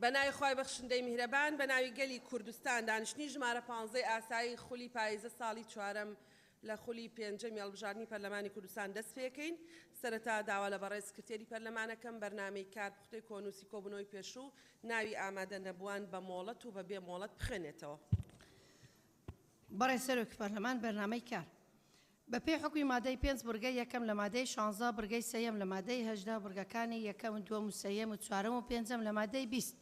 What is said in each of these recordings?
بەناوی خوای بەخشندەی میهرەبان بەناوی گەلی کوردستان دانیشتنی ژمارە 15 ئاسایی خولی پاییزە ساڵی چوارەم لە خولی پێنجەمی هەڵبژاردننی پەرلەمانی کوردستان دەست پێکەین. سەرەتا داوا لە بەڕێز سکرتێری پەرلەمانەکەم بەرنامەی کارپوختەی کۆنووسی کۆبوونەوەی پێشوو ناوی ئامادە نەبووان بە مۆڵەت و بە بێ مۆڵەت بخوێنێتەوە. بەڕێز سەرۆکی پەرلەمان بەرنامەی کار بە پێی حکومی مادەی 5 بڕگەی یەکەم لە مادەی 16 بڕگەی سەیەم لە مادەی 18 بڕگەکانی یەکەم و دووەم و سەیەم و چوارەم و پێنجەم لە مادەی 20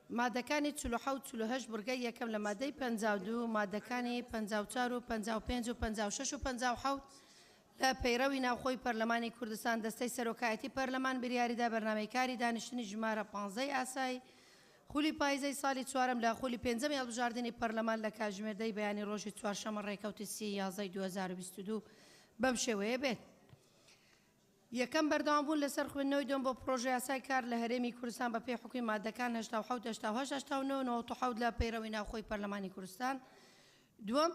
مادەکانی 47 48 بڕگەی یەکەم لە مادەی 52 مادەکانی 54 و 55 و 56 و 57 لە پەیڕەوی ناوخۆی پەرلەمانی کوردستان دەستەی سەرۆکایەتی پەرلەمان بریاریدا بەرنامەی کاری دانیشتنی ژمارە 15 ئاسایی خولی پاییزەی ساڵی چوارەم لە خولی پێنجەمی هەڵبژاردننی پەرلەمان لە کاتژمێردەی بەیانی ڕۆژی چوارشەمە ڕێکەوتی 30 2022 بەم شێوەیە بێت. یەکەم بەردەوامبوون لەسەر خوێندنەوەی دوم بۆ پرۆژە یاسای کار لە هەرێمی کوردستان بە پێی حکومی مادەکان 87 88 89 لە پەیڕەوی ناوخۆی پەرلەمانی کوردستان. دووەم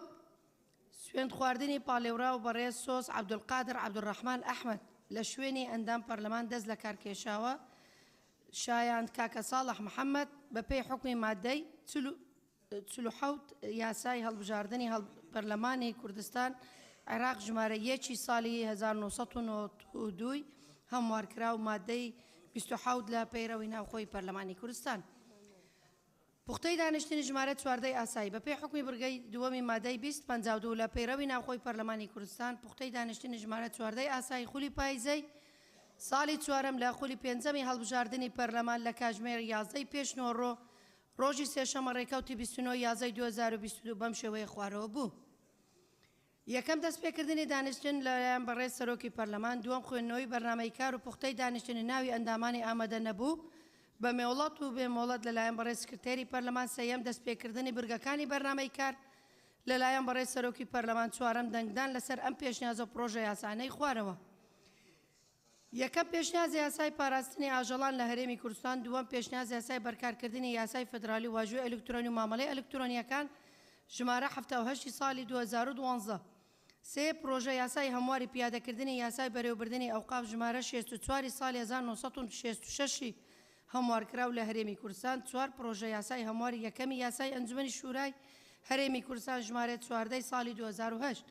سوێند خواردنی پاڵێورا و بەڕێز سۆز عەبدولقادر عەبدولڕەحمان ئەحمەد لە شوێنی ئەندام پەرلەمان دەست لە کارکێشاوە شایان کاکە ساڵح محەممەد بە پێی حکمی مادەی 47 یاسای هەڵبژاردننی پەرلەمانی کوردستان عێراق ژمارە 1 ساڵی 1992 هەموارکرا و مادەی 27 لە پەیڕەوی ناوخۆی پەرلەمانی کوردستان. پوختەی دانیشتنی ژمارە 14 ئاسایی بە پێی حکمی بڕگەی دووەمی مادەی 2052 لە پەیڕەوی ناوخۆی پەرلەمانی کوردستان پوختەی دانیشتنی ژمارە 14 ئاسایی خولی پاییزەی ساڵی چوارەم لە خولی پێنجەمی هەڵبژاردننی پەرلەمان لە کاتژمێر 11 پێشنۆڕۆ ڕۆژی سێشەمە ڕێکەوتی 29 2022 بەم شێوەیە خوارەوە بوو. یەکەم دەستپێکردنی دانیشتن لەلایەن بەڕێز سەرۆکی پەرلەمان، دووەم خوێندنەوەی بەرنامەی کار و پوختەی دانیشتنی ناوی ئەندامانی ئامادە نەبوو بە مێوڵەت و بێمۆڵەت لەلایەن بەڕێز سکرتێری پەرلەمان، سەیەم دەستپێکردنی برگەکانی بەرنامەی کار لەلایەن بەڕێز سەرۆکی پەرلەمان، چوارەم دەنگدان لەسەر ئەم پێشنیازە پرۆژە یاسانەی خوارەوە. یەکەم پێشنیازی یاسای پاراستنی ئاژەڵان لە هەرێمی کوردستان، دووەم پێشنیازی یاسای بەرکارکردنی یاسای فدرالی واژووی ئەلکترۆنی و مامەڵەی ئەلکترۆنیەکان ژمارە 78 ساڵی 2012 سێ پرۆژە یاسای هەمواری پیادەکردنی یاسای بەرەوبردننی ئەوقاف ژمارە 64 ساڵی 1966 هەموارکراو لە هەرێمی کوردستان، چوار پرۆژە یاسای هەمواری یەکەمی یاسای ئەنجومەنی شورای هەرێمی کوردستان ژمارە 14 ساڵی 2008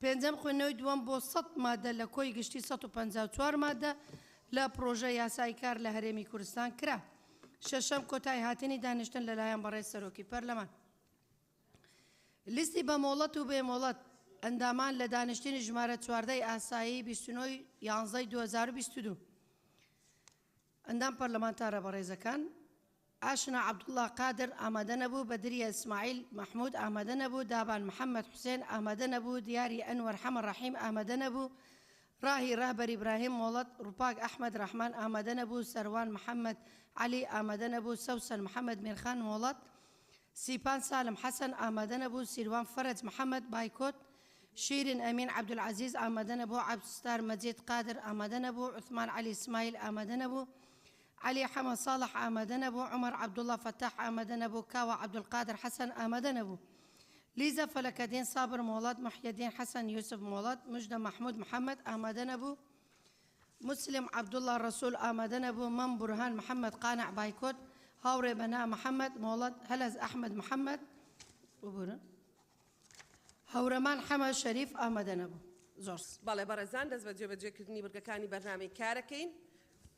پێنجەم خوێندنەوەی دووەم بۆ 100 مادە لە کۆی گشتی 154 مادە لە پرۆژە یاسای کار لە هەرێمی کوردستان کرا. شەشەم کۆتای هاتنی دانیشتن لەلایەن بەڕێز سەرۆکی پەرلەمان. لیستی بە مۆڵەت و بێمۆڵەت ئەندامان لە دانیشتنی ژمارە 14 ئاسایی 29 2022 ئەندام پەرلەمانتارە بەڕێزەکان: ئاشنا عەبدوڵڵا قادر ئامادە نەبوو، بەدریە ئیسماعیل محمود ئامادە نەبوو، دابان محەممەد حوسێن ئامادە نەبوو، دیاری ئەنوەر حەمە ڕەحیم ئامادە نەبوو، ڕاهی ڕەهبەر ئیبراهیم مۆڵەت، ڕووپاک ئەحمەد ڕەحمان ئامادە نەبوو، سەروان محەممەد عەلی ئامادە نەبوو، سەوسن محەممەد میرخان مۆڵەت، سیپان سالم حەسەن ئامادە نەبوو، سیروان فەرەج محەممەد بایکۆت، شیرین ئەمین عەبدولعەزیز ئامادە نەبوو، عەبدولستار مەجید قادر ئامادە نەبوو، عوثمان عەلی ئیسماعیل ئامادە نەبوو، علي حمد صالح آمادە نەبوو، عمر عەبدوڵڵا فتاح ئامادە نەبوو، کاوە عەبدولقادر حەسەن ئامادە نەبوو، لیزە فەلەکەدین سابر مۆڵەت، محیەدین حەسەن یوسف مۆڵەت، مژدە محمود محەممەد ئامادە نەبوو، مسلم عەبدوڵڵا ڕەسوول ئامادە نەبوو، مەم بورهان محەممەد قانع بایکۆت، هاوڕێ بەنا محەممەد مۆڵەت، هەلەز ئەحمەد محەممەد ببورن، هەورەمان حەمە شەریف ئامادە نەبوو. زۆر بەڵێ بەڕێزان، دەست بە جێبەجێکردنی بڕگەکانی بەرنامەی کارەکەین.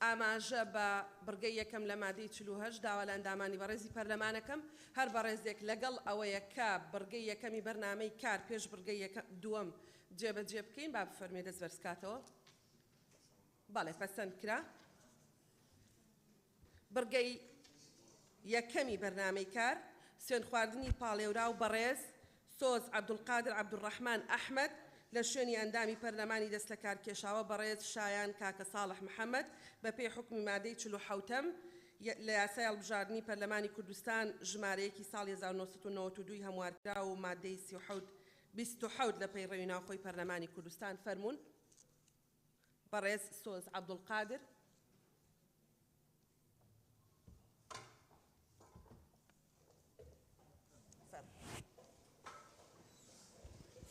ئاماژە بە بڕگەی یەکەم لە مادەی 48 داوا لە ئەندامانی بەڕێزی پەرلەمانەکەم هەر بەڕێزێک لەگەڵ ئەوەیە کە بڕگەی یەکەمی بەرنامەی کار پێش بڕگەی دووەم جێبەجێ بکەین، با بفەرمێ دەست بەرزکاتەوە. بەڵێ پەسەند کرا. بڕگەی یەکەمی بەرنامەی کار سوێند خواردنی پاڵێورا و بەڕێز سۆز عەبدولقادر عەبدولڕەحمان ئەحمەد لە شوێنی ئەندامی پەرلەمانی دەست لە کارکێشاوە بەڕێز شایان کاکە ساڵح محەممەد بە پێی حکمی مادەی 47 لە یاسای هەڵبژاردننی پەرلەمانی کوردستان ژمارەیەکی ساڵی 1992 هەموارکرا و مادەی 27 لە پەیڕەوی ناوخۆی پەرلەمانی کوردستان فەرمونون. بەڕێز سۆز عەبدولقادر.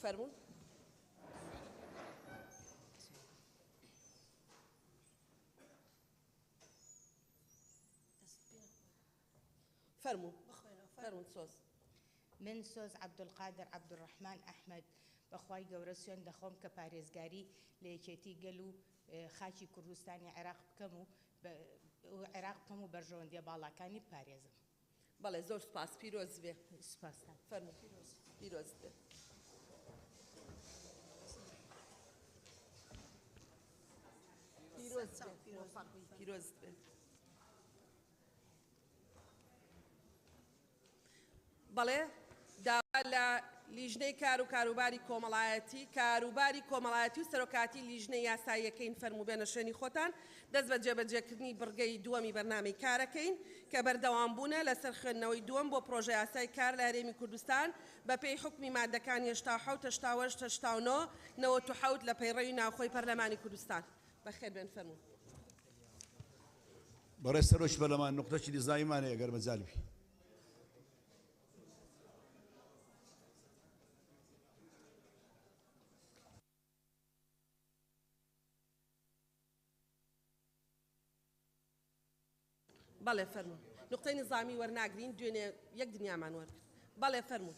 فەرمونون. فەرموو فەرموون سۆز. من سۆز عەبدولقادر عەبدوڕەحمان ئەحمەد بەخوای گەورە سوێن دەخۆم کە پارێزگاری لە یەکێتی گەل و خاکی کوردستانی عێراق بکەم و عێراق بکەم و بەرژەوەندیە باڵاکانی بپارێزم. بەڵێ زۆر سپاس پیرۆز بێ. سوپاسان. فەرموو پیرۆز بێ. پیرۆز بێ. بەڵێ داوا لە لیژنەی کار و کاروباری کۆمەڵایەتی و سەرۆکاتی لیژنەی یاساییەکەین فەرموو بێنە شوێنی خۆتان دەست بە جێبەجێکردنی بڕگەی دووەمی بەرنامەی کارەکەین کە بەردەوام بوونە لەسەر خوێندنەوەی دووەم بۆ پرۆژە یاسای کار لە هەرێمی کوردستان بە پێی حکمی مادەکانی 87 88 89 97 لە پەیڕەوی ناوخۆی پەرلەمانی کوردستان. بەخێر بێن فەرموو. بەڕێز سەرۆکی پەرلەمان نقطەی دیزایمانەیە گەر مەجاالبی. بەڵێ فەرموو. نقطەی نظامی وەرناگرین دوێنێ یەک دنیامان وەرگرت. بەڵێ فەرموو.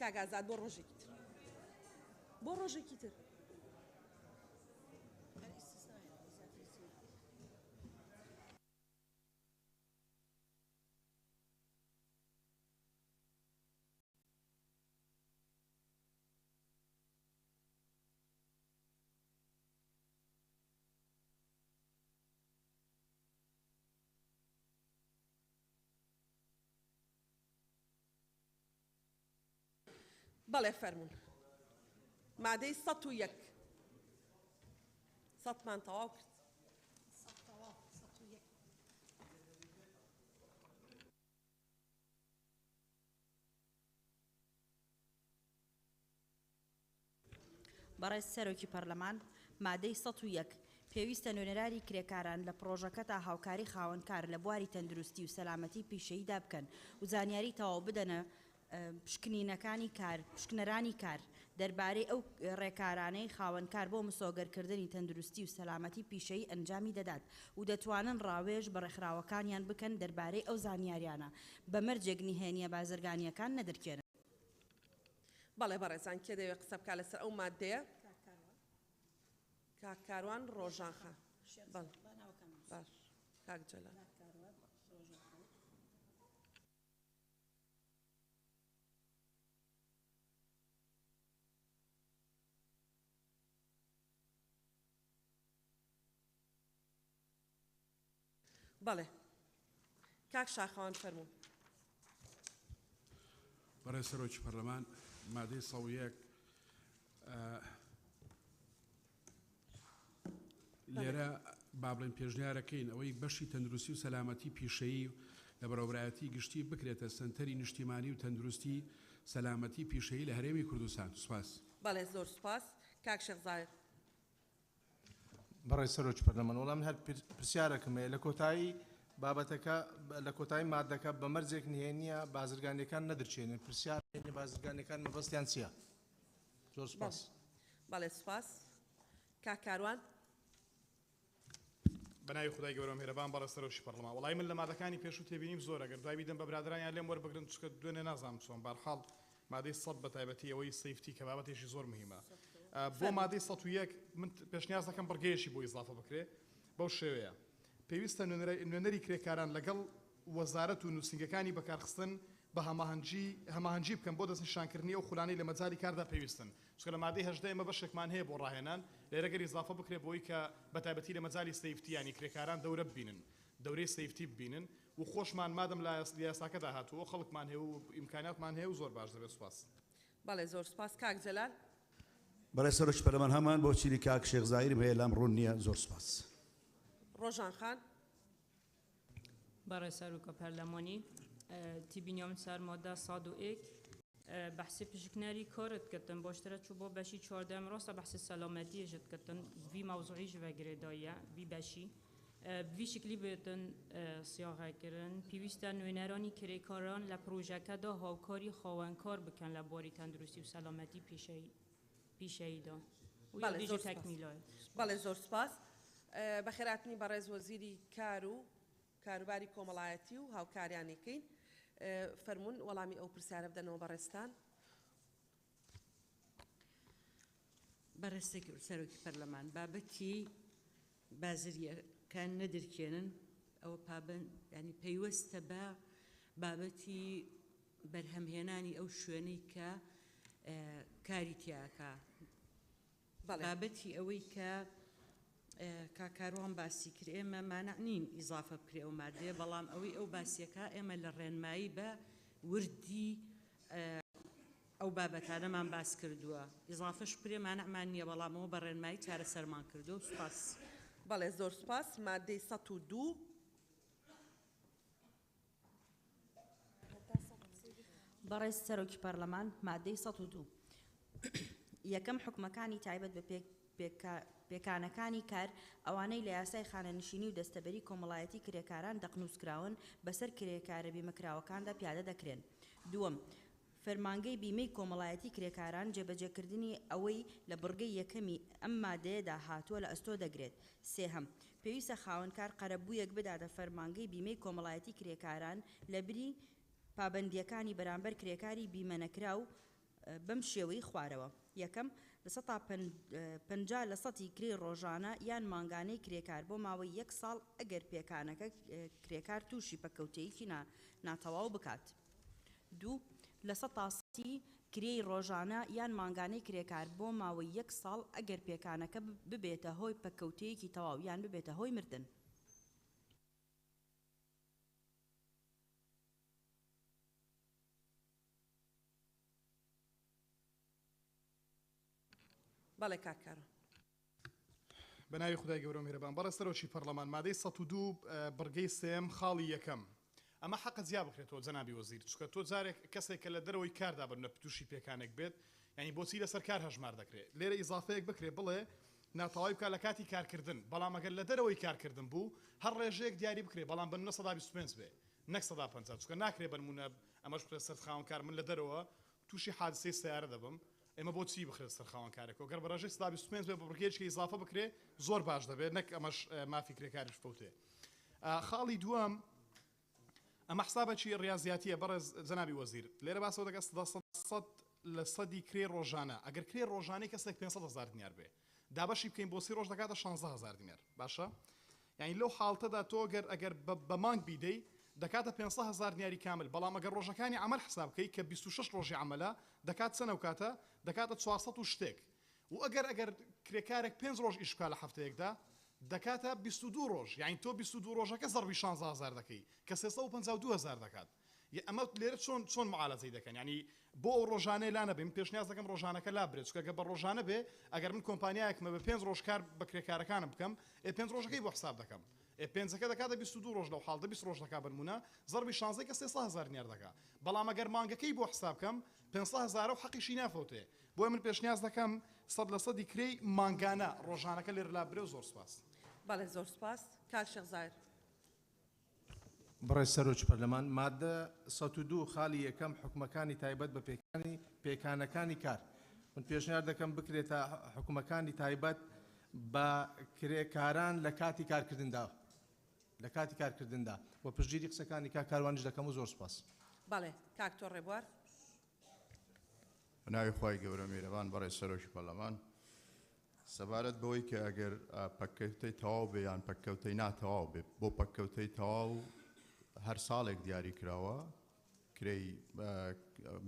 کاگازاد بۆ ڕۆژێکی تر. بۆ ڕۆژێکی تر. بەڵێ فەرموون. مادەی 101 سەدمان تەواو کرد. بەڕێز سەرۆکی پەرلەمان مادەی 101 پێویستە نوێنەرانی کرێکاران لە پرۆژەکە تا هاوکاری خاوەنکار لە بواری تەندروستی و سەلامەتی پیشەییدا بکەن و زانیاری تەواو بدەنە پشکنەرانی کار دەربارەی ئەو ڕێکارانەی خاوەنکار بۆ مسۆگەرکردنی تەندروستی و سەلامەتی پیشەیی ئەنجامی دەدات و دەتوانن ڕاوێژ بە ڕێکخراوەکانیان بکەن دەربارەی ئەو زانیاریانە بە مەرجێک نهێنیە بازرگانیەکان نەدەرکێنن. بەڵێ بەڕێزان کێ دەوێت قسە بکات لەسەر ئەو مادەیە؟ کاکاروان ڕۆژانخان. باش کاک جەلال. بەڵێ کاک شاخەوان فەرموو. بەڕێز سەرۆکی پەرلەمان مادەی 101 لێرە با بڵێن پێشنیارەکەین ئەوەی بەشی تەندروستی و سەلامەتی پیشەیی لە بەڕێوەبرایەتی گشتی بکرێتە سنتەری نیشتیمانی و تەندروستی سەلامەتی پیشەیی لە هەرێمی کوردستان. سوپاس. بەڵێ زۆر سوپاس. کاک شێخزایر. بەڕێز سەرۆکی پەرلەمان وەڵام هەر پرسیارەکەم هەیە لە کۆتایی بابەتەکە لە کۆتایی مادەکە بە مەرجێک نهێنیە بازرگانیەکان نەدرچێنن پرسیار بازرگانیەکان مەبەستیان چییە؟ زۆر سوپاس. بەڵێ سوپاس. کاکاروان. بەناوی خدای گەورە مهرەبان بەڕێز سەرۆکی پەرلەمان وەڵای من لە مادەکانی پێشوو تێبینیم زۆر ئەگەر دوای بیدەم بە برادرانیان لێم وەربگرن چکە دوێنێ نازانم چۆن بەرحاڵ مادەی 100 بە تایبەتی ئەوەی سەیفتی کە بابەتێکی زۆر مهمە. بۆ مادەی 101 من پێشنیاز دەکەم بڕگەیەکی بۆ ئیزافە بکرێ بەو شێوەیە پێویستە نوێنەری کرێکاران لەگەڵ وەزارەت و نووسنگەکانی بەکارخستن بە هەماهەنگی بکەن بۆ دەستنیشانکردنی ئەو خولانەی لە مەجای کاردا پێویستن چکە لە مادەی 18 ئێمە بەشێکمان هەیە بۆ ڕاهێنان لێرەگەر ئیزافە بکرێ بۆی کە بە تایبەتی لە مەجای سەیفتی ینی کرێکاران دەورە ببینن دەورەی سەیفتی ببینن و خۆشمان مادەم لە یاساکەدا هاتووە خەڵکمان هەیە و ئیمکانیاتمان هەیە و زۆر باش دەبێت. سوپاس. بەڵێ زۆر سوپاس. کاک جەلال. بەڕێز سەرۆکی پەرلەمان هەمان بۆ چیری کاک شێخزایرم هەیە لام ڕوون نییە. زۆر سوپاس. ڕۆژانخان. بەڕێز سەرۆکە پەرلەمانی تیبینیۆم سەر مادە 101 بەحسی پشکنەری کارت کردن باشترە چوو بۆ بەشی 14 ڕاستە بەحسی سەلامەتی ژت کردن وی موضوعی ژڤەگرێدایە وی بەشی وی شکلی بێتن سیاغەکردن پێویستە نوێنەرانی کرێکاران لە پرۆژەکەدا هاوکاری خاوەنکار بکەن لە بواری تەندروستی و سەلامەتی پیشەییدا و دیجی تەکمیلای. بەڵێ زۆر سوپاس. بەخێراتنی بەڕێز وەزیری کار و کاروباری کۆمەڵایەتی و هاوکاریانێکین فەرمونون وەڵامی ئەو پرسیارە بدەنەوە بەڕێستان. بەڕێستێکی سەرۆکی پەرلەمان بابەتی بازرگانیەکان نەدرکێنن ئەوە ینی پەیوەستە بە بابەتی بەرهەمهێنانی ئەو شوێنەی کە کاری تیاکە بابەتی ئەوەی کە کاکاروان باسی کرد ئێمە مانع نین ئیزافە بکرێ ئەو مادەیە بەڵام ئەوەی ئەو باسیەکە ئێمە لە ڕێنمایی بە وردی ئەو بابەتانەمان باس کردووە ئیزافەش پرێ مانعمان نییە بەڵامەوە بە ڕێنمایی چارەسەرمان کردو و سوپاس. بەڵێ زۆر سوپاس. مادەی 102 بەڕێز سەرۆکی پەرلەمان مادەی 102 یەکەم حکومەکانی تایبەت بە پێکانەکانی کار ئەوانەی لە یاسای خانەنشینی و دەستەبەری کۆمەڵایەتی کرێکاران دەقنووسکراون بەسەر کرێکارە بیمەکراوەکاندا پیادە دەکرێن. دووەم فەرمانگەی بیمەی کۆمەڵایەتی کرێکاران جێبەجێکردنی ئەوەی لە بڕگەی یەکەمی ئەم مادەیەدا هاتووە لە ئەستۆ دەگرێت. سێهەم پێویستە خاوەنکار قەرەبوویەک بداتە فەرمانگەی بیمەی کۆمەڵایەتی کرێکاران لە بری پابەندیەکانی بەرامبەر کرێکاری بیمەنەکراو بەم شێوەی خوارەوە. یەکەم لە 50% کرێ ڕۆژانە یان مانگانەی کرێکار بۆ ماوەی 1 ساڵ ئەگەر پێکانەکە کرێکار تووشی پەکەوتەیەکی ناتەواو بکات. دوو لە 100% کرێی ڕۆژانە یان مانگانەی کرێکار بۆ ماوەی 1 ساڵ ئەگەر پێکانەکە ببێتە هۆی پەکەوتەیەکی تەواو یان ببێتە هۆی مردن. بەڵێ کاکارۆ. بەناوی خدای گەورە میهرەبان. بەڕێز سەرۆکی پەرلەمان مادەی 102 بڕگەی سێم خاڵی یەکەم ئەمە حەقت زیاد بکرێتەوە جەنابی وەزیر چونکە تۆ جارێک کەسێک کە لە دەرەوەی کاردا بن لە تووشی پێکانێک بێت ینی بۆچی لەسەر کار هەژمار دەکرێت لێرە ئیزافەیەک بکرێت بڵێ ناتەواوی بکات لە کاتی کارکردن بەڵام ئەگەر لە دەرەوەی کارکردن بوو هەر ڕێژەیەک دیاری بکرێت بەڵام بنمونە 125 بێ نەک 150 چونکە ناکرێت بنمونە ئەمەش بکرێت سەر خاوەنکار من لە دەرەوە تووشی حادسەی سیارە دەبم ئێمە بۆچی بخرێت سەر خاوەنکارێکەوە گەر بە ڕێژەی 125 بێ بە بڕگەیەکی ئیزافە بکرێت زۆر باش دەبێت نەک ئەمەش مافی کرێکاریش فەوتێ. خاڵی دووەم ئەمە حسابەکی ڕاضیاتیە بەڕێز جەنابی وەزیر لێرە باسەوە دەکات 100 لە سەدی کرێ ڕۆژانە ئەگەر کرێ ڕۆژانەی کەسێک 500,000 دینار بێ دابەشی بکەین بۆ 30 ڕۆژ دەکاتە 16,000 دینار باشە یعنی لەو حاڵتەدا تۆ ئەگەر بە مانگ بیدەی دەکاتە 500,000 دیناری کامل بەڵام ئەگەر ڕۆژەکانی عمل حساب بکەی کە 26 ڕۆژی عملە دەکات چەنە کاتە دەکاتە 400 و شتێک و ئەگەر کرێکارێک 5 ڕۆژ ئیش بکات لە هەفتەیەکدا دەکاتە 22 ڕۆژ یعنی تۆ 22 ڕۆژەکە زەربی 16,000 دەکەی کە 352,000 دەکات. ئەمە لێرە چۆن معالەجەی دەکەن ینی بۆ ئەو ڕۆژانەی لا نەبێ من پێشنیاز دەکەم ڕۆژانەکە لا برێت چونکە بە ڕۆژانە بێ ئەگەر من کۆمپانیایەکمە بە 5 ڕۆژ کار بە کرێکارەکانم بکەم 5 ڕۆژەکەی بۆ حساب دەکەم پێنجەکە دەکاتە 22 ڕۆژ لەو حاڵدە 20 ڕۆژ دەکات بنمونە زەربی 16 کە 300,000 دینار دەکات بەڵام ئەگەر مانگەکەی بۆ حساب بکەم 500,000 و حەقیشی نافەوتێ بۆیە من پێشنیاز دەکەم 100% کرێی مانگانە ڕۆژانەکە لێرە لا برێ و زۆر سپاس. بەڵێ زۆر سپاس. کاک شێخزایر. بڕێز سەرۆکی پەرلەمان مادە 102 خاڵی یەکەم حکومەکانی تایبەت بە پێکانەکانی کار من پێشنیار دەکەم بکرێتە حکومەکانی تایبەت بە کرێکاران لە کاتی کارکردندا بۆ پشتگیری قسەکانی کاروانش دەکەم و زۆر سپاس. بەڵێ کاک تۆ ڕێبوار. بەناوی خوای گەورە میهرەبان بەڕێز سەرۆکی پەرلەمان سەبارەت بەوەی کە ئەگەر پەککەوتەی تەواو بێ یان پەککەوتەی ناتەواو بێ بۆ پەککەوتەی تەواو هەر ساڵێک دیاری کراوە کرێی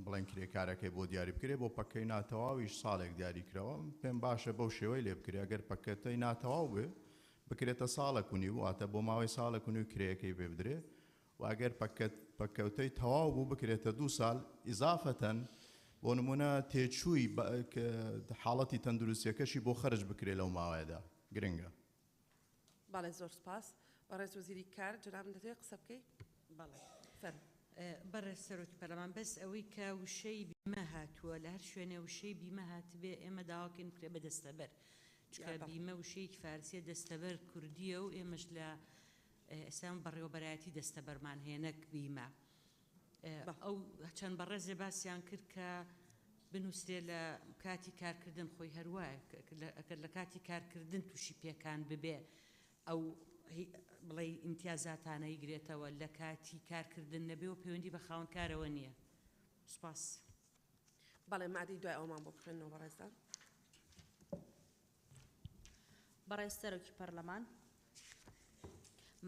بڵێن کرێکارەکەی بۆ دیاری بکرێ بۆ پەکەی ناتەواویش ساڵێک دیاری کراوە پێم باشە بەو شێوەی لێ بکرێ ئەگەر پەککەوتەی ناتەواو بێ بکرێتە ساڵێک و نیو واتە بۆ ماوەی ساڵێک و نیو کرێیەکەی پێ بدرێ و ئەگەر پەککەوتەی تەواو بوو بکرێتە 2 ساڵ ئیزافەتەن بۆ نمونە تێچووی حاڵەتی تەندروستیەکەشی بۆ خەرج بکرێت لەو ماوەیەدا گرنگە. بەڵێ زۆر سپاس. بەڕێز وەزیری کار جناب دەتوێت قسە بکەیت؟ بەڵێ بەڕێز سەرۆکی پەرلەمان بەس ئەوەی کە وشەی بیمە هاتووە لە هەر شوێنێ وشەی بیمە هاتبێ ئێمە داواکەین بکرێ بە دەستەبەر چکە بیمە وشەیەکی فارسیە دەستەبەر کوردیە و ئێمەش لە ئێستا بەڕێوەبەرایەتی دەستەبەرمان هێنەک بیمە ئەو چەند بەڕێزێ باسییان کرد کە بنووسێ لە کاتی کارکردن خۆی هەروایە ئەگەر لە کاتی کارکردن تووشی پێکان ببێ ئەو بڵێ ئیمتیازاتانە یگرێتەوە لە کاتی کارکردن نەبێ و پەیوەندی بە خاوەنکارەوە نییە. سوپاس. بەڵێ مادەی دوای ئەومان بۆ بخوێنەوە بەڕێزدار. بەڕێز سەرۆکی پەرلەمان،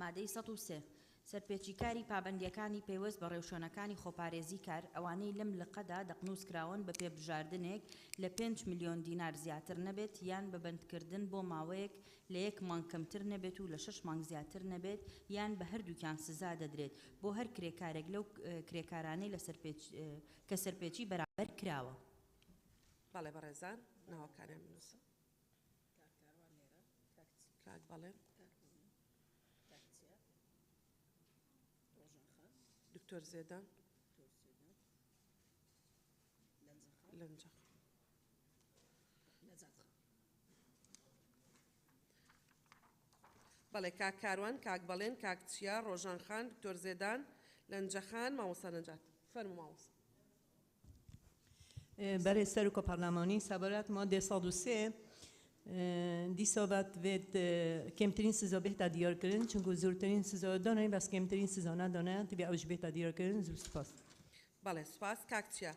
مادەی 103 سەرپێچیکاری پابەندیەکانی پێوەست بە ڕێوشێنەکانی خۆپارێزی کار ئەوانەی لەم لقەدا دەقنووسکراون بە پێبژاردنێک لە 5 ملیۆن دینار زیاتر نەبێت یان بە بەندکردن بۆ ماوەیەک لە 1 مانگ کەمتر نەبێت و لە 6 مانگ زیاتر نەبێت یان بە هەردووکیان سزا دەدرێت بۆ هەر کرێکارێک لەو کرێکارانەی کە سەرپێچی بەرامبەر کراوە. بەڵێ بەڕێزان ناوەکانیان بنووسە. کاک بەڵێ. دکتۆر زێدان لەنجەق. بەڵێ کاک کاروان، کاک بەڵێن، کاک چیا، ڕۆژان خان، دکتۆر زێدان، لەنجەخان، مامۆستا نەجات. فەرموو مامۆستا. برای سەرۆکە پەرلەمانی سەبارەت مادە 103 دیسابەت بێت کەمترین سزا بێتە دیارکردن چونکە زۆرترین سزا دانای بەس کەمترین سزا نەدانە تبێ ئەوش بێتە دیارکردن. زۆر سپاس. بەڵێ سوپاس. کاک چیا.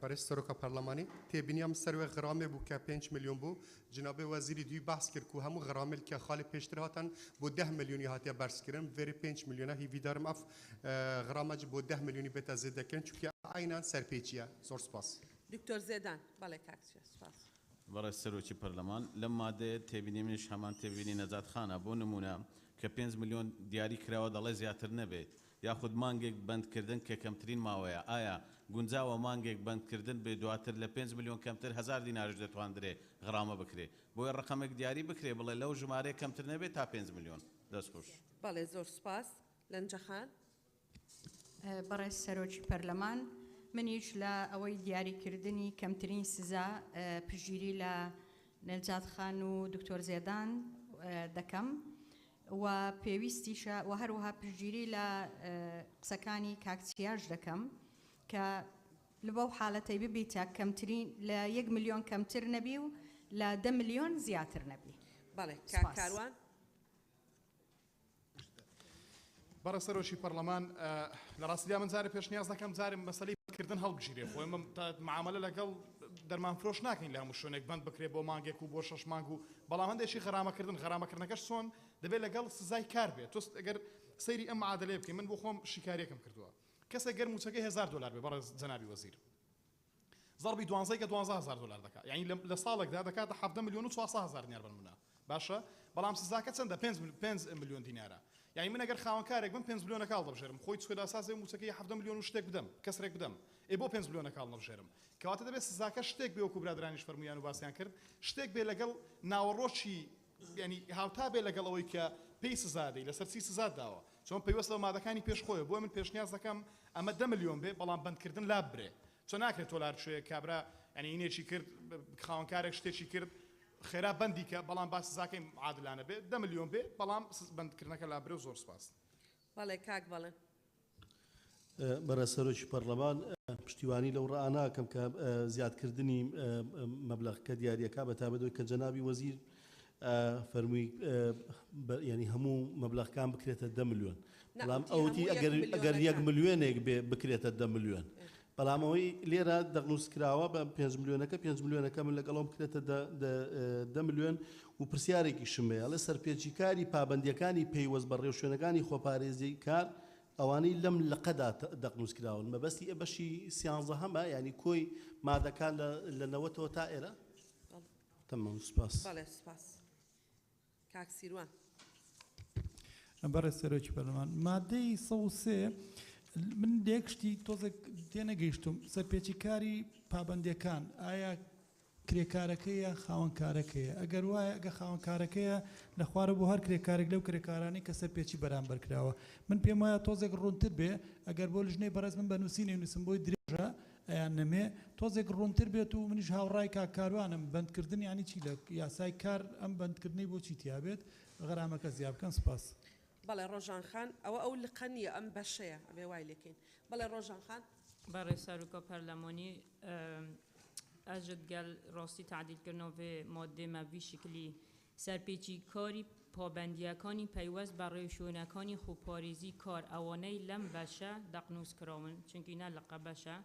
برای سەرۆکە پەرلەمانی تێبینیام سەروێ غرامێ بوو کە 5 ملیۆن بوو جنابێ وەزیری دوی بەحس کرد و هەموو غرامێل کە خاڵی پێشتر هاتن بۆ 10 ملیۆنی هاتیە بەرزکردن وێری 5 ملیۆنە هیویدارم ئەف غرامەج بۆ 10 ملیۆنی بێتە زێدەکەن چونکە عینان سەرپێچیە. زۆر سپاس. دکتۆر زێدان. بەڵێ کاک چیا. سوپاس. بەڕێز سەرۆکی پەرلەمان لەم مادەیە تێبینی منیش هەمان تێبینی نەجات خانە بۆ نمونە کە 5 ملیۆن دیاری کراوە دەڵێ زیاتر نەبێت یاخود مانگێک بەندکردن کە کەمترین ماوەیە ئایا گونجاوە مانگێک بەندکردن بێ دواتر لە 5 ملیۆن کەمتر 1000 دینارش دەتواندرێ غرامە بکرێ بۆی ڕقەمێک دیاری بکرێ بڵێ لەو ژمارەیە کەمتر نەبێت تا 5 ملیۆن. دەستخۆش. بەڵێ زۆر سپاس. لەنجەخان. بەڕێز سەرۆکی پەرلەمان منیش لە ئەوەی دیاریکردنی کەمترین سزا پژگیری لە نەجات خان و دکتۆر زێدان دەکەم و پێویستیشە و هەروەها پژگیری لە قسەکانی کاکچیاش دەکەم کە لە بەو حاڵەتەی ببیتە کەمترین لە 1 ملیۆن کەمتر نەبی و لە 10 ملیۆن زیاتر نەبی. بەڵێ کاک کاروان. بەڕێز سەرۆکی پەرلەمان لە ڕاستیدا من جارێ پێشنیاز دەکەم جارێ مەسەلەی بەندکردن هەڵبژیرێ خۆی من معاملە لەگەڵ دەرمانفرۆش ناکەین لە هەموو شوێنێک بند بکرێ بۆ مانگێک و بۆ 6 مانگ و بەڵام هەندێکی غەرامەکردنەکەش چۆن دەبێت لەگەڵ سزای کار بێت. تۆ ئەگەر سەیری ئەم معادلەیە بکەین من بۆ خۆم شیکاریەکەم کردووە کەسێک گەر موچەکەی 1000 دلار بێ بەڕێز جەنابی وەزیر ضربی 12 کە 12000 دلار دەکات یعنی لە ساڵێکدا دەکاتە 7 ملیۆن و 400 دینار بنمونە باشە بەڵام سزاکە چەندە 5 ملیۆن دینارە. یعنی من ئەگەر خاوەنکارێک بم 5 ملیۆنە کاڵ دەبژێرم خۆی چکۆدا سازێ موچەکەی 7 ملیۆن و شتێک بدەم کەسێک بدەم بۆ 5 ملیۆنە کاڵ نەبژێرم کەواتە دەبێت سزاکە شتێک بێ وەکو برادرانیش فەرمویان و باسییان کرد شتێک بێ لەگەڵ ناوەڕۆکی ینی هاوتا بێ لەگەڵ ئەوەی کە پێی سزادەی لەسەر چی سزات داوە چۆن پێوەستە مادەکانی پێشخۆیە بۆ من پێشنیاز دەکەم ئەمە 10 ملیۆن بێ بەڵام بەندکردن لا برێ چۆن ناکرێت تۆلار شوێ کابرا ینی هینێکی کرد خاوەنکارێک شتێکی کرد خێرا بەندی کە بەڵام با سزاکەی عادلانە بێ 10 ملیۆن بێ بەڵام بەندکردنەکە لا برێ و زۆر سپاس. بەڵێ کاک بەڵێن. بەڕێز سەرۆکی پەرلەمان پشتیوانی لەو ڕائناکەم کە زیادکردنی مەبلەغەکە دیاریەکە بەتابەتەوەی کە جەنابی وەزیر فەرمووی ینی هەموو مەبلەغەکان بکرێتە 10 ملیۆن بەڵام ئەوتی ئەگەر 1 ملیۆنێک بکرێتە 10 ملیۆن بەڵام ئەوەی لێرە دەقنووسکراوە بە 5 ملیۆنەکە 5 ملیۆنەکە من لەگەڵەوە بکرێتە 10 ملیۆن و پرسیارێکی شمەیە لە سەرپێچیکاری پابەندیەکانی پەیوەست بە ڕێوشوێنەکانی خۆپارێزی کار ئەوانەی لەم لەقەدا دەقنووسکراون مەبەستی بەشی 13 هەمە ینی کۆی مادەکان لە 90ەوە تا ئێرە. تەمام. سوپاس. بەڵێ سوپاس. کاک سیروان. بەڕێز سەرۆکی پەرلەمان مادەی 103 من دێکشتی تۆزێک تێنەگەیشتم سەرپێچیکاری پابەندیەکان ئایا کرێکارەکەیە خاوەنکارەکەیە ئەگەر وایە ئەگە خاوەنکارەکەیە لە خوارە بۆ هەر کرێکارێک لەو کرێکارانی کە سەرپێچی بەرامبەر کراوە من پێم وایە تۆزێک ڕوونتر بێ ئەگەر بۆ لژنەی بەڕێز من بەنووسینێ نووسم بۆی درێژە ئەیان نەمێ تۆزێک ڕوونتر بێت و منیش هاوڕای کاکاروانم بەندکردن ینی چی لە یاسای کار ئەم بەندکردنی بۆچی تیابێت غەرامەکە زیاد بکەن. سپاس. بەڵێ ڕۆژان خان ئەو لقە نییە ئەم بەشەیە ئەبێ وای لێکەین. بەڵێ ڕۆژان خان. بەڕێز سەرۆکە پەرلەمانی ئەژت گەل ڕاستی تعدیلکردنەوە مادێ مەڤی شکلی سەرپێچی کاری پابندیەکانی پەیوەست بە ڕێوشوێنەکانی خۆپارێزی کار ئەوانەی لەم بەشە دەقنووس کراون چونکینا لە قەبەشە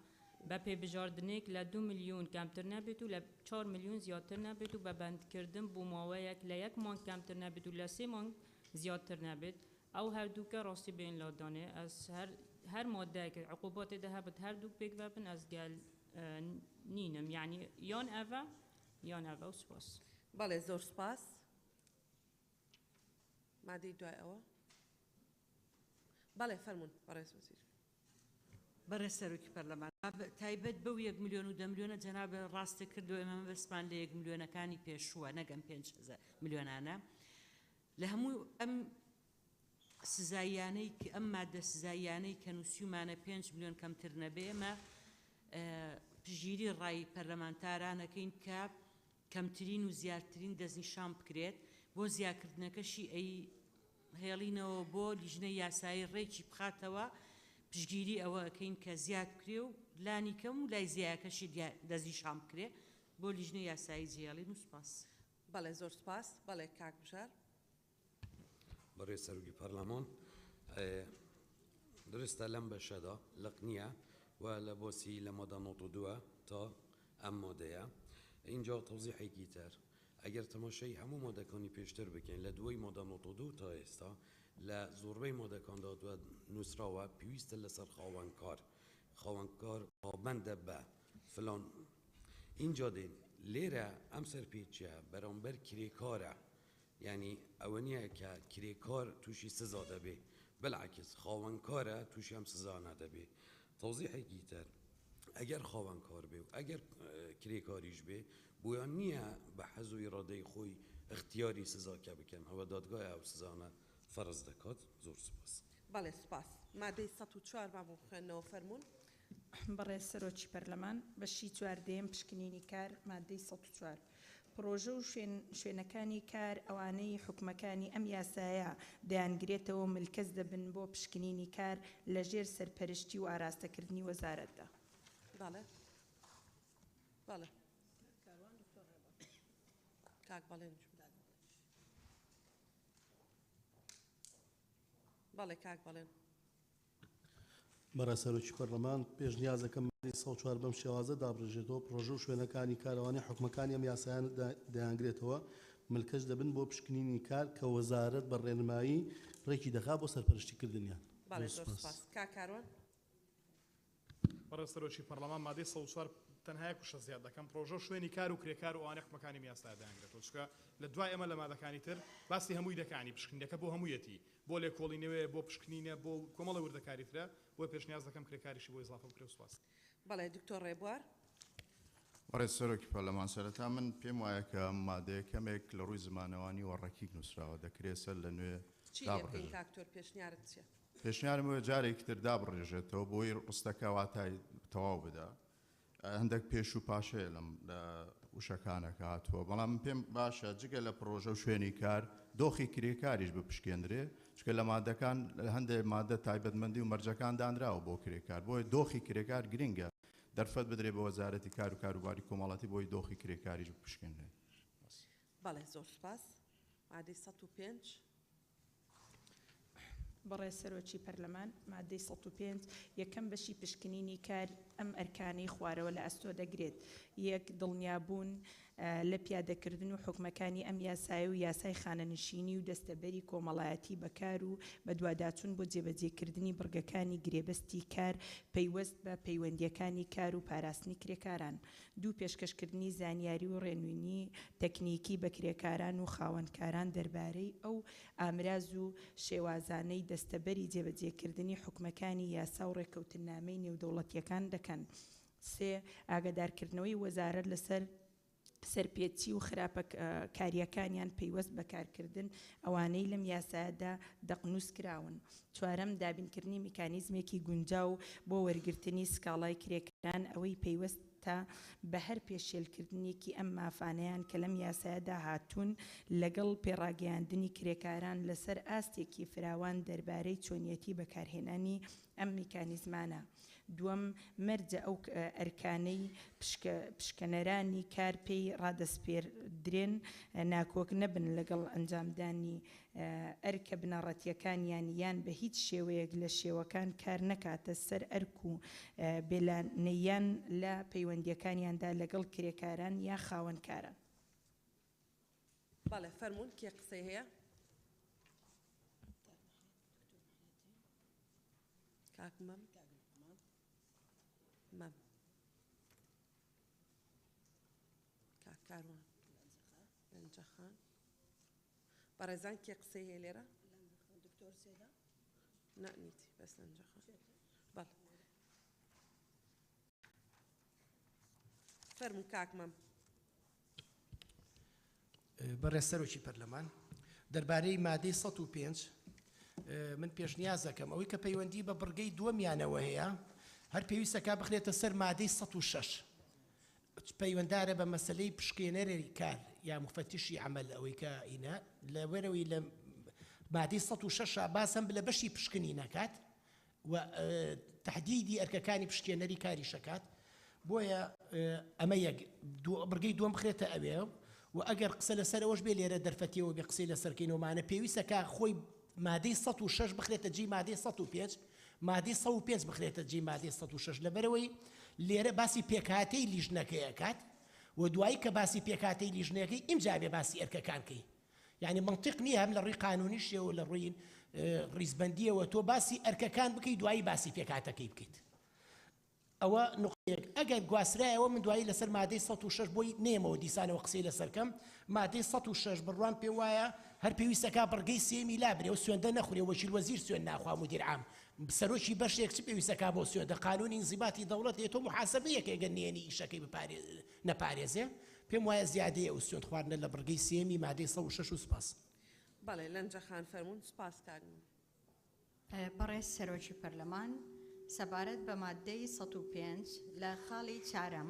بە پێبژاردنێک لە 2 ملیۆن کەمتر نەبێت و لە 4 ملیۆن زیاتر نەبێت و بە بەندکردن بۆ ماوەیەک لە 1 مانگ کەمتر نەبێت و لە 3 مانگ زیاتر نەبێت ئەو هەردووکە ڕاستی بین لادانێ ئەس هەر مادەیەک عقوباتی دەهەبێت هەردوو پێک ببن ئەس گەل نینم یعنی یان ئەڤە یان ئەڤە و سپاس بەڵێ زۆر سپاس مادەی دوای ئەوە بەڵێ فەرمون بەڕێز وەزیر بەڕێز سەرۆکی پەرلەمان تایبەت بەو 1 ملیۆن و 10 ملیۆنە جەنابە ڕاستە کردو ئێمە بەسمان لە 1 ملیۆنەکانی پێشووە نەگەم 5 ملیۆنانە لە هەموو ئەم سزاییانەی ئەم مادە سزاییانەی کە نووسیمانە 5 ملیۆن کەمتر نەبێ ئەمە پژگیری ڕای پەرلەمانتارانەکەین کە کەمترین و زیاترین دەستنیشان بکرێت بۆ زیادکردنەکەشی هێڵینەوە بۆ لیژنەی یاسایی ڕێکی بخاتەوە پشگیری ئەوە ئەەکەین کە زیاد بکرێ و لانی کەم و لای زیایەکەشی دەستنیشان بکرێ بۆ لیژنەی یاسایی جێڵین و سپاس بەڵێ زۆر سپاس بەڵێ کاک بژار بەڕێز سەرۆکی پەرلەمان درستە لەم بەشەدا لەق نییە و لە بۆسی لە مادە 92 تا ئەم مادەیە اینجا تەوزیحێکی تر ئەگەر تەماشای هەموو مادەکانی پێشتر بکەین لە دوای مادە 92 تا ئێستا لە زۆربەی مادەکاندا نووسراوە پێویستە لەسەر خاوەنکار پابەندە بە فلان اینجا دێن لێرە ئەم سەرپێچیە بەرامبەر کرێکارە یعنی ئەوە نییە کە کرێکار تووشی سزا دەبێ بەلعکس خاوەنکارە تووشی ئەم سزا نەدەبێ تەوزیحێکی تر ئەگەر خاوەنکار بێ و ئەگەر کرێکاریش بێ بۆیان نییە بە حەز و ئیرادەی خۆی اختیاری سزاکە بکەن ئەوە دادگای ئەو سزانە فەرز دەکات زۆر سپاس بەڵێ سپاس مادەی 104 مابوو بخوێنەوە فەرمون بەڕێز سەرۆکی پەرلەمان بەشی چواردەیەم پشکنینی کار مادەی 104 پرۆژە و شوێنەکانی کار ئەوانەی حکومەکانی ئەم یاسایە دەیانگرێتەوە ملکەز دەبن بۆ پشکنینی کار لە ژێر سەرپەرشتی و ئاراستەکردنی وەزارەتدا بەڵێ بەڵێ کاک بەڵێن بەڵێ کاک بەڵێن بەڕێز سەرۆکی پەرلەمان پێشنیازەکەم مادەی 104 بەم شێوازە دابڕێژێتەوە پرۆژە و شوێنەکانی کارەوانی حکومەکانی ئەم یاسایان دەیانگرێتەوە ملکەش دەبن بۆ پشکنینی کار کە وەزارەت بە ڕێنمایی ڕێکی دەخات بۆ سەرپەرشتیکردنیان بەڵێ زۆر سپاس کاک کاروان بەڕێز سەرۆکی پەرلەمان مادەی 104 تەنها یەکوشە زیاد دەکەم پرۆژە شوێنی کار و کرێکار و ئەوانەی حکومەکانی یاسا دەیانگرێتەوە چکە لە دوای ئەمە لە مادەکانی تر باسی هەمووی دەکانی پشکنینەکە بۆ هەموویەتی بۆ لێکۆڵینەوەیە بۆ پشکنینە بۆ کۆمەڵە وردەکاری ترە بۆ پێشنیاز دەکەم کرێکاریشی بۆ ئیزافە بکرێ و سپاس بەڵێ دکتۆر ڕێبوار بەڕێز سەرۆکی پەرلەمان سەرەتا من پێم وایە کە مادەیە کەمێک لە ڕووی زمانەوانی وەڕەکی نووسراوە دەکرێت سەر لە نوێ چی کاکتۆر پێشنیارت چیە پێشنیارم جارێکی تر دابڕێژێتەوە بۆی ڕستەکە واتای تەواو بدا هەندێک پێش و پاشەیە لە وشەکانەکە هاتووە بەڵام پێم باشە جگە لە پرۆژە و شوێنی کار دۆخی کرێکاریش بپشکێندرێ چکە لە مادەکان هەندێک مادە تایبەتمەندی و مەرجەکان دانراوە بۆ کرێکار بۆی دۆخی کرێکار گرنگە دەرفەت بدرێ بە وەزارەتی کار و کاروباری کۆمەڵاتی بۆی دۆخی کرێکاریش بپشکێنرێ بەڵێ زۆر سپاس مادەی 105 بەڕێز سەرۆکی پەرلەمان مادەی 105 یەکەم بەشی پشکنینی کار ئەم ئەرکانەی خوارەوە لە ئەستۆ دەگرێت یەک دڵنیابوون لە پیادەکردن و حکومەکانی ئەم یاسای و یاسای خانەنشینی و دەستەبەری کۆمەڵایەتی بەکار و بە دوواداچوون بۆ جێبەجێکردنی بڕگەکانی گرێبەستی کار پەیوەست بە پەیوەندیەکانی کار و پاراستنی کرێکاران دوو پێشکەشکردنی زانیاری و ڕێنوینی تەکنیکی بە کرێکاران و خاوەنکاران دەربارەی ئەو ئامراز و شێوازانەی دەستەبەری جێبەجێکردنی حکومەکانی یاسا و ڕێکەوتنامەی نێودەوڵەتیەکان دەکەن سێ ئاگادارکردنەوەی وەزارەت لەسەر سەرپێچی و خراپە کاریەکانیان پەیوەست بەکارکردن ئەوانەی لەم یاسادا دەقنووس کراون چوارەم دابینکردنی میکانیزمێکی گونجاو بۆ وەرگرتنی سکاڵای کرێکاران ئەوەی پەیوەست دەبێتە بە هەر پێشێلکردنێکی ئەم مافانەیان کە لەم یاسایەدا هاتوون لەگەڵ پێڕاگەیاندنی کرێکاران لەسەر ئاستێکی فراوان دەربارەی چۆنیەتی بەکارهێنانی ئەم میکانیزمانە. دووەم مەرجە ئەو ئەرکانەی پشکنەرانی کار پێی ڕادەسپێردرێن ناکۆک نەبن لەگەڵ ئەنجامدانی ئەرکە بنەڕەتیەکانیان یان بە هیچ شێوەیەک لە شێوەکان کار نەکاتە سەر ئەرک و بێلانەیان لە پەیوەندیەکانیاندا لەگەڵ کرێکاران یا خاوەنکاران. بەڵێ فەرموون کێ قسەی هەیە؟ کاک مەم کاک کاروان لەنجەخان بەڕێزان کێ قسەی هەیە لێرە؟ نەنیتی بەس لەنجەخان بەڵێ فەرموون کاک مەم. بەڕێز سەرۆکی پەرلەمان دەربارەی مادەی 105 من پێشنیاز دەکەم ئەوەی کە پەیوەندی بە بڕگەی دووەمیانەوە هەیە هەر پێویستەکە بخرێتە سەر مادەی 106 پەیوەنددارە بە مەسلەی پشکێنەری کار یا مفتیشی عمل ئەوەی کە ئینە لەوەرەوەی لە مادەی 106 باسم لە بەشی پشکنی نەکات و تحدیدی ئەرکەکانی پشکێنەری کاری شەکات بۆیە ئەمە یەک بڕگەی دووەم بخرێتە ئەوێ و ئەگەر قسە لەسەر ئەوەش بێ لێرە دەرفەتیەوە بێ قسەی لەسەرکەینەوەمانە پێویستەکە خۆی مادەی 106 بخرێتە جێی مادەی 105 مادەی 105 بخرێتە جێی مادەی 106 لەبەرەوەی لێرە باسی پێکهاتەی لیژنەکەی ئەکات و دوایی کە باسی پێکهاتەی لیژنەکەی ئیمجا بێ باسی ئەرکەکانکەی یعنی منطق نییە هەم لە ڕووی قانونیشەوە لە ڕووی ڕیزبەندیەوە تۆ باسی ئەرکەکان بکەیت دوایی باسی پێکهاتەکەی بکەیت. ئەوە نقطەیەک ئەگەر گواسرایەوە من دوایی لەسەر مادەی 106 بۆی نێمەوە دیسانەوە قسەی لەسەرکەم مادەی 106 بڕوان پێ وایە هەر پێویستەکە بڕگەی سێمی لابرێ و سوێندە نەخورێ وەکیل وەزیر سوێن ناخوا مدیر عام سەرۆکی بەشێک چ پێویستەکە بۆ سوێندە قانونی انضباطی دەوڵەت تۆ محاسبەیەک ئەگەر نێنی ئیشەکەی نەپارێزێ پێم وایە زیادەیە ئەو سوێند خواردنە لە بڕگەی سێمی مادەی 106 و سپاس. بەڵێ لەنجەخان فەرموون سپاس کاگن. بەڕێز سەرۆکی پەرلەمان سەبارەت بە مادەی 105 لە خاڵی چارەم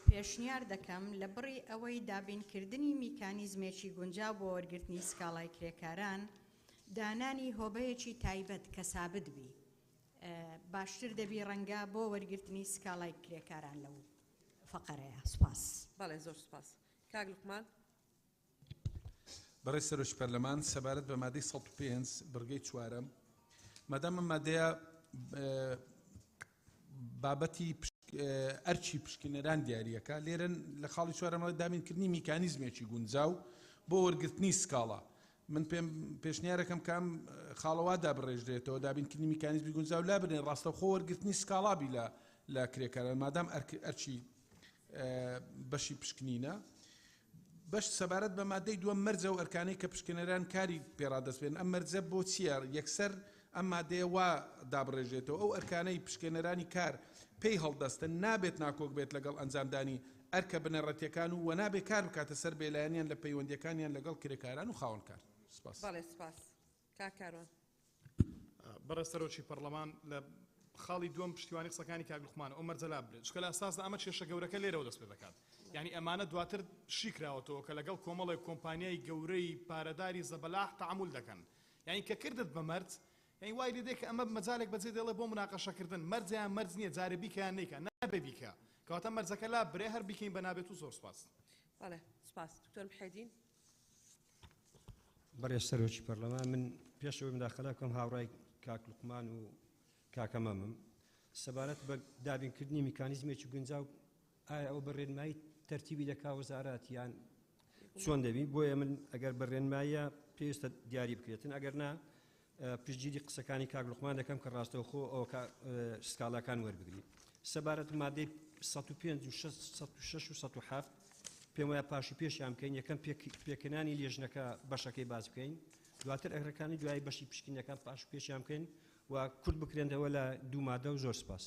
پێشنیار دەکەم لە بڕی ئەوەی دابینکردنی میکانیزمێکی گونجاو بۆ وەرگرتنی سکاڵای کرێکاران دانانی هۆبەیەکی تایبەت کە سابت بی باشتر دەبی ڕەنگە بۆ وەرگرتنی سکاڵای کرێکاران لەو فەقەرەیە. سپاس. بەڵێ زۆر سپاس. کاک لوقمان. بەڕێز سەرۆکی پەرلەمان سەبارەت بە مادەی 105 بڕگەی چوارەم مادام ئەم مادەیە بابەتی ئەرچی پشکنەران دیاریەکە لێرن لە خاڵی چوارەمە دابینکردنی میکانیزمێکی گونجاو بۆ وەرگرتنی سکاڵا من پێم پێشنیارەکەم کام خاڵەوە دابڕێژرێتەوە دابینکردنی میکانیزمی گونجاو لا بنێن ڕاستەوخۆ وەرگرتنی سکاڵابی لە کرێکاران مادام ئەرچی بەشی پشکنینە بەش سەبارەت بە مادەی دووەم مەرجە و ئەرکانەی کە پشکنەران کاری پێڕادەستێن ئەم مەرجە بۆ چیە یەکسەر ئەم مادەیە وا دابڕێژێتەوە ئەو ئەرکانەی پشکنەرانی کار پێی هەڵدەستن نابێت ناکۆک بێت لەگەڵ ئەنجامدانی ئەرکە بنەڕەتیەکان و نابێت کار بکاتە سەر بێلایەنیان لە پەیوەندیەکانیان لەگەڵ کرێکاران و خاوەنکار. سپاس. بەڵێ سپاس. کاکاروان. بەڕێز سەرۆکی پەرلەمان لە خاڵی دووەم پشتیوانی قسەکانی کاک لوقمانە ئەو مەرجە لابرێت چکە لە ئەساسدا ئەمە کێشە گەورەکە لێرەوە دەست پێ دەکات یعنی ئەمانە دواتر شیکراوەتەوە کە لەگەڵ کۆمەڵێک کۆمپانیای گەورەی پارەداری زەبەلاح تەعامل دەکەن یعنی کە کردت بە مەرج یعنی وای لێ دێک کە ئەمە مەجالێک بەجێ دێڵێ بۆ مناقەشەکردن مەرجیان مەرج نییە جارێ بیکەیان نیکە نابێ بیکە کەواتە مەرجەکە لا برێ هەر بیکەین بە نابێت و زۆر سپاس. بەڵێ سپاس. دکتۆر محەیدین. بەڕێز سەرۆکی پەرلەمان من پێشەوەی مداخەلە بکەم هاوڕای کاک لوقمان و کاکە مەمم سەبارەت بە دابینکردنی میکانیزمێکی گونجاو ئایا ئەو بەڕێنمایی تەرتیبی دەکا وەزارەت یان چۆن دەبی بۆیە من ئەگەر بەڕێنماییە پێویستە دیاری بکرێتن ئەگەر نا پشتگیری قسەکانی کاک لوقمان دەکەم کە ڕاستەوخۆ ئەو سکاڵاکان وەربگری سەبارەت مادەی 105 و 6 و 107 پێم وایە پاشی پێشیان بکەین یەکەم پێکەنانی لێژنەکە بەشەکەی باز بکەین دواتر ئەگرەکانی دوای بەشی پشکنیەکان پاش و پێشیان بکەین و کورد بکرێنەوە لە دوو مادە و زۆر سپاس.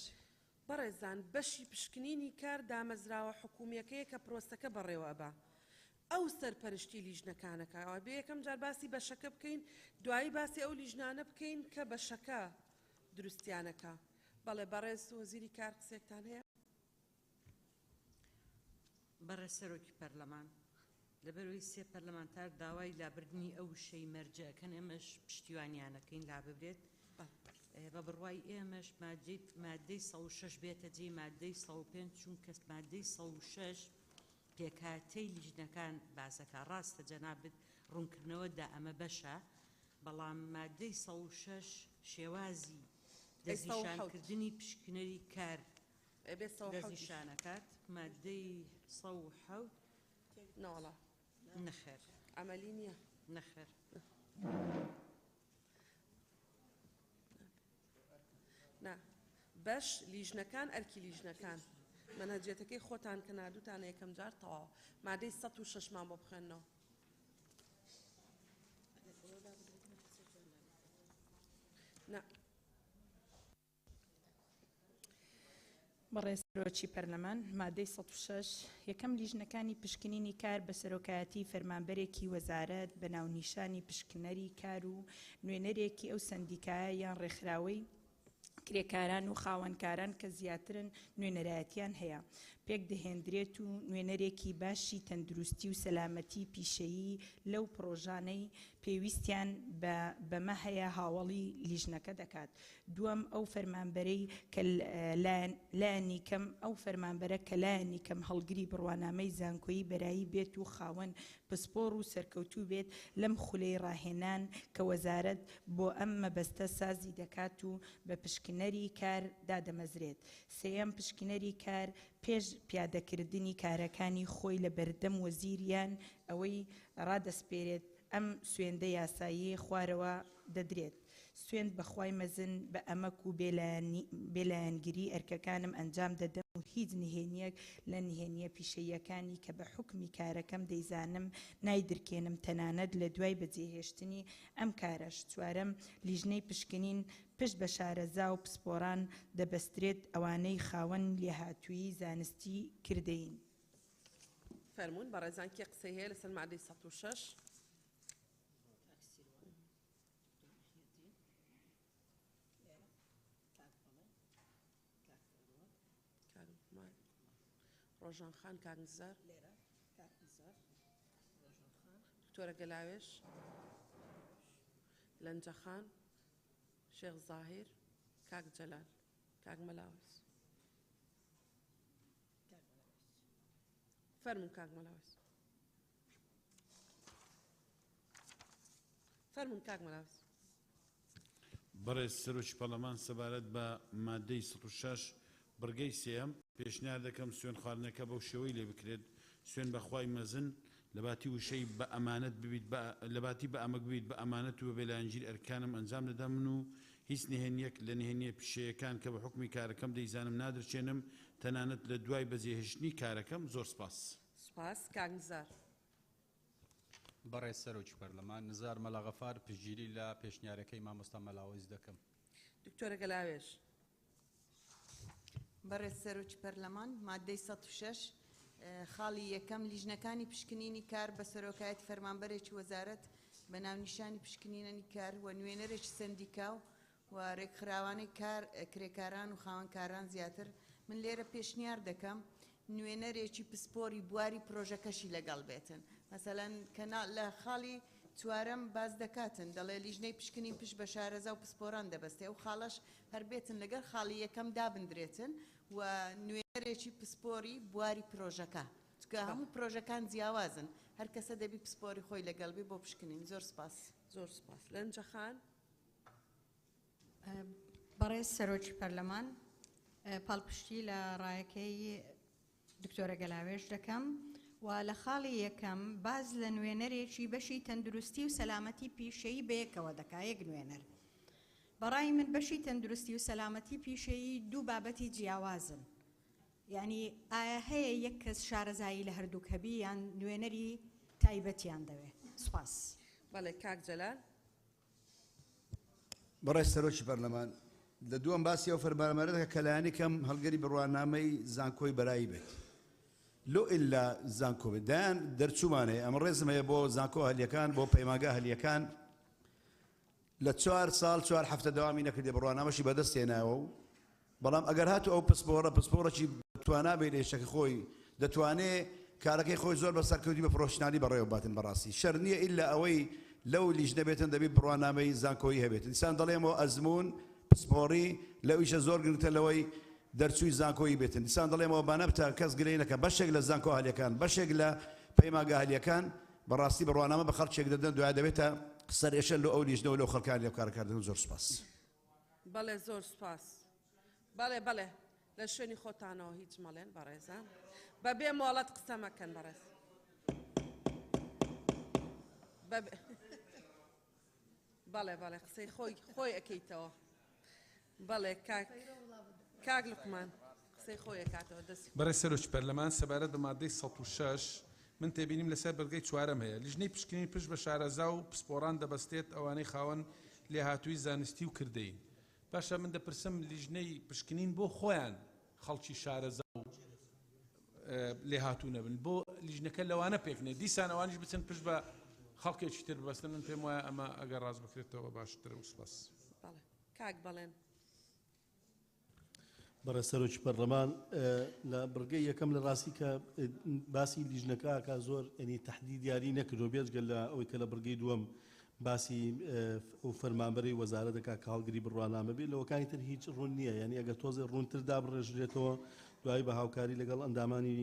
بەڕێزان بەشی پشکنینی کار دامەزراوە حکوومیەکەیە کە پرۆستەکە بەڕێوە بە ئەو سەرپەرشتی لیژنەکانەکەەوە بێ یەکەم جار باسی بەشەکە بکەین دوایی باسی ئەو لیژنانە بکەین کە بەشەکە دروستیانەکە. بەڵێ بەڕێز وەزیری کار قسێکتان هەیە؟ بەڕێ سەرۆکی پەرلەمان لەبەرەوەی سێ پەرلەمانتار داوای لابردنی ئەو شەی مەرجەکەن ئێمەش پشتیوانیانەکەین لاببرێت بە بڕوای ئێمەش مادەی 106 بێتە جێی مادەی 105 چونکە مادەی 106 پێکهاتەی لیژنەکان باسەکە ڕاستە جەنابەت ڕوونکردنەوەدا ئەمە بەشە بەڵام مادەی 106 شێوازی دەستنیشانکردنی پشکنەری کار دەستنیشانەکات مادەی 107 ناڵە نەخێر عملی نییە نەخێر نا بەش لیژنەکان ئەرکی لیژنەکان منهجێتەکەی خۆتان کە نادوتان یەکەم جار تەواو مادەی 106 مان بۆ بخوێنەوە نا بەڕێ سەرۆکی پەرلەمان مادەی 106 یەکەم لیژنەکانی پشکنینی کار بە سەرۆکایەتی فەرمانبەرێکی وەزارەت بە ناونیشانی پشکنەری کار و نوێنەرێکی ئەو سەندیکایە یان ڕێکخراوەی کرێکاران و خاوەنکاران کە زیاترن نوێنەرایەتیان هەیە پێک دەهێنرێت و نوێنەرێکی باشی تەندروستی و سەلامەتی پیشەیی لەو پرۆژانەی پێویستیان بەمە هەیە هاوڵی لیژنەکە دەکات دووەم ئەو فەرمانبەرەی کە لایەنی کەم ئەو فەرمانبەرە کە لایەنی کەم هەڵگری بڕوانامەی زانکۆیی بەرایی بێت و خاوەن پسپۆڕ و سەرکەوتوو بێت لەم خولەی ڕاهێنان کە وەزارەت بۆ ئەم مەبەستە سازی دەکات و بە پشکنەری کار دادەمەزرێت سێەم پشکنەری کار پێش پیادەکردنی کارەکانی خۆی لە بەردەم وەزیریان ئەوەی ڕادەسپێرێت ئەم سوێندە یاسایی خوارەوە دەدرێت سوێند بەخوای مەزن بە ئەمەک و بێلایەنگیری ئەرکەکانم ئەنجام دەدەم و هیچ نهێنیەک لە نهێنیە پیشەیەکانی کە بە حکمی کارەکەم دەیزانم نایدرکێنم تەنانەت لە دوای بەجێهێشتنی ئەم کارەش چوارەم لیژنەی پشکنین پشت بە شارەزا و پسپۆران دەبەسترێت ئەوانەی خاوەن لێهاتووی زانستی کردەین فەرموون بەڕێزان کێ قسەی هەیە لەسەر مادەی 106 ڕۆژان خان کاکنزار دکتۆرە گەلاوێش لەنجە خان شێخ زاهیر کاک جەلال کاک مەلاوز فەرموون کاک مەلاوز فەرموون کاک مەلاوز بەڕێز سەرۆکی پەرلەمان سەبارەت بە مادەی 106 بڕگەی سێم پێشنیار دەکەم سوێن خواردنەکە بەو شێوەی لێ بکرێت سوێن بەخوای مەزن لە باتی وشەی بە ئەمانەت ببیت لە باتی بە ئەمە ببیت بە ئەمانەت و بە بێلایەنگیر ئەرکانم ئەنجام دەدەم من و هیچ نهێنیەک لە نهێنیە پیشەیەکان کە بە حکمی کارەکەم دەیزانم نادرچێنم تەنانەت لە دوای بەجێهێشتنی کارەکەم زۆر سپاس سپاس کاکنزار بەڕێز سەرۆکی پەرلەمان نزار مەلاغەفار پشتگیری لە پێشنیارەکەی مامۆستا مەلاوەز دەکەم دکتۆرە گەلاوێش بەڕێز سەرۆکی پەرلەمان مادەی 106 خاڵی یەکەم لیژنەکانی پشکنینی کار بە سەرۆکایەتی فەرمانبەرێکی وەزارەت بە ناونیشانی پشکنینی کار و نوێنەرێکی سەندیکا و ڕێکخراوانەی کار کرێکاران و خاوەنکاران زیاتر من لێرە پێشنیار دەکەم نوێنەرێکی پسپۆری بواری پرۆژەکەشی لەگەڵ بێتن مەسەلەن لە خاڵی چوارەم باز دەکاتن دەڵێ لیژنەی پشکنین پشت بە شارەزا و پسپۆران دەبەستێ و خاڵەش هەر بێتن لەگەڵ خاڵی یەکەم دابدرێتن و نوێنەرێکی پسپۆری بواری پرۆژەکە چکە هەموو پرۆژەکان جیاوازن هەر کەسە دەبی پسپۆری خۆی لەگەڵبی بۆ پشکنین زۆر سپاس زۆر سپاس لەنجە خان بەڕێز سەرۆکی پەرلەمان پاڵپشتی لە ڕایەکەی دکتۆرە گەلاوێش دەکەم و لە خاڵی یەکەم باز لە نوێنەرێکی بەشی تەندروستی و سەلامەتی پیشەیی بەیەکەوە دەکا یەک نوێنەر بەڕای من بەشی تەندروستی و سەلامەتی پیشەیی دوو بابەتی جیاوازن یعنی ئایا هەیە یەک کەس شارەزایی لە هەردووک هەبی یان نوێنەری تایبەتیان دەوێ سوپاس بەڵێ کاک جەلال بەڕێز سەرۆکی پەرلەمان لە دووەم باسی ئەو فەرمانبەرەکە کە لایەنی کەم هەڵگەری بڕوانامەی زانکۆی بەرایی بێت لۆ ئیلا زانکۆ بێت دایان دەرچوومانەیە ئەمە ڕێزم هەیە بۆ زانکۆ هەلیەکان بۆ پەیمانگا هەلیەکان لە 4 ساڵ 4 هەفتە داوامی نەکردێ بڕوانامەشی بەدەست هێناوە و بەڵام ئەگەر هاتو ئەو پسپۆڕەکی دەتوانا بێت لێشەکە خۆی دەتوانێت کارەکەی خۆی زۆر بە سەرکەوتی بە پرۆشنانی بەڕێوە باتن بەڕاستی شەر نییە ئیلا ئەوەی لەو لیژنە بێتن دەبێت بڕوانامەی زانکۆیی هەبێت دیسان دەڵێمەوە ئەزمون پسپۆڕی لەویشە زۆر گرنگتە لەوەی دەرچووی زانکۆیی بێتن دیسان دەڵێمەوە بانەبتە کەس گلەی نەکە بەشێک لە زانکۆ هەلیەکان بەشێک لە پەیماگە هەلیەکان بەڕاستی بڕوانامە بە خەڵکێک دەدەن دوای دەبێتە سەرێشە لە ئەو لیژنەوە لەو خەڵکان لێو کارەکاردن زۆر سپاس بەڵێ زۆر سپاس بەڵێ بەڵێ لە شوێنی خۆتانەوە هیچ مەڵێن بەڕێزان بەبێ مۆڵەت قسە مەکەن بەڕێز بەڵێ بەڵێ قسەی خۆی ئەەکەیتەوە بەڵێ کاک لوقمان قسەی خۆی ئەکاتەوە دەستی بەڕێز سەرۆکی پەرلەمان سەبارەت بە مادەی 106 من تێبینیم لەسەر بەرگەی چوارەم هەیە لیژنەی پشکنین پشت بە شارەزا و پسپۆڕان دەبەستێت ئەوانەی خاوەن لێهاتووی زانستی و کردەی باشە من دەپرسم لیژنەی پشکنین بۆ خۆیان خەڵکی شارەزا و لێهاتوو نەبن بۆ لیژنەکە لەوانە پێکنێت دیسان ئەوانیش بچن پشت بە خەڵکێکی تر ببەستن من پێم وایە ئەمە ئەگەر ڕاست بکرێتەوە باشترە و سپاس کاک بەڵێن بەڕێز سەرۆکی پەرلەمان لە بڕگەی یەکەم لە ڕاستی کە باسی لیژنەکە کە زۆر ینی تەحدید دیاری نەکردو بێجگەل لە ئەوەی کە لە بڕگەی دووەم باسی ئەو فەرمانبەری وەزارە دەکا کە هەڵگری بڕوانامە بێت لەوەکانی تر هیچ ڕوون نییە یعنی ئەگەر تۆزێ ڕوونتر دابڕێژرێتەوە دوایی بە هاوکاری لەگەڵ ئەندامانی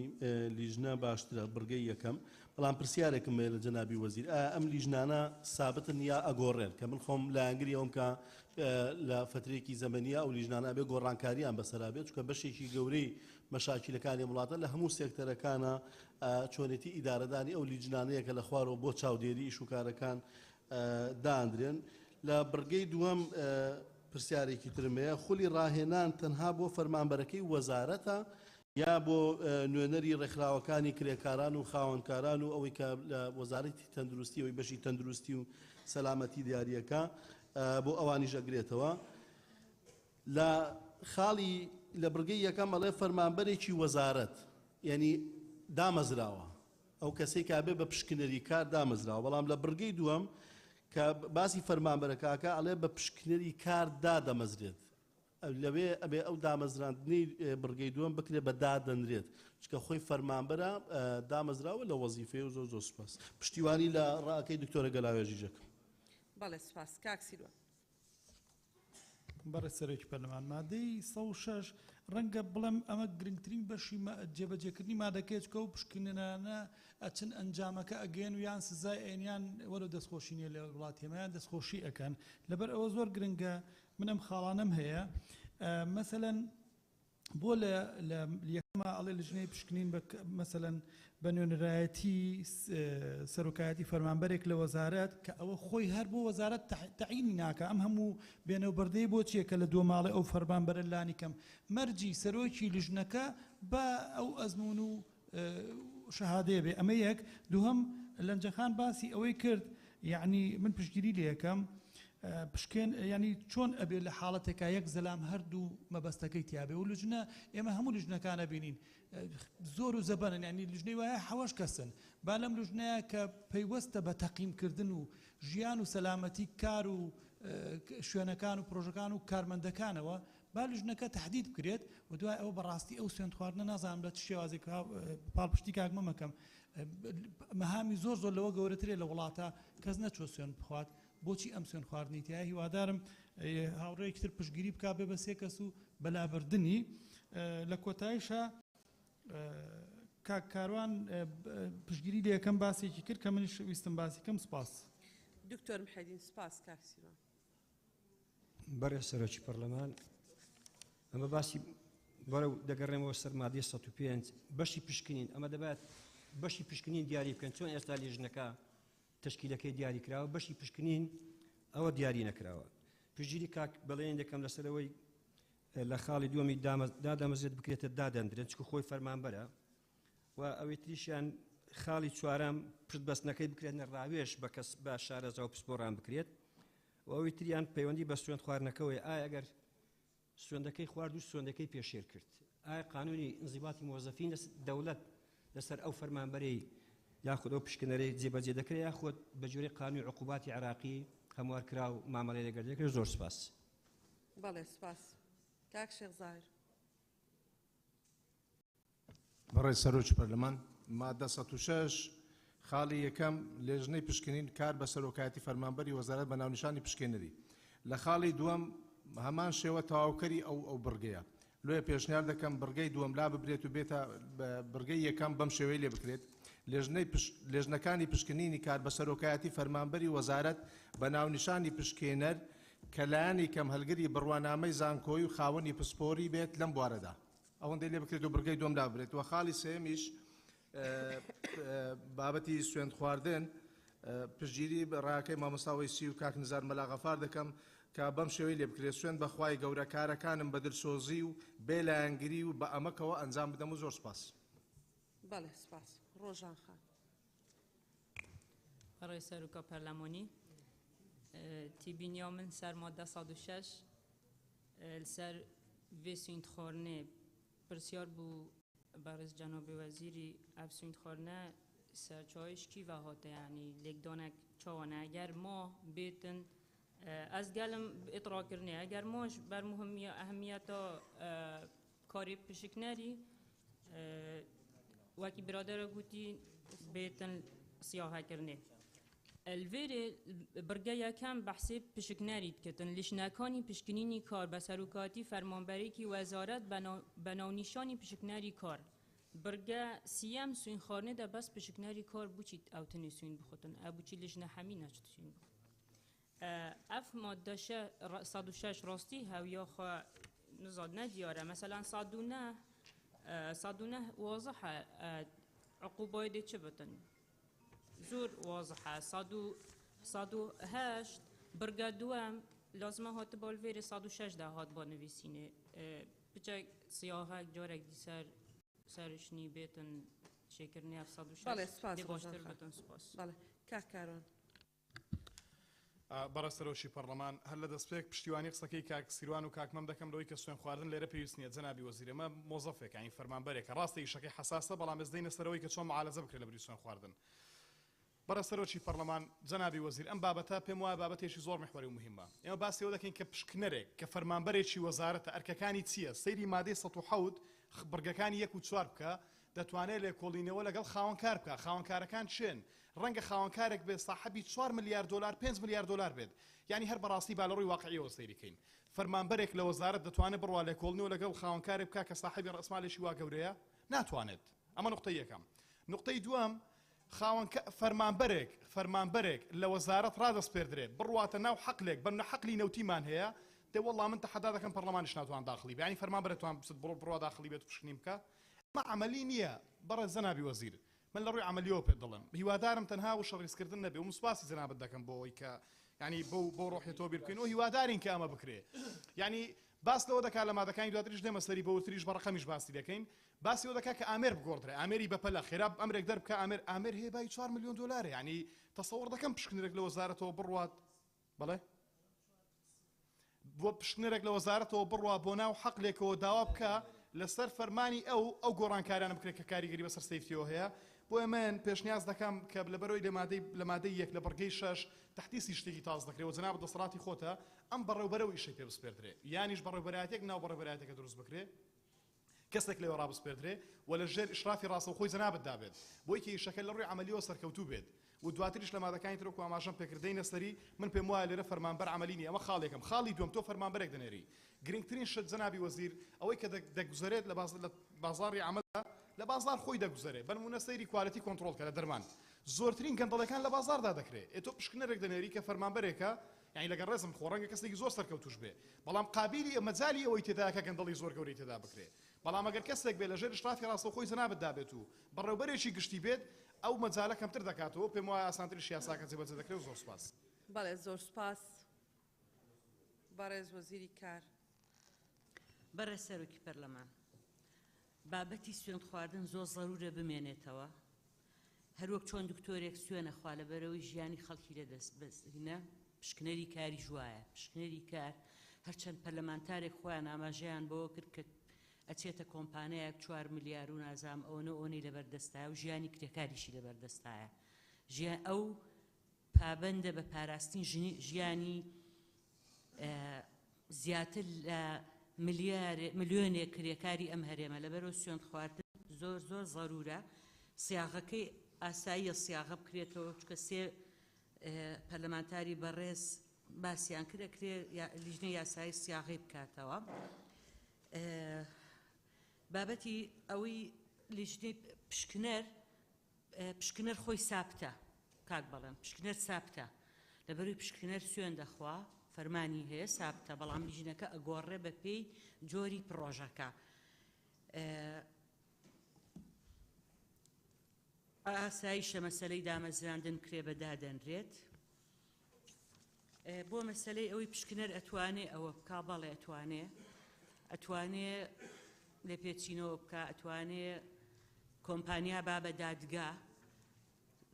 لیژنە باشترە بڕگەی یەکەم بەڵام پرسیارێکم هەیە لە جەنابی وەزیر ئەم لیژنانە سابتن یا ئەگۆڕێن کە من خۆم لە ئەنگری ئەوم کە لە فترێکی زەمەنیە ئەو لیژنانە بێ گۆڕانکاریان بەسەرا بێت چونکە بەشێکی گەورەی مەشاکیلەکانی وڵاتە لە هەموو سێکتەرەکانە چۆنێتی ئیدارەدانی ئەو لیژنانەیە کە لە خوارەوە بۆ چاودێری ئیشوکارەکان دادرێن لە بڕگەی دووەم پرسیارێکی ترمەیە خولی ڕاهێنان تەنها بۆ فەرمانبەرەکەی وەزارەتە یا بۆ نوێنەری ڕێکخراوەکانی کرێکاران و خاوەنکاران و ئەوەی کە لە وەزارەتی تەندروستی ئەوەی بەشی تەندروستی و سەلامەتی دیاریەکە بۆ ئەوانیش ئەگرێتەوە لە خاڵی لە بڕگەی یەکەم ئەڵێ فەرمانبەرێکی وەزارەت یعنی دامەزراوە ئەو کەسێک کابێ بە پشکنەری کار دامەزراوە بەڵام لە بڕگەی دووەم کە باسی فەرمانبەرەکەکە ئەڵێ بە پشکنەری کار دادەمەزرێت لەوێ ئەبێ ئەو دامەزراندنی بڕگەی دووەم بکرێت بە دادەنرێت چکە خۆی فەرمانبەرە دامەزراوە لە وەزیفەیە و زۆر زۆر سپاس پشتیوانی لە ڕاکەی دکتۆرە گەلاوێژیجەکە بەڵێ سپاس کاک سیروان بەڕێز سەرۆکی پەرلەمان مادەی 106 ڕەنگە بڵێم ئەمە گرنگترین بەشی جێبەجێکردنی مادەکەی چکە و پشکنانە ئەچن ئەنجامەکە ئەگەن و یان سزای ئێنیان وەرە دەستخۆشی نیە لە وڵاتیەمەیان دەستخۆشی ئەەکەن لەبەر ئەوە زۆر گرنگە من ئەم خاڵانەم هەیە مەسەلەن بۆ لە یەکەمە ئەڵێ لژنەی پشکنین مەسەلەن بە نوێنەرایەتی سەرۆکایەتی فەرمانبەرێک لە وەزارەت کە ئەوە خۆی هەر بۆ وەزارەت تەعینی ناکە ئەم هەموو بێنەوبەردەی بۆ چیە کە لە دوو ماڵی ئەو فەرمانبەرە لانی کەم مەرجی سەرۆکی لیژنەکە بە ئەو ئەزمون و شەهادەیە بێ ئەمە یەک دووهەم لەنجەخان باسی ئەوەی کرد یعنی من پشتگیری لێ یەکەم پشکێن ینی چۆن ئەبێ لە حاڵەتێکا یەک زەلام هەردوو مەبەستەکەی تیاابێ و لژنە ئێمە هەموو لژنەکانە بینین زۆر و زەبەنن ینی لژنەی وایە حەوەش کەسن با لەم لژنەیە کە پەیوەستە بە تەقیمکردن و ژیان و سەلامەتی کار و شوێنەکان و پرۆژەکان و کارمەندەکانەوە با لژنەکە تهدید بکرێت و دوای ئەوە بەڕاستی ئەو سوێن خواردنە نازانم لە شێوازێک پاڵپشتی کاگمە مەکەم مەهامی زۆر زۆر لەوە گەورەترێ لە وڵاتە کەس نەچۆ سوێن بخوات بۆچی ئەم سوێن خواردنی تیا هیوادارم هاوڕێیەکی تر پشتگیری بکا بێ بە سێ کەس و بەلابردنی لە کۆتاییشە کاروان پشتگیری لە یەکەم باسێکی کرد کە منیش ویستم باسی کەم سپاس دکتۆر محەدین سپاس کاک سیروان بەڕێز سەرۆکی پەرلەمان ئەمە باسی بەرەو دەگەڕێمەوە سەر مادەی 105 بەشی پشکنین ئەمە دەبێت بەشی پشکنین دیاری بکەن چۆن ئێستا لیژنەکە تشکیلەکەی دیاری کراوە بەشی پشکنین ئەوە دیاری نەکراوە پشتگیری کاک بەڵێن دەکەم لەسەرەوەی لە خاڵی دووەمی دادەمەزێت بکرێتە دادەندرێت چکە خۆی فەرمانبەرە و ئەوەی تریشیان خاڵی چوارەم پشتبەستنەکەی بکرێتنە ڕاوێژ بە کەس بە شارەزا و پسپۆڕان بکرێت و ئەوەی تریان پەیوەندی بە سوێند خواردنەکەوەی ئایا ئەگەر سوێندەکەی خوارد و سوێندەکەی پێشێر کرد ئایا قانونی انضباطی موظفین دەوڵەت لەسەر ئەو فەرمانبەرەی یاخود ئەو پشکنەرەی جێبەجێ دەکرێت یاخود بە جۆرەی قانونی عقوباتی عراقی هەموارکرا و مامەڵەی لەگەڵ دەکرێت زۆر سپاس بەڵێ سپاس کاک شێخ زاهر بەڕێز سەرۆکی پەرلەمان مادە 106 خاڵی یەکەم لێژنەی پشکنین کار بە سەرۆکایەتی فەرمانبەری وەزارەت بە ناونیشانی پشکێنەری لە خاڵی دووەم هەمان شێوە تەواوکەری ئەو بڕگەیە لۆیە پێشنیار دەکەم بڕگەی دووەم لا ببرێت و بێتە بڕگەی یەکەم بەم شێوەی لێ بکرێت لێژنەکانی پشکنینی کار بە سەرۆکایەتی فەرمانبەری وەزارەت بە ناونیشانی پشکێنەر کە لایەنی کەم هەلگری بڕوانامەی زانکۆی و خاوەنی پسپۆری بێت لەم بوارەدا ئەوەندەی لێ بکرێت و بڕگەی دووەم لا ببرێت و خاڵی سێمیش بابەتی سوێند خواردن پشتگیری ڕاکەی مامۆستاوی سی و کاک نزار مەلاغەفار دەکەم کە بەم شێوەی لێ بکرێت سوێن بەخوای گەورە کارەکانم بە دڵسۆزی و بێ لایەنگری و بە ئەمەکەوە ئەنجام بدەم و زۆر سپاس. بەڵێ سپاس. ڕۆژان خان. ڕێی سەرۆکە پەرلەمانی تیبینیا من سەر مادە 106 لەسەر vê سوێندخواردنê پرسیار بوو بەڕێز جەنابی وەزیری ئەف سوێندخواردنە سەرچاویشکی و هاتە یعنی لێکدانێک چاوانە ئەگەر ما بێتن ئەس گەلم ئیتراکردنێ ئەگەر ماش بەر ئەهمیەتە کاری پشکنەری وەکی برادرە گوتی بێتن سیاهەکردنێ الوێرێ بڕگە یەکەم بەحسێ پشکنەری دکردن لیژنەکانی پشکنینی کار بە سەرۆکاتی فەرمانبەرێکی وەزارەت بە ناونیشانی پشکنەری کار بڕگە سیەم سوێندخواردنێ دەبەست پشکنەری کار بچیت ئەوتنی سوێن بخۆتن ئەبوچی لیژنە هەمی نەچت سوێن بخۆ ئەف مادە 106 ڕاستی هەویا خوا نزاد نەدیارە مەسەلەن 109 واضحە عقوبای دێ چ بتن زۆر واضحە 108 بڕگە دووەم لازمە هاتە بالڤێرێ 106 دا هات با نویسینێ بچە سیاهەک جارێک دیسەر سەرشنی بێتن شێکردنی 106 بەڵێ سپاس باشتر بتن سپاس. بەڵێ کاکارۆن. بەڕێستەرۆشی پەرلەمان هەر لە دەستپێک پشتیوانی قسەکەی کاک سیروان و کاکمەم دەکەم لەوەی کە سوێن خواردن لێرە پێویست نییە جەنابی وەزیر ئەمە مۆزەفێک ئەین فەرمانبەرێکە ڕاستە ئیشەکەی حساسە بەڵام ئێس دەینە سەرەوەی کە چۆن معالەزە بکرێت لە بری سوێن خواردن. بەڕێستەرۆکی پەرلەمان جەنابی وەزیر ئەم بابەتە پێم وایە بابەتێکی زۆر محوەری و مهمە ئێمە باسی ئەوە دەکەین کە پشکنەرێک کە فەرمانبەرێکی وەزارەتە ئەرکەکانی چییە سەیری مادەی 107 بڕگەکانی 1 و 4 بکە دەتوانێت لێکۆڵینەوە لەگەڵ خاوەنکار بکە خاوەنکارەکان چێن ڕەنگە خاوەنکارێک بێ صاحبی 4 ملیار دلار 5 ملیار دلار بێت یعنی هەر بەڕاستی بالەڕووی واقعیەوە سەیریکەین فەرمانبەرێک لە وەزارەت دەتوانێت بڕوا لێکۆڵینەوە لەگەڵ خاوەنکارێک بکە کە صاحبی ڕەسمالێکی وا گەورەیە ناتوانێت ئەمە نقطەی یەکەم نقطەی دووەم فەرمانبەرێک لە وەزارەت ڕادەسپێردرێت بڕواتە ناو حەقلێک بەنە حەقلی نەوتیمان هەیە دێ وەڵام من تەحەدا دەکەم پەرلەمانیش ناتوان داخلی بێ ینی فەرمانبەرێتوان بڕوا داخلی بێت و پشکنی بکە ئەمە عەمەلی نییە بەڕێز جەنابی وەزیر من لە ڕووی عەمەلیەوە پێت دەڵێم هیوادارم تەنها و شەڕیزکردن نەبێ و مسپاسی جەنابەت دەکەم بۆ ئەوەی کە ینی بۆ ڕۆحێتەوە بیر بکەین و هیوادارین کە ئەمە بکرێ ینی باس لەوە دەکات لە مادەکانی دواتریش دێمە سەری بە وتریش بە ڕەقەمیش باسی دەکەین باسی ئەوە دەکات کە ئامێر بگۆڕدرێ ئامێری بەپەلە خێرا ئەمرێک دەربکە ئامێر هەیە بای 4 ملیۆن دلارە ینی تەسەوڕ دەکەم پشکنەرێک لە وەزارەتەوە بڕوات بەڵێ بۆ پشکنەرێک لە وەزارەتەوە بڕوا بۆ ناو حەقلێکەوە داوا بکە لەسەر فەرمانی ئەو گۆڕانکارانە بکرێت کە کاریگەری بەسەر سەیفتیەوە هەیە بۆ ئەمەن پێشنیاز دەکەم کە لەبەرەوەی لە مادەی 1 لە بڕگەی 6 تحتیسی شتێکی تاز دەکرێت و جەناب دەسەڵاتی خۆتە ئەم بەڕێوبەرەوە ئیشەی پێ بسپێردرێ یانیش بەڕێوبەرایەتێک ناو بەڕێوبەرایەتێکە دروست بکرێ کەسێک لێوە ڕابسپێردرێ و لە ژێر ئیشرافی ڕاستەوخۆی جەنابەت دابێت بۆی کە ئیشەکە لە ڕووی عەمەلیەوە سەرکەوتوو بێت و دواتریش لە مادەکانی ترۆک و ئاماژەم پێکردەی نەسەری من پێم وایە لێرە فەرمانبەر عەمەلی نیە ئەمە خاڵێکم خاڵی دووەم تۆ فەرمانبەرێک دەنێری گرنگترین شت جەنابی وەزیر ئەوەی کە دەگوزارێت لە بازاڕی عەمەلدا لە بازار خۆی دەگوزارێت بەنمونە سەیری کوالەتی کۆنتڕۆڵکە لە دەرمان زۆرترین گەندەڵەکان لە بازاردا دەکرێت ئێ تۆ پشکنەرێک دەنێری کە فەرمانبەرێکە یعنی لەگەڵ ڕێزم خۆڕەنگە کەسێکی زۆر سەرکەوتوش بێ بەڵام قابلی مەجالی ئەوەی تێدایە کە گەندەڵی زۆر گەورەی تێدا بکرێت بەڵام ئەگەر کەسێک بێ لە ژێر ئیشرافی ڕاستەوخۆی جەنابەت دابێت و بەڕێوەبەرێکی گشتی بێت ئەو مەجالە کەمتر دەکاتەوە پێم وایە ئاسانتریش یاساکە جێبەجێ دەکرێت و زۆر سوپاس. بەڵێ زۆر سوپاس بەڕێز وەزیری کار. بەڕێز سەرۆکی پەرلەمان بابەتی سوێند خواردن زۆر زەرورە بمێنێتەوە هەروەک چۆن دکتۆرێک سوێنە خوا لەبەرەوەی ژیانی خەڵکی لە دەستبەستینە پشکنەری کاری ژوایە پشکنەری کار هەرچەند پەرلەمانتارێک خۆیان ئاماژەیان بەوە کرد کە ئەچێتە کۆمپانیایەک 4 ملیار و نازام ئەوە ئەوەی لەبەردەستایە و ژیانی کرێکاریشی لەبەردەستایە ئەو پابەندە بە پاراستنی ژیانی زیاتر لە ملیۆنێک کرێکاری ئەم هەرێمە لەبەرەوە سوێند خواردن زۆر زۆر زەرورە سیاغەکەی ئاساییە سیاغە بکرێتەوە چکە سێ پەرلەمانتاری بەڕێز باسییان کرێ لیژنەی یاسایی سیاغی بکاتەوە. بابەتی ئەوەی لیژنەی پشکنەر خۆی ساپتە کاک بەڵێن پشکنەر ساپتە لەبەروی پشکنەر سوێن دەخوا فەرمانی هەیە ساپتە بەڵام لیژنەکە ئەگۆڕێ بە پێی جۆری پرۆژەکە. ئاساییشە مەسەلەی دامەزراندن کرێ بەدادەنرێت. بۆ مەسەلەی ئەوەی پشکنەر ئەتوانێ ئەوە بکا بەڵێ ئەتوانێ لێ پێچینەوە بکە ئەتوانێ کۆمپانیا با بە دادگا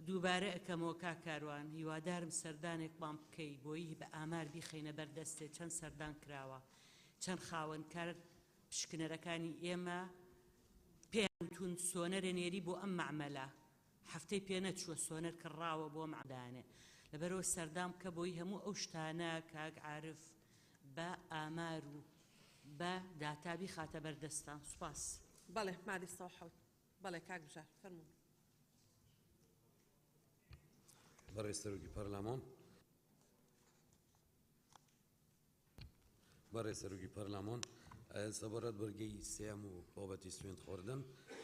دووبارە ئەەکەمەوە کاکاروان هیوادارم سەردانێک بام بکەی بۆی بە ئامار بیخینە بەردەستێ چەند سەردان کراوە چەند خاوەنکار پشکنەرەکانی ئێمە پێیانتون سۆنەرە نێری بۆ ئەم معمەلە هەفتەی پێ نەچووە سۆنەر کڕاوە بۆ معدانێ لەبەرەوە سەردام کە بۆی هەموو ئەو شتانە کاک عارف بە ئامار و بە داتابی خاتە بەردەستان. سوپاس. بەڵێ مادی سەحەوت بەڵێ کاک بژار فەرموون. بەڕێز سەرۆکی پەرلەمان بەڕێز سەرۆکی پەرلەمان سەبارەت بەرگەی سێم و بابەتی سوێند خواردن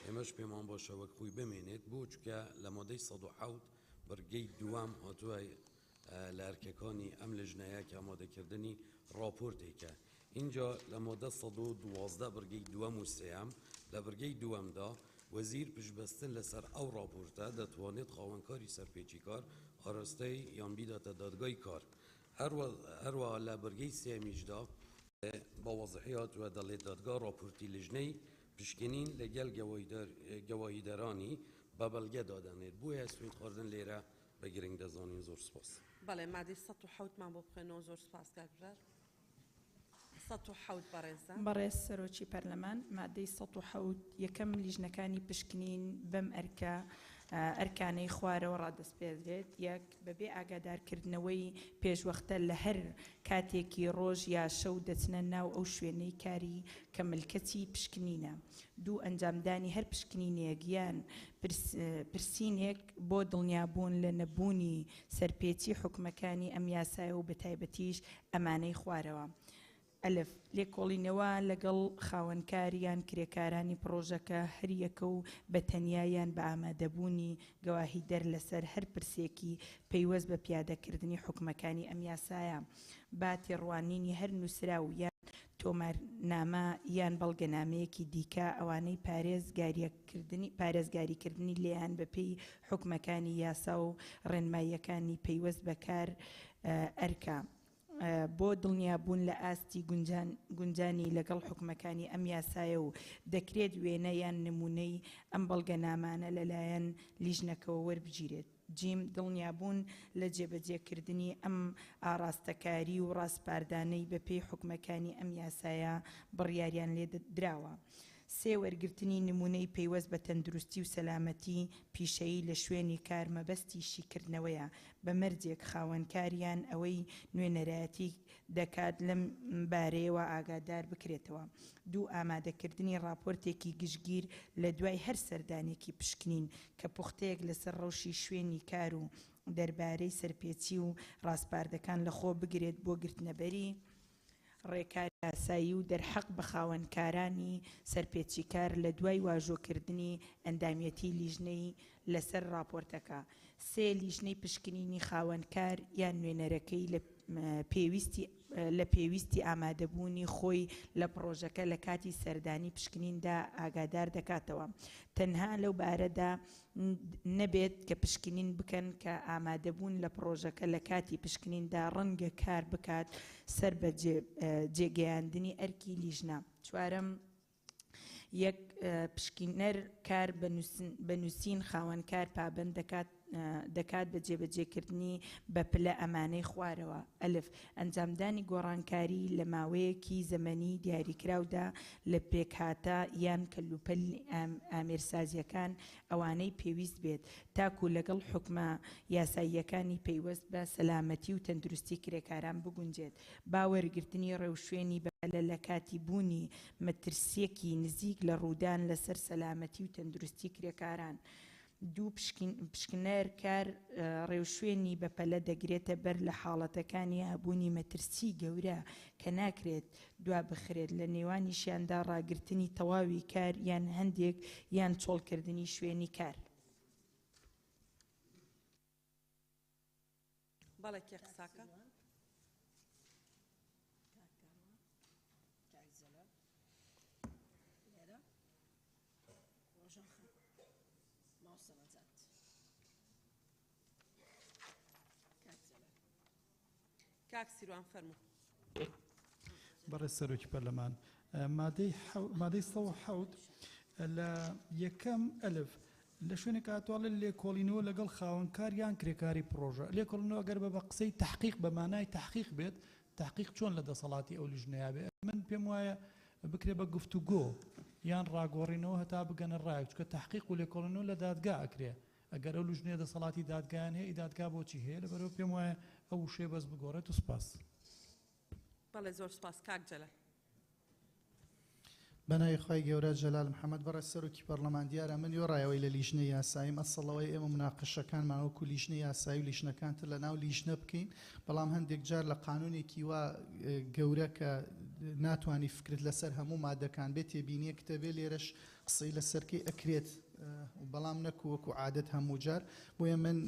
ئێمەش پێمان باشە وەک خۆی بمێنێت بۆ چکە لە مادەی 107 بەرگەی دوام هاتووە لە ئەرکەکانی ئەم لیژنەیە کە ئامادەکردنی راپۆرتێکە. اینجا لە مادە 112 بەرگەی دووەم و سێم لە بەرگەی دووەمدا وەزیر پشتبەستن لەسەر ئەو راپۆرتە دەتوانێت خاوەنکاری سەرپێچی کار ئاراستەی یان بیداتە دادگای کار. هەروەها لە بەرگەی سێمیشدا بە وەزەحی هاتووە دەڵێت دادگا راپۆرتی لیژنەی پشکنین لەگەڵ گەواهیدەرانی بە بەڵگە دادەنێت بۆیە سوێند خواردن لێرە بە گرنگ دەزانین. زۆر سپاس. بەڵێ مادی 107مان بۆ بخوێنەوە. زۆر سپاس کاک بژار. 107 بەڕێزە. بەڕێز سەرۆکی پەرلەمان مادەی 107 یەکەم لیژنەکانی پشکنین بەم ئەرکانەی خوارەوە ڕادەسپێدرێت یەک بەبێ ئاگادارکردنەوەی پێشوەختە لە هەر کاتێکی ڕۆژ یا شەو دەچنە ناو ئەو شوێنەی کاری کە ملکەتی پشکنینە. دوو ئەنجامدانی هەر پشکنینێک یان پرسینێک بۆ دڵنیابوون لە نەبوونی سەرپێچی حکومەکانی ئەم یاسایە و بەتایبەتیش ئەمانەی خوارەوە. ئەلف لێکۆڵینەوە لەگەڵ خاوەنکاریان کرێکارانی پرۆژەکە هەریەکە و بە تەنیایان بە ئامادەبوونی گەواهیدەر لەسەر هەر پرسێکی پەیوەست بە پیادەکردنی حکومەکانی ئەم یاسایە با تێڕوانینی هەر نووسرا و یان تۆمارنامە یان بەڵگەنامەیەکی دیکە ئەوانەی پارێزگاریکردنی لێیان بەپێی حکومەکانی یاسا و ڕێنماییەکانی پەیوەست بەکار ئەرکە بۆ دڵنیابوون لە ئاستی گونجانی لەگەڵ حکومەکانی ئەم یاسایە و دەکرێت وێنە یان نمونەی ئەم بەڵگەنامانە لەلایەن لیژنەکەەوە وەربگیرێت. جیم دڵنیابوون لە جێبەجێکردنی ئەم ئاراستەکاری و ڕاستپاردانەی بەپێی حکومەکانی ئەم یاسایە بڕیاریان لێ دراوە. سێ وەرگرتنی نمونەی پەیوەست بە تەندروستی و سەلامەتی پیشەیی لە شوێنی کار مەبەستی شیکردنەوەیە بە مەرجێک خاوەنکاریان ئەوەی نوێنەرایەتی دەکات لەم بارەیەوە ئاگادار بکرێتەوە. دوو ئامادەکردنی راپۆرتێکی گشتگیر لە دوای هەر سەردانێکی پشکنین کە پوختەیەک لەسەر ڕەوشی شوێنی کار و دەربارەی سەرپێچی و ڕاستپاردەکان لەخۆ بگرێت بۆ گرتنەبەری ڕێکاری یاسایی و دەرحەق بە خاوەنکارانی سەرپێچی کار لە دوای واژۆکردنی ئەندامەتی لیژنەی لەسەر راپۆرتەکە. سێ لیژنەی پشکنینی خاوەنکار یان نوێنەرەکەی لە پێویستی ئامادەبوونی خۆی لە پرۆژەکە لە کاتی سەردانی پشکنیندا ئاگادار دەکاتەوە. تەنها لەو بارەدا نەبێت کە پشکنین بکەن کە ئامادەبوون لە پرۆژەکە لە کاتی پشکنیندا ڕەنگە کار بکات سەر بە جێگەیاندنی ئەرکی لیژنە. چوارەم یەک پشکنەر کار بە نووسین خاوەنکار پابەند دەکات بە جێبەجێکردنی بە پلە ئەمانەی خوارەوە. ئەلف ئەنجامدانی گۆڕانکاری لە ماوەیەکی زەمەنی دیاریکراودا لە پێکهاتە یان کەلوپەل ئامێرسازیەکان ئەوانەی پێویست بێت تاکو لەگەڵ حکومە یاساییەکانی پەیوەست بە سەلامەتی و تەندروستی کرێکاران بگونجێت. باوەرگرتنی ڕێوشوێنی بەلە لە کاتی بوونی مەترسیەکی نزیک لە ڕوودان لەسەر سەلامەتی و تەندروستی کرێکاران. دوو پشکنەر کار ڕێوشوێنی بەپەلە دەگرێتە بەر لە حاڵەتەکانی هەبوونی مەترسی گەورە کە ناکرێت دوا بخرێت لە نێوانیشیاندا ڕاگررتنی تەواوی کار یان هەندێک یان چۆڵکردنی شوێنی کار. بەڵێ کێ قساکە؟ کاک سیروان فەرموو. بەڕێز سەرۆکی پەرلەمان مادەی 107 لە یەکەم ئەلف لە شوێنێک هاتووەڵێ لێکۆڵینەوە لەگەڵ خاوەنکار یان کرێکاری پرۆژە لێکۆڵینەوە ئەگەر بە قسەی تحقیق بە مانای تحقیق بێت تحقیق چۆن لە دەسەڵاتی ئەو لیژنەیە بێت من پێم وایە بکرێ بە گفتوگۆ یان ڕاگۆڕینەوە هەتا بگەنە ڕایەک چکە تحقیق و لێکۆڵینەوە لە دادگا ئەکرێ ئەگەر ئەو لیژنەیە دەسەڵاتی دادگایان هەیە دادگا بۆچی هەیە لەبەرەوە پێم وایە ئەو شێ بەس بگۆڕێت و سپاس. بەڵێ زۆر سپاس کاک جەلال. بەنای خی گەورە جەلال محەممەد بەڕێز سەرۆکی پەرلەمان دیارە من یۆڕایەوەی لە لیژنەی یاسایی مەسەڵەوەی ئێمە مناقشەکانمان وەکو لیژنەی یاسایی و لیژنەکانتر لە ناو لیژنە بکەین بەڵام هەندێک جار لە قانونێکی وا گەورە کە ناتوانانی فکرت لەسەر هەموو مادەکان بێت تێبینیە کتەبێ لێرەش قسەی لەسەرکەی ئەکرێت بەڵام نەکو وەکو عادەت هەموو جار بۆیە من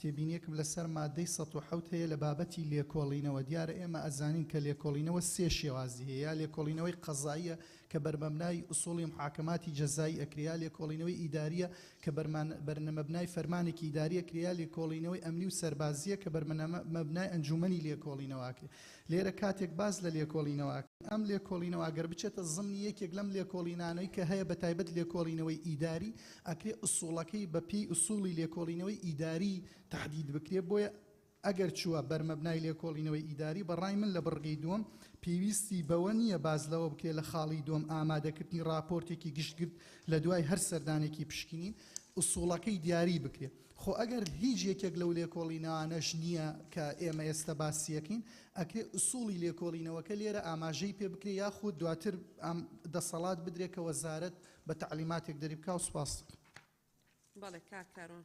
تێبینیەکم لەسەر مادەی 107 هەیە لە بابەتی لێکۆڵینەوە دیارە ئێمە ئەزانین کە لێکۆڵینەوە سێ شێوازی هەیە لێکۆڵینەوەی قەزاییە کە بەرمەبنای ئوسوڵی محاکەماتی جەزایی ئەکریا لێکۆڵینەوەی ئیداریە کە بەرنەمەبنای فەرمانێکی ئیداریە کریا لێکۆڵینەوەی ئەمنی و سەربازیە کە بەرنەمەبنای ئەنجومەنی لێکۆڵینەوە کرێ لێرە کاتێک باز لە لێکۆڵینەوە ئەم لێکۆڵینەوە ئەگەر بچێتە زمنی یەکێک لەم لێکۆڵینانەی کە هەیە بەتایبەت لێکۆڵینەوەی ئیداری ئەکرێ ئوسوڵەکەی بەپێی ئوسوڵی لێکۆڵینەوەی ئیداری تحدید بکرێ بۆیە ئەگەر چووە بەرمەبنای لێکۆڵینەوەی ئیداری بەڕای من لە بڕگەی دووەم پێویستی بەوە نییە باز لەوە بکرێ لە خاڵی دووەم ئامادەکردنی راپۆرتێکی گشتگرت لە دوای هەر سەردانێکی پشکنین ئوسوڵەکەی دیاری بکرێت خۆ ئەگەر هیچ یەکێک لەو لێکۆڵینانەش نییە کە ئێمە ئێستا باسیەکەین ئەکرێ ئوسوڵی لێکۆڵینەوەکە لێرە ئاماژەی پێ بکرێ یاخود دواتر دەسەڵات بدرێت کە وەزارەت بە تعلیماتێک دەری بکا و سوپاس. بەڵێ کاک کارۆن.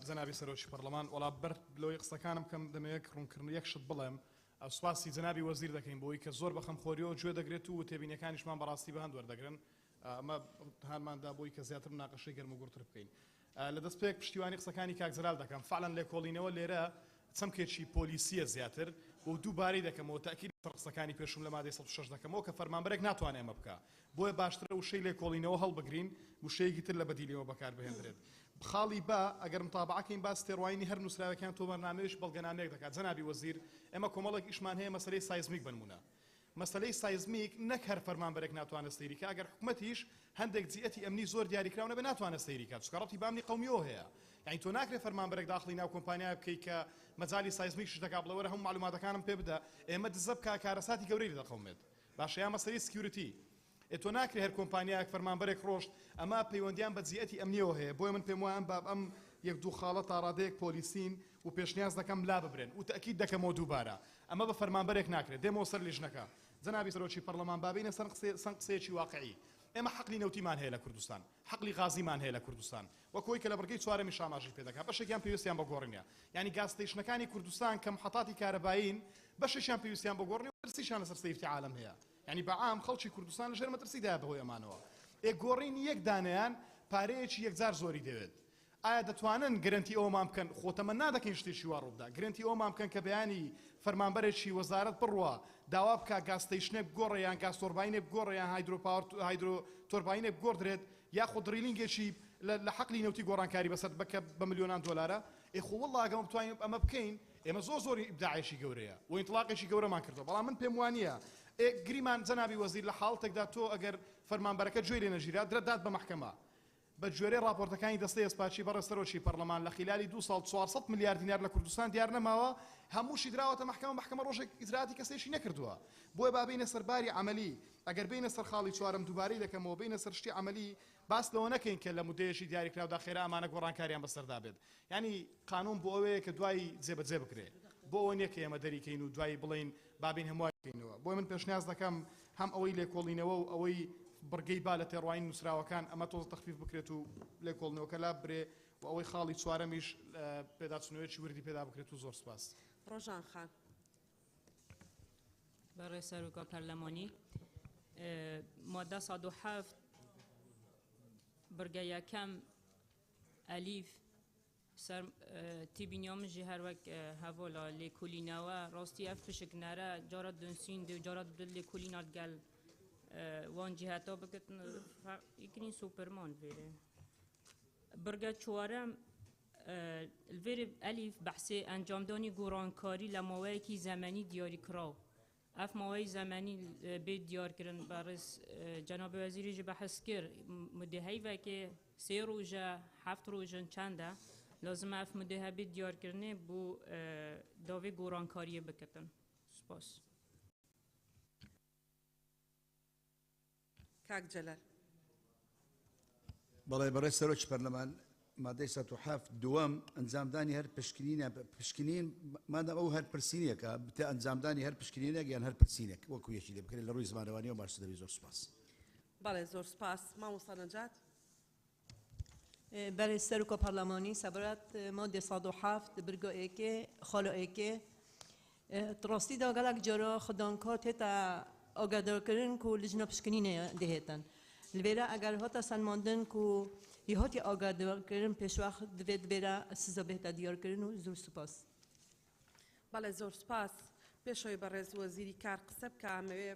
جەنابی سەرۆکی پەرلەمان وەڵا بەر لەوەی قسەکانم کەم دەمەوێت ڕوونکردن یەک شت بڵێم سوپاسی جەنابی وەزیر دەکەین بۆی کە زۆر بەخەم خۆریەوە گوێ دەگرێت و تێبینیەکانیشمان بەڕاستی بە هەند وەردەگرن ئەمە هەماندا بۆی کە زیاتر مناقەشەی گەرم و گورتر بکەین. لە دەست پێک پشتیوانی قسەکانی کاک جەلال دەکەم فعلەن لێکۆڵینەوە لێرە چەمکێکی پۆلیسیە زیاتر و دووبارەی دەکەمەوە تاکید قسەکانی پێشوم لە مادەی 106 دەکەمەوە کە فەرمانبەرێک ناتوانێت ئەمە بکە بۆیە باشترە وشەی لێکۆڵینەوە هەڵبگرین وشەیەکی تر لە بەدیلەوە بەکار بهێنرێت. بخاڵی با ئەگەر متابعەکەین باس تێڕواینی هەر نووسراوەکان تۆ بەرنامەیەش بەڵگەنامەیەک دەکات جەنابی وەزیر ئێمە کۆمەڵێک ئیشمان هەیە مەسەلەی سایزمیک بنمونە مەسەلەی سایزمیک نەک هەر فەرمانبەرێک ناتوانێت سەیریکە ئەگەر حکومەتیش هەندێک جیئەتی ئەمنی زۆر دیاریکراونە بە ناتوانێت سەیریکات چکە ڕەبتی بامنی قەومیەوە هەیە یعنی تۆ ناکرێت فەرمانبەرێک داخلی ناو کۆمپانیای بکەیت کە مەجای سایزمیکش دەکا بڵەوەرە هەموو معلوماتەکانم پێ بدە ئێمە دزە بکە کارەساتی گەورەی دەقەومێت باشە یا مەسەلەی سکیورتی تۆ ناکرێت هەر کۆمپانیایەک فەرمانبەرێک ڕۆشت ئەمە پەیوەندیان بە جیئەتی ئەمنیەوە هەیە بۆیە من پێم وایە باب ئەم یەک دوو خاڵە تاڕادەیەک پۆلیسین و پێشنیاز دەکەم لا ببرێن و تەکید دەکەمەوە دووبارە ئەمە بە فەرمانبەرێک ناکرێت دێمەوە سەر لیژنەکە جەنابی سەرۆکی پەرلەمان بابینە سەر قسەیەکی واقعی ئێمە حەقلی نەوتیمان هەیە لە کوردستان حەقلی غازیمان هەیە لە کوردستان وەکۆی کە لە بڕگەی چوارەمی شاماژی پێ دەکات بەشێکیان پێویستیان بە گۆڕینە یعنی گازستیشنەکانی کوردستان کە محەتاتی کارەبایین بەشێکیان پێویستیان بە گۆڕنی و ترسیشان لەسەر سەیفتی عالم هەیە یعنی بەعام خەڵکی کوردستان لەژێر مەترسیدایە بەهۆی ئەمانەوە گۆڕینی یەک دانەیان پارەیەکی یەکجار زۆری دەوێت ئایا دەتوانن گرنتی ئەومان بکەن خۆتەمە نادەکەین شتێکی وا ڕووبدا گرنتی ئەومان بکەن کە بەیانی فەرمانبەرێکی وەزارەت بڕوە داوا بکە گازستیشنێک بگۆڕێ یان گاز تۆرباینێک بگۆڕێ یان هایدرۆ تۆرباینێک بگۆڕدرێت یاخود دڕیلینگێکی لە حەقلی نەوتی گۆڕانکاری بەسەر بکە بە ملیۆنان دۆلارە خۆ وەڵڵا ئەگەم بتوانین ئەمە بکەین ئێمە زۆری ئیبداعیشی گەورەیە و ئینتڵاقێکی گەورەمان کردەوە بەڵام من پێم وانییە گریمان جەنابی وەزیر لە حاڵتێکدا تۆ ئەگەر فەرمانبەرەکە گوێ لێ نەژیرا درەدات بە محکەمە بە گوێرەی راپۆرتەکانی دەستەی ئەسپاچی بەڕێز سەرۆکی پەرلەمان لە خلالی 2 ساڵ 400 میلیارد دینار لە کوردستان دیار نەماوە هەمووشی دراوەتە محکەمە ڕۆژێک ئیجراعاتی کەسێکی نەکردووە بۆیە با بینە سەرباری عملی ئەگەر بینە سەر خاڵی چوارم دووبارەی دەکەمەوە بینە سەر شتی عملی باس لەوە نەکەین کە لە مودەیەشی دیاریکراودا خێرا ئەمانە گۆڕانکاریان بەسەردا بێت ینی قانون بۆ ئەوەیە کە دوای جێبەجێ بکرێت بۆ ئەوە نییە کە ئێمە دەریکەین و دوای بڵین بابین هەمووایکەینەوە بۆی من پێشنیاز دەکەم هەم ئەوەی لێکۆڵینەوە و ئەوەی بڕگەی با لە تێڕوانی نووسراوەکان ئەمە تۆز تەخفیف بکرێت و لێکۆڵنەوەکە لا برێ و ئەوەی خاڵی چوارەمیش پێداچنەوەیەکی وردی پێدا بکرێت و زۆر سپاس. ڕۆژان خان. برای سەرۆکە پەرلەمانی مادە 107 بڕگە یەکەم ئەلیف سەر تیبینیۆم ژی هەروەک هەڤۆلا لێکولینەوە ڕاستی ئەف پشکنەرە جارە دنسین دێ جارە لێکولینات گەل وان جهتا بکەن یکنین سوپرمان وێرێ بڕگە چوارەم الوێرێ ئەلیف بەحسێ ئەنجامدانی گۆڕانکاری لە ماوەیەکی زەمانی دیاری کراو ئەف ماوەی زەمانی بێ دیارکردن بەڕێز جەناب وەزیریژی بەحث کرد مدەهەیڤەکێ 3 ڕۆژە 7 ڕۆژن چەندە لازم ئەف مدەهە بێ دیارکردنێ بۆ داوێ گۆڕانکاریە بکەن. سپاس. کاک جەلال. بەڵێ بەڕێز سەرۆکی پەرلەمان مادەی 107 دووەم ئەنجامدانی هەر پشکنین مادەم ئەو هەر پرسینێکە بتە ئەنجامدانی هەر پشکنینێک یان هەر پرسینێک وەکو یەکی لێ بکرێت لە ڕووی زمانەوانی و باش دەبێت. زۆر سپاس. بەڵێ زۆر سپاس. مامۆستا نەجات. برای سەرۆکە پەرلەمانی سەبارەت مادە 107 برگایەکێ خاڵۆیەکێ ڕاستی داگەلک جارە خدانکات هێتا ئاگادارکردن و لجنە پشکنینە دەهێتن لێرە ئەگەر هاتە سەلماندن و یهاتی ئاگادارکردن پێشوەخت دەبێت بێرە سزا بێتە دیارکردن و زۆر سپاس. بەڵێ زۆر سپاس. پێشەوەی بەڕێز وەزیری کار قسە بکە ئەمەوێ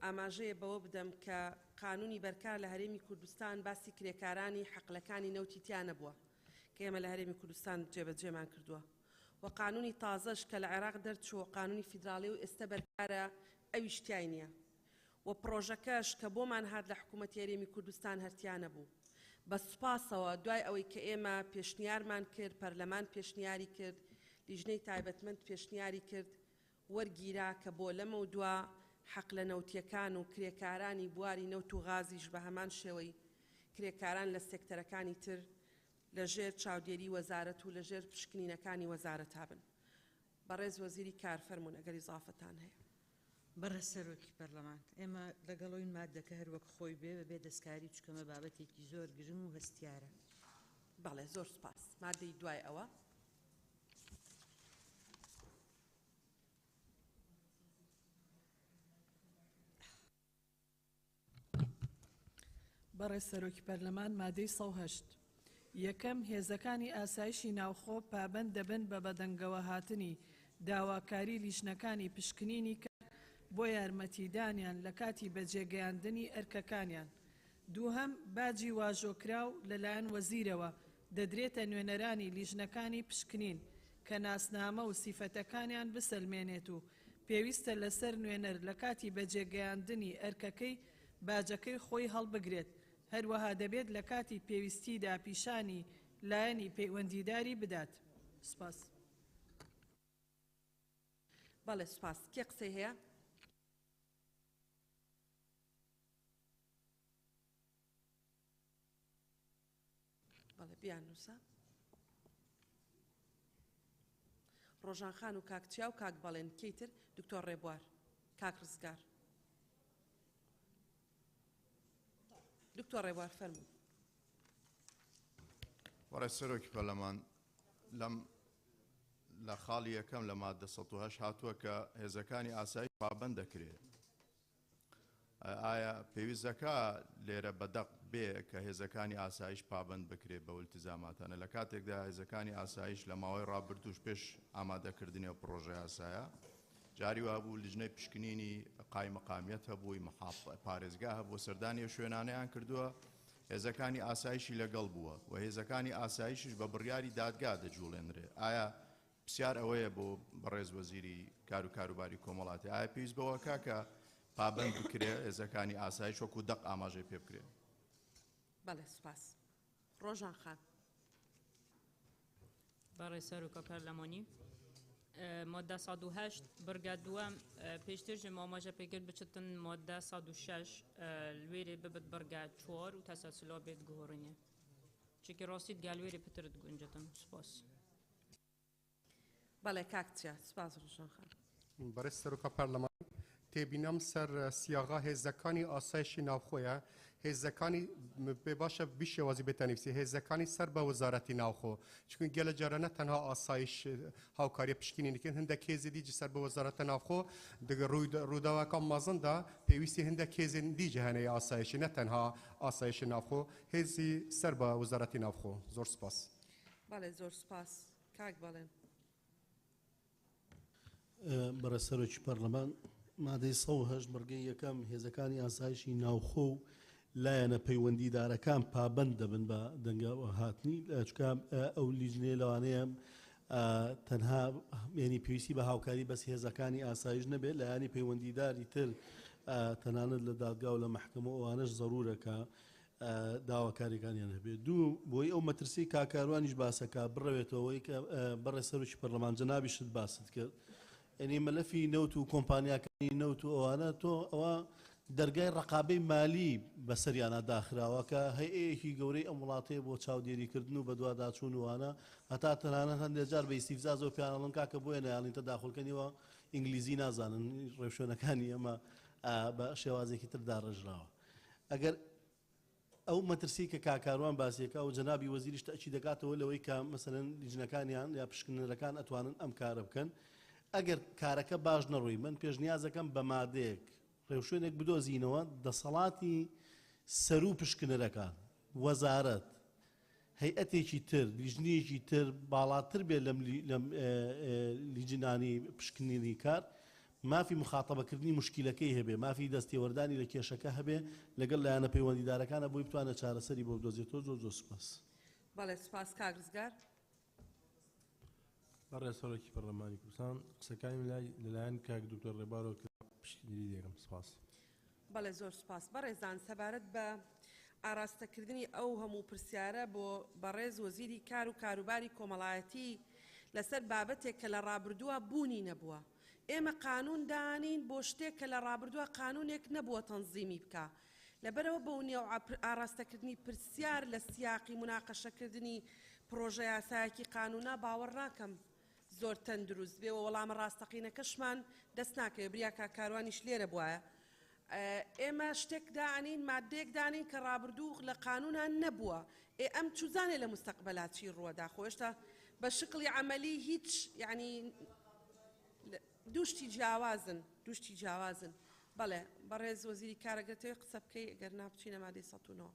ئاماژەیە بەوە بدەم کە قانونی بەرکار لە هەرێمی کوردستان باسی کرێکارانی حەقلەکانی نەوتی تیا نەبووە کە ئێمە لە هەرێمی کوردستان جێبەجێمان کردووە و قانونی تازەش کە لە عێراق دەرچووە قانونی فیدراڵی و ئێستا بەرکارە ئەویش تیای نییە و پرۆژەکەش کە بۆمان هات لە حکوومەتی هەرێمی کوردستان هەرتیا نەبوو. بە سوپاسەوە دوای ئەوەی کە ئێمە پێشنیارمان کرد پەرلەمان پێشنیاری کرد لیژنەی تایبەتمەند پێشنیاری کرد وەرگیرا کە بۆ لەمە و دوا حەق لە نەوتیەکان و کرێکارانی بواری نەوت و غازیش بە هەمان شێوەی کرێکاران لە سێکتەرەکانی تر لە ژێر چاودێری وەزارەت و لە ژێر پشکنینەکانی وەزارەت هابن. بەڕێز وەزیری کار فەرموون ئەگەر ئیزافەتان هەیە. بەڕێز سەرۆکی پەرلەمان ئێمە لەگەڵەوەی مادەکە هەروەک خۆی بێ دەستکاری چکەمە بابەتێکی زۆر گرنگ و هەستیارە. بەڵێ زۆر سپاس. مادەی دوای ئەوە بەڕێز سەرۆکی پەرلەمان مادەی 108 یەکەم هێزەکانی ئاسایشی ناوخۆ پابەند دەبن بە بەدەنگەوە هاتنی داواکاری لیژنەکانی پشکنینی کە بۆ یارمەتیدانیان لە کاتی بەجێگەیاندنی ئەرکەکانیان. دووهەم باجی واژۆکراو لەلایەن وەزیرەوە دەدرێتە نوێنەرانی لیژنەکانی پشکنین کە ناسنامە و سیفەتەکانیان بسەلمێنێت و پێویستە لەسەر نوێنەر لە کاتی بەجێگەیاندنی ئەرکەکەی باجەکەی خۆی هەڵبگرێت. هەروەها دەبێت لە کاتی پێویستیدا پیشانی لایەنی پەیوەندیداری بدات. سپاس. بەڵێ سپاس. کێ قسەی هەیە؟ بەڵێ بیان نووسە. ڕۆژان خان و کاکچیا و کاک بەڵێن کەیتر دکتۆر ڕێبوار کاک ڕزگار. دکتۆر ڕێبوار فەرموون. وەڕێز سەرۆکی پەرلەمان لە خاڵی یەکەم لە مادە 108 هاتووە کە هێزەکانی ئاسایی پابەند دەکرێت. ئایا پێویستەکە لێرە بەدەق بێ کە هێزەکانی ئاسایش پابەند بکرێت بە ئیلتیزاماتانە لە کاتێکدا هێزەکانی ئاسایش لە ماوەی ڕابردوش پێش ئامادەکردنی و پرۆژەی ئاسایە جاری وا بوو لیژنەی پشکنینی قایمەقامیەت هەبووی پارێزگا هەبوو سەردانی شوێنانەیان کردووە هێزەکانی ئاسایشی لەگەڵ بووە و هێزەکانی ئاسایشش بە بڕیاری دادگا دەجوڵێنرێ. ئایا پرسیار ئەوەیە بۆ بەڕێز وەزیری کار و کاروباری کۆمەڵاتی ئایا پێویست بەوە کاکە پابەند بکرێ هێزەکانی ئاسایش وەکو دەق ئاماژەی پێ بکرێ؟ بەڵێ سپاس. ڕۆژان خان. بەڕێز سەرۆکە پەرلەمانی مادە 108 بڕگە دووەم پێشتر ژێ ماماژە پێکرد بچتن مادە 106 لێرێ ببت بڕگە 4 و تەسەلسلا بێت گۆڕینێ چێکی ڕاستیت گالوێرێ پترت گونجتن. سپاس. بەڵێ کاکچیا. سپاس ڕۆژان خان. بەڕێز سەرۆکە پەرلەمان تێبینم سەر سیاغا هێزەکانی ئاسایشی ناوخۆیە هێزەکانی بێ باشە بیشێوازی بێتەنیویسی هێزەکانی سەر بە وەزارەتی ناوخۆ چکن گەلە جارانە تەنها ئاسایش هاوکاریە پشکنینیکن هەندێک کێزی دیجی سەر بە وەزارەتە ناوخۆ دەگە ڕووداوەکان مازندا پێویستی هەندێک کێزین دیجی هەنەیە ئاسایشی نە تەنها ئاسایشی ناوخۆ هێزی سەر بە وەزارەتی ناوخۆ زۆر سپاس. بەڵێ زۆر سپاس کاک بەڵێن. بەرەسەرۆکی پەرلەمان مادەی 108 بەرگەی یەکەم هێزەکانی ئاسایشی ناوخۆ و لایەنە پەیوەندیدارەکان پابەند دەبن بە دەنگەوە هاتنی چکە ئەو لیژنەیە لەوانەیە تەنها ینی پێویستی بە هاوکاری بەس هێزەکانی ئاسایش نەبێت لایانی پەیوەندیداری تر تەنانەت لە دادگا و لە محکەمە ئەوانش ضرورەکە داواکاریەکانیان هەبێت. دوو بۆی ئەو مەترسی کاکاروانیش باسەکە بڕەوێتەوەی کە بەڕێسەرۆکی پەرلەمان جەنابی شت باست کرد. ئەنی مەلەفی نەوت و کۆمپانیاکانی نەوت و ئەوانە تۆ ئەوە دەرگای ڕقابەی مالی بەسەریانە داخراوە کە هەیەیەکی گەورەی ئەم وڵاتەیە بۆ چاودێریکردن و بە دوواداچوون وانە هەتا تەنانەت هەندێک جار بە ئیستیفزاز و پیانەڵن کاکە بۆیە نەیانڵین تەداخڵکەنیەوە ئینگلیزی نازانن ڕێوشوێنەکانی ئەمە بە شێوازێکی تر داڕژراوە. ئەگەر ئەو مەترسی کە کاکاروان باسیەکە و جەنابی وەزیریش تەچی دەکاتەوە لەوەی کە مەسەرەن لیژنەکانیان یا پشکنەرەکان ئەتوانن ئەم کارە بکەن ئەگەر کارەکە باش نەڕووی من پێشنیازەکەم بە مادەیەک ڕێوشوێنێک بدۆزینەوە دەسەڵاتی سەر و پشکنەرەکان وەزارەت هەیئەتێکی تر لیژنەیەکی تر باڵاتر بێت لەم لیجنانی پشکنینی کار مافی مخاتەبەکردنی مشکلەکەی هەبێ مافی دەستێوەردانی لە کێشەکە هەبێ لەگەڵ لایەنە پەیوەندیدارەکانە بۆی بتوانێت چارەسەری بۆ بدۆزێتەوە. زۆر زۆر سوپاس. بەڵێ سپاس کاگزگار. بەڕێسەرۆکی پەرلەمانی کوردستان قسەکانی لەلایەن کاک دکتۆر ڕێبارۆ پشتگیری دێکم سپاس. بەڵێ زۆر سپاس. بەڕێزان سەبارەت بە ئاراستەکردنی ئەو هەموو پرسیارە بۆ بەڕێز وەزیری کار و کاروباری کۆمەڵایەتی لەسەر بابەتێک کە لە ڕابردووە بوونی نەبووە. ئێمە قانون دانین بۆ شتێک کە لە ڕابردووە قانونێک نەبووە تەنزیمی بکە. لەبەرەوە بەو نێو ئاراستەکردنی پرسیار لە سیاقی مناقەشەکردنی پرۆژە یاسایەکی قانونا باوەڕ ناکەم زۆر تەندروست بێ و وەڵامە ڕاستەقینەکەشمان دەست ناکەوێت بریا کاکاروانیش لێرە بووە. ئێمە شتێک دانین مادەیەک دانین کە ڕابردوو لە قانونان نەبووە. ئەم چوزانێ لە مستەقبەلات چی ڕووەدا خۆشتا بە شکلی عملی هیچ یعنی دوشتی جیاوازن. بەڵێ بەڕێز وەزیری کارەگەتەوەی قسە بکەی ئەگەر نابچینە مادەی 109.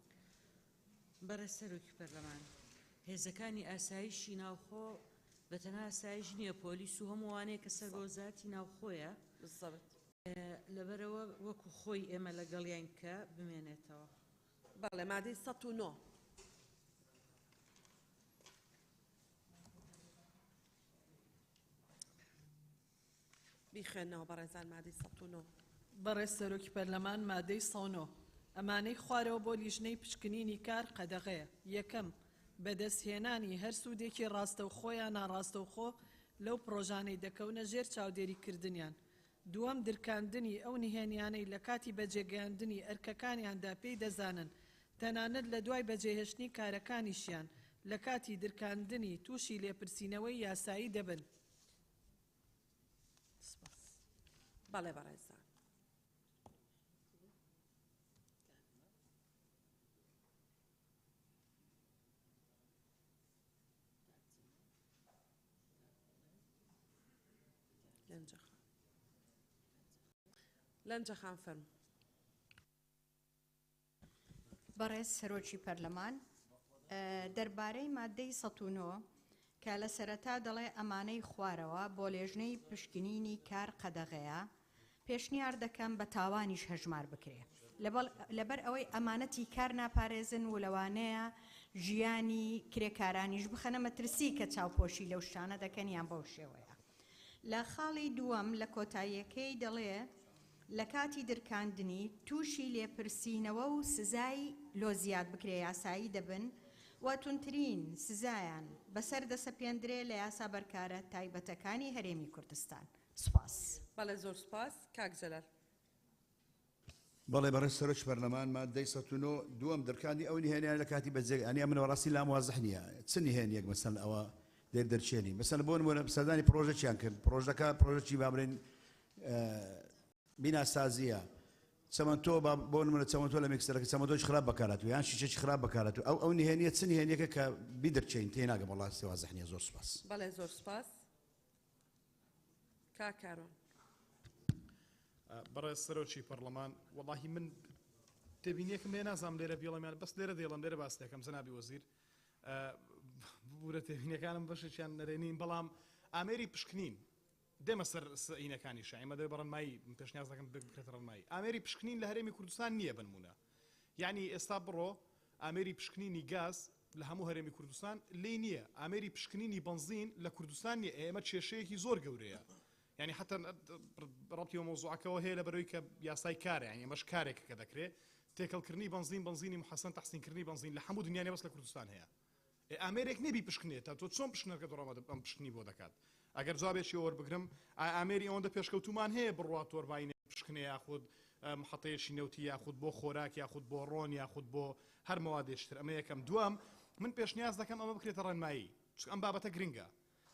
بەڕێسەرۆکی پەرلەمان هێزەکانی ئاسایشی ناوخۆ بەتەنها ئاسایش نییە پۆلیس و هەمووانەیە کە سەر بە وەزارەتی ناوخۆیە لەبەرەوە وەکو خۆی ئێمە لەگەڵیان کە بمێنێتەوە. بەڵێ مادەی 109. بیخێنەوە بەڕێزان مادەی 109. بەڕێز سەرۆکی پەرلەمان مادەی 109 ئەمانەی خوارەوە بۆ لیژنەی پشکنینی کار قەدەغەیە. یەکەم بەدەستهێنانی هەر سوودێکی ڕاستەوخۆ یان ناڕاستەوخۆ لەو پرۆژانەی دەکەونە ژێر چاودێریکردنیان. دووەم درکاندنی ئەو نهێنیانەی لە کاتی بەجێگەیاندنی ئەرکەکانیاندا پێی دەزانن تەنانەت لە دوای بەجێهێشتنی کارەکانیشیان لە کاتی درکاندنی تووشی لێپرسینەوەی یاسایی دەبن. بەڵێ بەڕێزان. لەنجە خان فەرموو. بەڕێز سەرۆکی پەرلەمان دەربارەی مادەی 109 کە لە سەرەتا دەڵێ ئەمانەی خوارەوە بۆ لێژنەی پشکنینی کار قەدەغەیە پێشنیار دەکەم بە تاوانیش هەژمار بکرێ لەبەر ئەوەی ئەمانەتی کار ناپارێزن و لەوانەیە ژیانی کرێکارانیش بخەنە مەترسی کە چاوپۆشی لەو شتانە دەکەن یان بەو شێوەیە. لە خاڵی دووەم لە کۆتاییەکەی دەڵێ لە کاتی درکاندنی تووشی لێپرسینەوە و سزای لۆ زیاد بکرێ یاسایی دەبن و تونترین سزایان بەسەر دەسەپێندرێ لە یاسا بەرکارە تایبەتەکانی هەرێمی کوردستان. سوپاس. بەڵێ زۆر سوپاس. کاک جەلال. بەڵێ بەڕێز سەرۆکی پەرلەمان مادەی 109 دووەم دەرکاندنی ئەو نهێنیان لە کاتی بەجێ ئەنی منەوە ڕاستی لام وازح نییە چ نهێنیەک مەسەن ئەوە دەرچێنی مەسەن بۆ نمونە سەردانی پرۆژەکیان کرد پرۆژەکە پرۆژەکی بابرێن بیناسازیە چەمەندۆ بۆ نمونە چەمەندۆ لە میکسەرەکە چەمەندۆش خراپ بەکاراتوە یان شیشەی خراپ بەکاراتوە ئەو نهێنیە چ نهێنیەکە کە بیدرچین تێناگەم وڵات سێوازە نییە زۆر سوپاس بەڵێ زۆر سوپاس کاکارۆن بەڕێز سەرۆکی پەرلەمان وەڵاهی من تێبینیەکم لێ نازام لێرە بیڵەمیان بەس لێرە دێڵم لێرە باس دەکەم جەنابی وەزیر بورە تێبینیەکانم بەشێکیان نەرێنین بەڵام ئامێری پشکنین دێمە سەر ئینەکانیش ئێمە دەبێ بەڕەنمایی پێشنیاز دەکەم بکرێتە ڕەنمایی ئامێری پشکنین لە هەرێمی کوردستان نییە بنمونە یعنی ئێستا بڕۆ ئامێری پشکنینی گاز لە هەموو هەرێمی کوردستان لێ نییە ئامێری پشکنینی بنزین لە کوردستان نیە ئێمە کێشەیەکی زۆر گەورەیە يعني حتى ربطي وموضوعك هي لبرويك يا ساي كار يعني مش كارك كذا كري تاكل كرني بنزيني محسن تحسين كرني بنزين لحمود دنيا بس لكردستان هي امريك نبي بشكنيت تو تصوم بشكنك درامد ام بشكني بودكات اگر جوابي شي اور بگرم امري اون ده بيشكوتومان هي برواتور باين بشكني ياخذ محطيه شي نوتي ياخذ بو خوراك ياخذ بو رون ياخذ بو هر مواد يشتر اما يكم دوام من بيشنياز دكم ام بكريت رن ماي ام بابا جرينجا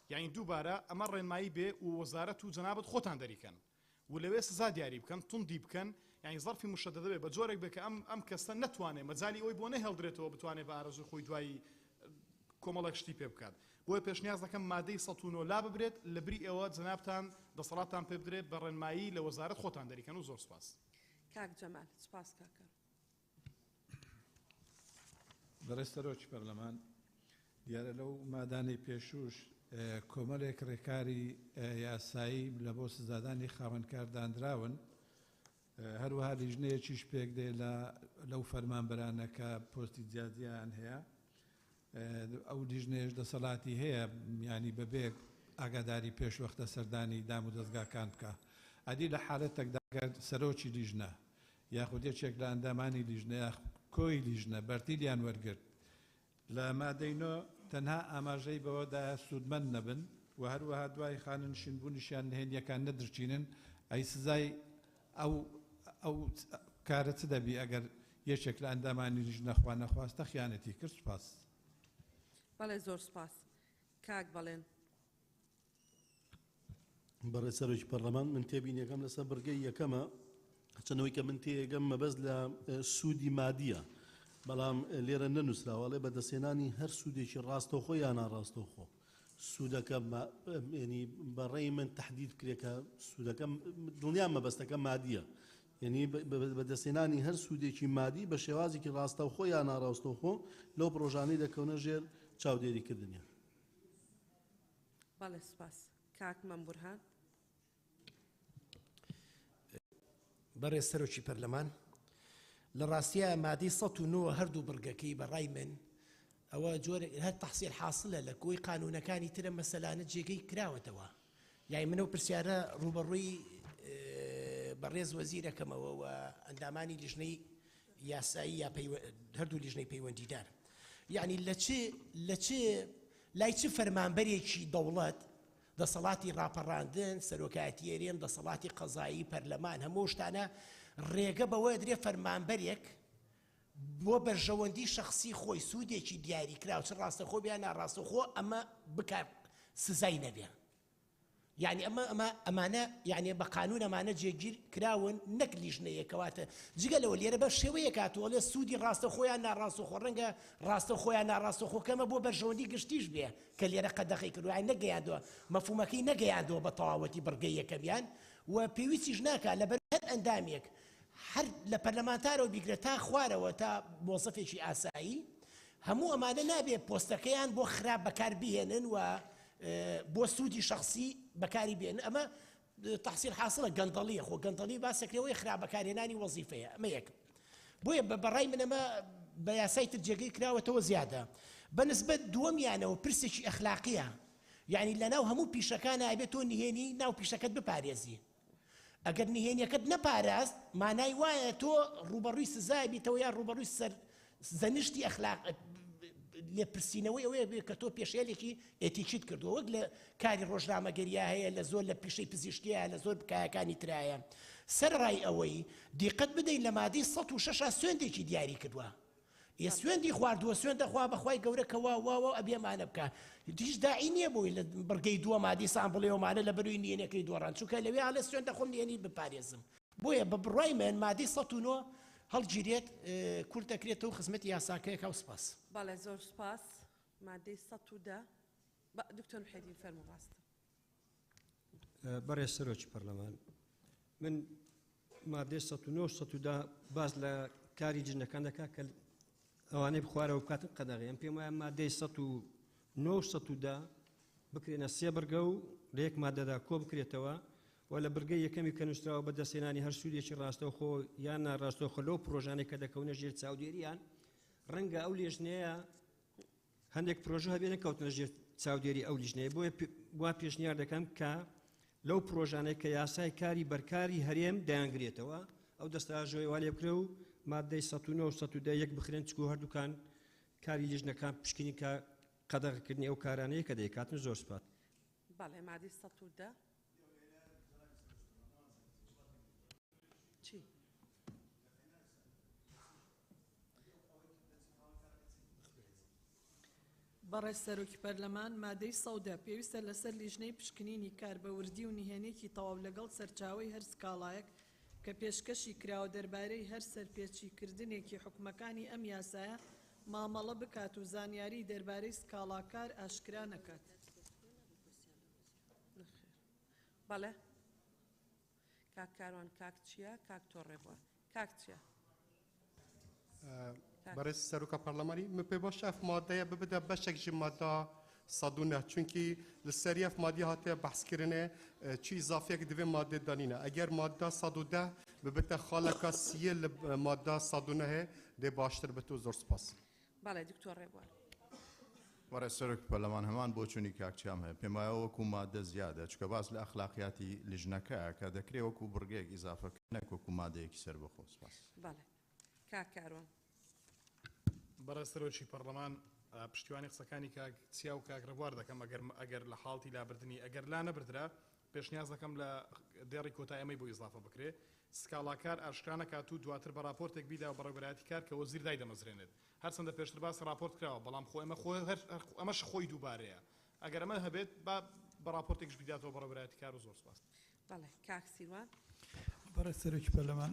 يعني دووبارە ئەمە ڕێنمایی بێ و وەزارەت و جەنابەت خۆتان دەریکەن و لەوێ سزا دیاری بکەن توندی بکەن یعنی ظرفی مشەدە دەبێت بە جۆرێک بێ کە ئەم کەسە نەتوانێت مەجای ئەوی بۆ نەهێڵدرێتەوە بتوانێت بە ئارەزوی خۆی دوایی کۆمەڵێک شتی پێ بکات بۆیە پێشنیاز دەکەم مادەی ١٩ لا ببرێت لە بری ئێوە جەنابتان دەسەڵاتتان پێ بدرێت بە ڕێنمایی لە وەزارەت خۆتان دەریکەن و زۆر سپاس کاک جەمال سپاس کاکە بەڕێز سەرۆکی پەرلەمان دیارە لەو مادانەی پێشوش کۆمەڵێک ڕێکاری یاسایی لە بۆ سزادانی خاوەنکاردانراون هەروەها لیژنەیەکیش پێک دێ لەو فەرمانبەرانەکە پۆستی جیاجیان هەیە ئەو لیژنەیەش دەسەڵاتی هەیە ینی بەبێ ئاگاداری پێشوەختە سەردانی دام و دەستگاکان بکە ئەدی لە حالەتێکدا سەرۆکی لیژنە یاخود یەکێک لە ئەندامانی لیژنەیە کۆی لیژنە بەرتیلیان وەرگرت لە مادەینۆ تەنها ئاماژەی بەوەدا سوودمەند نەبن و هەروەها دوای خاننشینبوونیشیان نهێنیەکان نەدرچینن ئەی سزای ئەو کارە چ دەبی ئەگەر یەکێک لە ئەندامانی لیژنە خوا نەخواستە خیانەتی کرد سوپاس بەڵێ زۆر سپاس کاک بەڵێن بەڕێز سەرۆکی پەرلەمان من تێبینیەکەم لەسەر بەرگەی یەکەمە چەندەوەی کە من تێگەم مەبەست لە سوودی مادیە بەڵام لێرە نەنووسراوەڵێ بەدەستێنانی هەر سوودێکی ڕاستەوخۆ یان ناڕاستەوخۆ سوودەکە ینی بەڕێی من تهدید کرێکە سوودەکە دڵنیان مەبەستەکە مادیە یعنی بەدەستێنانی هەر سوودێکی مادی بە شێوازێکی ڕاستەوخۆ یان ناڕاستەوخۆ لەو پرۆژانەی دەکەونە ژێر چاودێریکردنیە بەڵێ سپاس کاک مەمبورهان بەڕێز سەرۆکی پەرلەمان لە ڕاستیە مادەی ١٩ هەردوو بڕگەکەی بەڕای من ئەوە جۆرە هەر تەحسیل حاصلە لە کۆی قانونەکانی ترە مەسەلانە جێگەی کراوەتەوە یای منە و پرسیارە ڕوبەڕووی بەڕێز وەزیرەکەمەوە و ئەندامانی لیژنەی یاسایی یا هەردوو لیژنەی پەیوەندیدار یعنی لە چ لای چ فەرمانبەرێکی دەوڵەت دەسەڵاتی ڕاپەڕاندن سەرۆکایەتی هێرێم دەسەڵاتی قەزایی پەرلەمان هەموو شتانە ڕێگە بەوەی درێ فەرمانبەرێک بۆ بەرژەوەندی شخصی خۆی سوودێکی دیاری کراو چ ڕاستەخۆ بیان ناڕاستەخۆ ئەمە بکات سزای نەبێ یعنی ئەمانە یعنی بە قانون ئەمانە جێگیر کراون نەک لیژنەیەکەواتە جگە لەوە لێرە بە شێوەیە کاتوەڵێ سوودی ڕاستەخۆیان ناڕاستەخۆ ڕەنگە ڕاستەخۆیان ناڕاستەخۆکەمە بۆ بەرژەوەندی گشتیش بێ کە لێرە قەدەخی کردووای نەگەیاندووە مەفهومەکەی نەگەیاندووە بە تەواوەتی بڕگەی یەکەمیان و پێویستیش ناکە لەبەر هەر ئەندامێک هەر لە پەرلەمانتارەوە بیگرێت تا خوارەوە تا مۆزەفێکی ئاسایی هەموو ئەمانە نابێت پۆستەکەیان بۆ خراپ بەکار بهێنن و بۆ سوودی شخصی بەکاری بێن ئەمە تەحسیل حاصلە گەندەڵیە خۆ گەندەڵی باسەکرێەوەی خراپ بەکارهێنانی وەزیفەیە ئەمە یەک بۆیە بەڕای من ئەمە بە یاسای تر جێگەی کراوەتەوە زیادە بەنسبەت دووەمیانەوە پرسێکی ئەخلاقیە یعنی لەناو هەموو پیشەکانە ئەبێت تۆ نهێنی ناو پیشەکەت بپارێزی ئەگەر نهێنیەکەت نەپاراست مانای وایە تۆ ڕوبەڕووی سزای بیتەوە یان ڕوبەڕووی زەنیشتی ئەخلاق لێپرسینەوەی ئەوەیە بێت کە تۆ پێشێلێکی ئێتیچیت کردووە وەک لە کاری ڕۆژنامەگەریە هەیە لە زۆر لە پیشەی پزیشکیە لە زۆر بکایەکانی ترایە سەرڕای ئەوەی دیقەت بدەین لە مادەی ١٦ سوێندێکی دیاری کردووە ئێ سوێندی خواردووە سوێندە خوا بەخوای گەورەکەوە واوە ئەبێمانە بکە هیچ داعی نییە بۆی لە بڕگەی دووە مادەی سان بڵێوەمانە لە بەروی نهێنیەکەی دۆڕان چونکە لەوێ هەڵێ سوێندە خۆم نهێنی بپارێزم بۆیە بە بڕای من مادەی 109 هەڵگیرێت کورت دەکرێتەوە خزمەتی یاساکەیەکە و سپاس. بەڵێ زۆر سپاس. مادەی 110 دکتۆر محەدی فەرموو ڕاستە. بەڕێز سەرۆکی پەرلەمان من مادەی 109 باز لە کاری جنەکان دەکات کە ئەوانەی بخوارەوە بکاتن قەدەغی ئەم پێم وایە مادەی 109 بکرێنە سێ بەرگە و لە یەک مادەدا کۆ بکرێتەوە و لە بەرگەی یەکەمی کە نووسراوە بەدەستێنانی هەر سوودێکی ڕاستەوخۆ یان ناڕاستەوخۆ لەو پرۆژانێک کە دەکەونە ژێر چاودێریان ڕەنگە ئەو لێژنەیە هەندێک پرۆژە هەبێ نەکەوتنە ژێر چاودێری ئەو لیژنەیە بۆیە وا پێشنیار دەکەم کە لەو پرۆژانێک کە یاسای کاری بەرکاری هەرێم دایانگرێتەوە ئەو دەستاژۆی وا لێ بکرێ و مادەی 109 بخرێن چکو هەردووکان کاری لیژنەکان پشکنی کە قەدەغکردنی ئەو کارانەیە کە دەیکاتن زۆر سپات. بەڵێ مادەی 110 چی؟ بەڕێز سەرۆکی پەرلەمان مادەی 110 پێویستە لەسەر لیژنەی پشکنینی کار بە وردی و نهێنێکی تەواو لەگەڵ سەرچاوەی هەر سکاڵایەک کە پێشکەشی کراوە دەربارەی هەر سەرپێچیکردنێکی حکومەکانی ئەم یاسایە مامەڵە بکات و زانیاری دەربارەی سکاڵاکار ئاشکرا نەکات. بەڵێ کاک کاروان کاک چییە؟ کاک تۆڕێ بووە. کاک چییە؟ بەڕێز سەرۆکە پەرلەمانی من پێ باشە ئەف مادەیە ببدە بەشێک ji مادە 109 چونکی li serî ev madî hatiye behskirinê çi îzafiyek divê madê danîne. Eger madda 110 bibite xaleka siyê li madda 109 dê baştir bit û zor spas. بەڵێ دکتۆر ڕێبوار. وەرە سەرۆک پەرلەمان هەمان بۆ چوونی کاکچیام هەیە پێم وایە وەکو مادە زیادە چکە باس لە ئەخلاقیاتی لیژنەکەیە کە دەکرێت وەکو بڕگەیەک ئیزافەکە نەک وەکو مادەیەکی سەر بەخۆ سپاس. بەڵێ کاک کاروان. بەڕێز سەرۆکی پەرلەمان پشتیوانی قسەکانی کاک چیا و کاک ڕێبوار دەکەم ئەگەر لە حاڵی لابردننی ئەگەر لا نەبردرا پێشنیاز دەکەم لە دێڕی کۆتای ئەمەی بۆ ئیزافە بکرێ سکاڵاکار ئاشکرانە کات و دواتر بە راپۆرتێک بیدا و بەڕێوەبەرایەتی کار کە وەزیر دای دەمەزرێنێت هەرچەندە پێشتر باس راپۆرت کراوە بەڵام خۆ ئەمەش خۆی دووبارەیە ئەگەر ئەمە هەبێت بە راپۆرتێکش بیداتەوە بەڕێوەبەرایەتی کار و زۆر سپاس. بەڵێ کاک سیروان. بەڕێز سەرۆکی پەرلەمان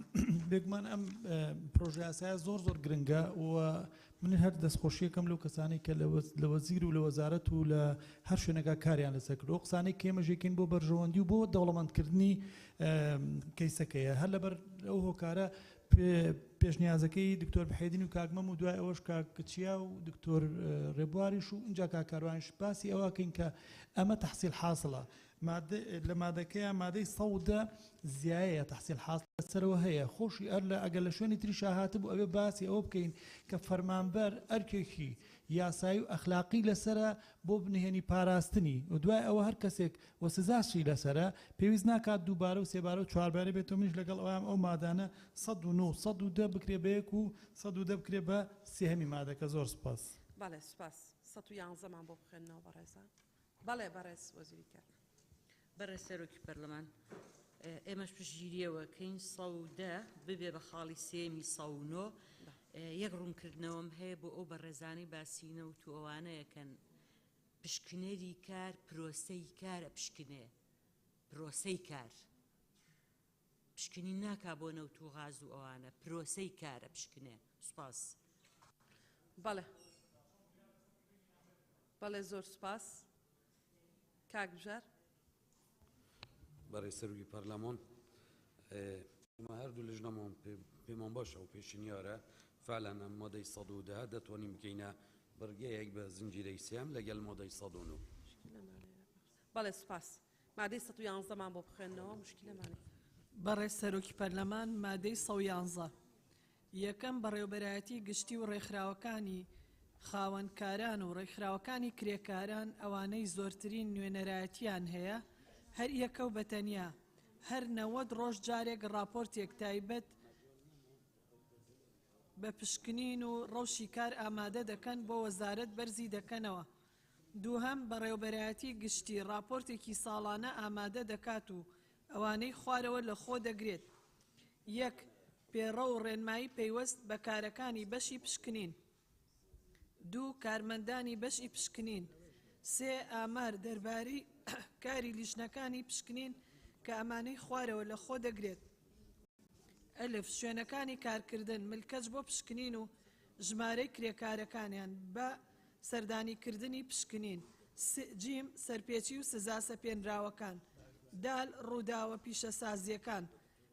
بێگومان ئەم پرۆژە یاسایە زۆر گرنگە و من هەر دەستخۆشیەکەم لەو کەسانی کە لە وەزیر و لە وەزارەت و لە هەر شوێنەکە کاریان لەسەر کرد ئەو قسانەی کێمەژێکین بۆ بەرژەوەندی و بۆ دەوڵەمەندکردنی کەیسەکەیە هەر لەبەر ئەو هۆکارە پێشنیازەکەی دکتۆر محەیدین و کاکمەم و دوای ئەوەش کاکچیا و دکتۆر ڕێبواریش و اینجا کاکاروانش باسی ئەوەکەین کە ئەمە تەحسیل حاصڵە لە مادەکەیە مادەی 110 زیایە تەحسیل حاصل سەرەوە هەیە خۆشی ئەگەر لە شوێنی تریشا هاتبوو ئەوێ باسی ئەوە بکەین کە فەرمانبەر ئەرکێکی یاسایی و ئەخلاقی لەسرە بۆ بنهێنی پاراستنی و دوای ئەوە هەر کەسێک وە سزاشی لەسرە پێویست ناکات دووبارە و سێبارە و چواربارە بێتەوە منش لەگەڵ ئەوام ئەو مادانە 109 110 بکرێ بە یەک و 110 بکرێ بە سێهەمی مادەکە زۆر سپاس. بەڵێ سپاس 111مان بۆ بخێنەوە بەڕێزان. بەڵێ بەڕێز وەزیری کار. بەڕێز سەرۆکی پەرلەمان ئێمەش پشتگیریەوە کەین 110 ببێ بە خاڵی سێمی 109 یەک ڕوونکردنەوەم هەیە بۆ ئەو بەڕێزانەی باسینە و تو ئەوانەیەکەن پشکنەری کار پرۆسەی کارە پشکنێ پرۆسەی کار پشکنی ناکا بۆ نەوت و غاز و ئەوانە پرۆسەی کارە پشکنێ سوپاس. بەڵێ بەڵێ زۆر سپاس. کاک بژار. برای سەرۆکی پەرلەمان ئێمە هەردوو لیژنەمان پێمان باشە و پێشنیارە فعلا ئەم مادەی 110 دەتوانین بکەینە بڕگەیەک بە زنجیرەی سێم لەگەڵ مادەی 109. بەڵێ سپاس. مادەی 111مان بۆ بخێنەوە مشکلەمانێ. بەڕێز سەرۆکی پەرلەمان مادەی 111 یەکەم بەڕێوەبەرایەتی گشتی و ڕێکخراوەکانی خاوەنکاران و ڕێکخراوەکانی کرێکاران ئەوانەی زۆرترین نوێنەرایەتیان هەیە هەر یەکە و بەتەنیا هەر 90 ڕۆژ جارێک راپۆرتێک تایبەت بە پشکنین و ڕەوشی کار ئامادە دەکەن بۆ وەزارەت بەرزی دەکەنەوە. دووهەم بەڕێوەبەرایەتی گشتی راپۆرتێکی ساڵانە ئامادە دەکات و ئەوانەی خوارەوە لە خۆ دەگرێت. یەک پێڕە و ڕێنمایی پەیوەست بە کارەکانی بەشی پشکنین. دوو کارمەندانی بەشی پشکنین. سێ ئامار دەربارەی کاری لیژنەکانی پشکنین کە ئەمانەی خوارەوە لە خۆ دەگرێت. ئەلف شوێنەکانی کارکردن ملکەج بۆ پشکنین و ژمارەی کرێکارەکانیان بە سەردانیکردنی پشکنین. جیم سەرپێچی و سزا سەپێنراوەکان. دال ڕووداوە پیشەسازیەکان.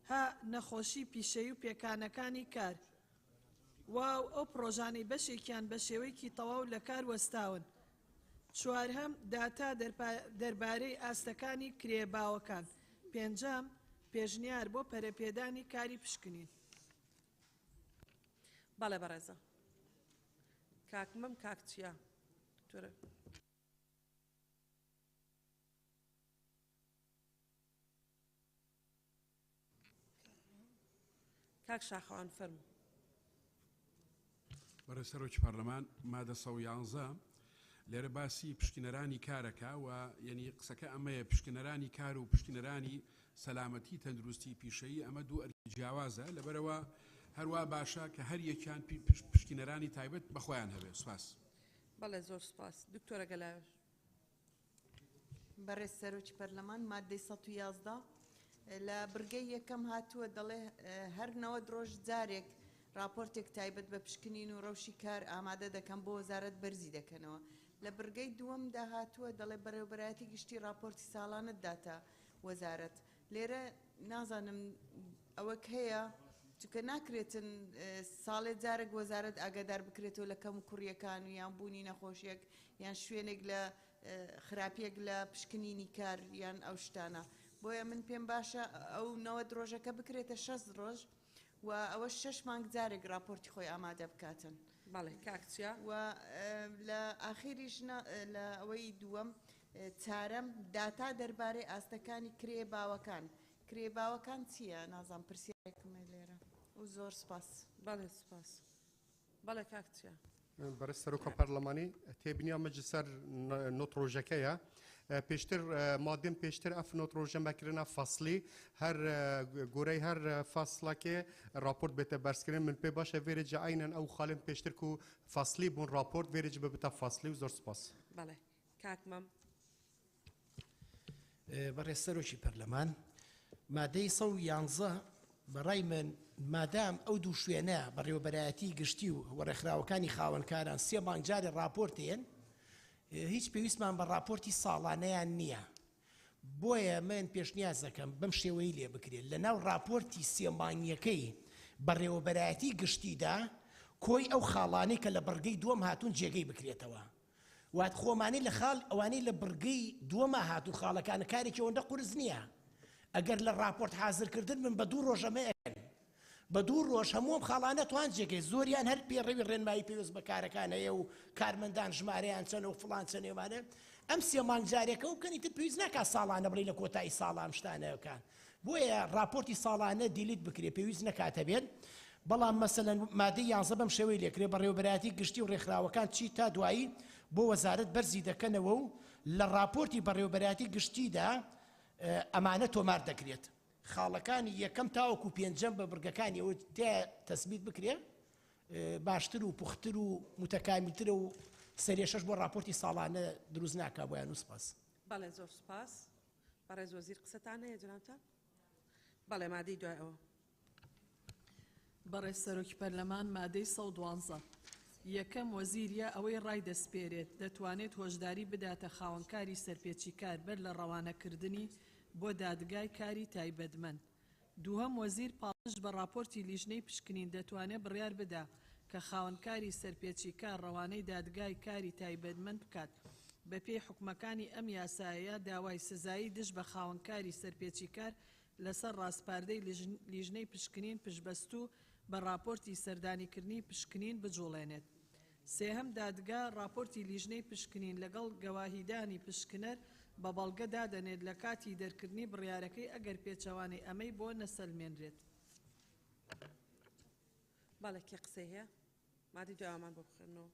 ها نەخۆشی پیشەی و پێکانەکانی کار. واو ئەو پرۆژانەی بەشێکیان بە شێوەیەکی تەواو لە کار وەستاون. چوارهەم داتا دەربارەی ئاستەکانی کرێباوەکان. پێنجەم پێشنیار بۆ پەرەپێدانی کاری پشکنین. بەڵێ بەڕێزە کاکمەم کاک چیا دکتۆرە کاک شاخەوان فەرموو. بەرە سەرۆکی پەرلەمان مادە 111 لێرە باسی پشتینەرانی کارەکە و یعنی قسەکە ئەمەیە پشتینەرانی کار و پشتینەرانی سەلامەتی تەندروستی پیشەیی ئەمە دوو ئەرکی جیاوازە لەبەرەوە هەروە باشە کە هەر یەکیان پشتینەرانی تایبەت بەخۆیان هەبێت. سوپاس. بەڵێ زۆر سوپاس. دکتۆرە گەلاوێژ. بەڕێز سەرۆکی پەرلەمان مادەی 111 لە برگەی یەکەم هاتووە دەڵێ هەر 90 ڕۆژ جارێک راپۆرتێک تایبەت بە پشکنین و ڕەوشی کار ئامادە دەکەن بۆ وەزارەت بەرزی دەکەنەوە. لە برگەی دووەمدا هاتووە دەڵێ بەڕێوەبەرایەتی گشتی راپۆرتی ساڵانت داتە وەزارەت. لێرە نازانم ئەوەک هەیە چونکە ناکرێتن ساڵێ جارێک وەزارەت ئاگادار بکرێتەوە لە کەم و کوڕیەکان و یان بوونی نەخۆشیەک یان شوێنێک لە خراپیەک لە پشکنینی کار یان ئەو شتانە. بۆیە من پێم باشە ئەو 90 ڕۆژەکە بکرێتە 6 ڕۆژ و ئەوە 6 مانگ جارێک راپۆرتی خۆی ئامادە بکاتن. بەڵێ کاکچیا. و لە ئاخیریش لە ئەوەی دووەم چارەم داتا دەربارەی ئاستەکانی کرێباوەکان. کرێباوەکان چییە؟ نازان پرسیارێکمە لێرە و زۆر سپاس. بەڵێ سپاس. بەڵێ کاکچیا. بەرە سەرۆکە پەرلەمانی تێبینیامە جسەر نۆت ڕۆژەکەیە پێشتر مادەم پێشتر ئەف نۆت ڕۆژەمەکردنا فەسلی هەر گۆرەی هەر فەسڵەکێ راپۆرت بێتە بەرزکردن من پێ باشە vێرەجە ئاینەن ئەو خاڵم پێشتر و فەسلی بوون راپۆرت vێرەج ببتە فەسلی و زۆر سپاس. بەڵێ کاکمەم. بەڕێز سەرۆکی پەرلەمان مادەی 111 بەڕای من مادام ئەو دوو شوێنە بەڕێوەبەرایەتی گشتی و وەرەخراوەکانی خاوەنکاران 3 مانگ جارێ راپۆرتێن هیچ پێویستمان بە راپۆرتی ساڵانەیان نییە. بۆیە من پێشنیاز دەکەم بەم شێوەی لێ بکرێت لە ناو راپۆرتی 3 مانگیەکەی بەڕێوەبەرایەتی گشتیدا کۆی ئەو خاڵانەی کە لە بەرگەی دووەم هاتوون جێگەی بکرێتەوە. وات خۆمانەی لە خاڵ ئەوانەی لە بەرگەی دووەمە هاتوو خاڵەکانە کارێکی ئەوەندە قورس نییە. ئەگەر لە راپۆرت حازرکردن من بە 2 ڕۆژەمەیەن بە 2 ڕۆژ هەمووم خاڵانە توان جێگەی زۆریان هەر پێڕێوی ڕێنمایی پێویست بە کارەکان هەیە و کارمەندان ژمارەیان چەند و فڵان چەندێوانە ئەم 3 مانگ جارێکە و کەنی تر پێویست ناکات ساڵانە بڵێ لە کۆتایی ساڵام شتانەکان. بۆیە راپۆرتی ساڵانە دیلیت بکرێت پێویست نەکاتە بێت. بەڵام مەسەلەن مادەی 11 بەم شێوەی لێکرێ بەڕێوەبەرایەتی گشتی و ڕێکخراوەکان چی تا دوایی بۆ وەزارەت بەرزی دەکەنەوە و لە راپۆرتی بەڕێوەبەرایەتی گشتیدا ئەمانە تۆمار دەکرێت. خاڵەکانی یەکەم تاوەکو پێنجەم بە بڕگەکانی ئەوە تەسبیت بکرێ باشتر و پوختر و متەکامیلترە و سەرێشەش بۆ راپۆرتی ساڵانە دروست ناکا بۆیان و سپاس. بەڵێ زۆر سپاس. بەڕێز وەزیر قسەتان هەیە جنابتان؟ بەڵێ مادەی دوایەوە. بەڕێز سەرۆکی پەرلەمان مادەی 112 یەکەم وەزیریە ئەوەی ڕای دەسپێرێت دەتوانێت هۆشداری بداتە خاوەنکاری سەرپێچی کار بەر لە ڕەوانەکردنی بۆ دادگای کاری تایبەتمەند. دووهەم وەزیر پاڵش بە راپۆرتی لیژنەی پشکنین دەتوانێت بڕیار بدا کە خاوەنکاری سەرپێچی کار ڕەوانەی دادگای کاری تایبەتمەند بکات. بە پێی حکومەکانی ئەم یاسایە داوای سزایی دژ بە خاوەنکاری سەرپێچی کار لەسەر ڕاستپاردەی لیژنەی پشکنین پشبەستوو بە راپۆرتی سەردانیکردنی پشکنین بجوڵێنێت. سێهەم دادگا راپۆرتی لیژنەی پشکنین لەگەڵ گەواهیدانی پشکنەر بە بەڵگە دادەنێت لە کاتی دەرکردنی بڕیارەکەی ئەگەر پێچەوانەی ئەمەی بۆ نەسەلمێنرێت. بەڵێ کێ قسەی هەیە؟ مادەی دوایەمان بۆ بخێنەوە.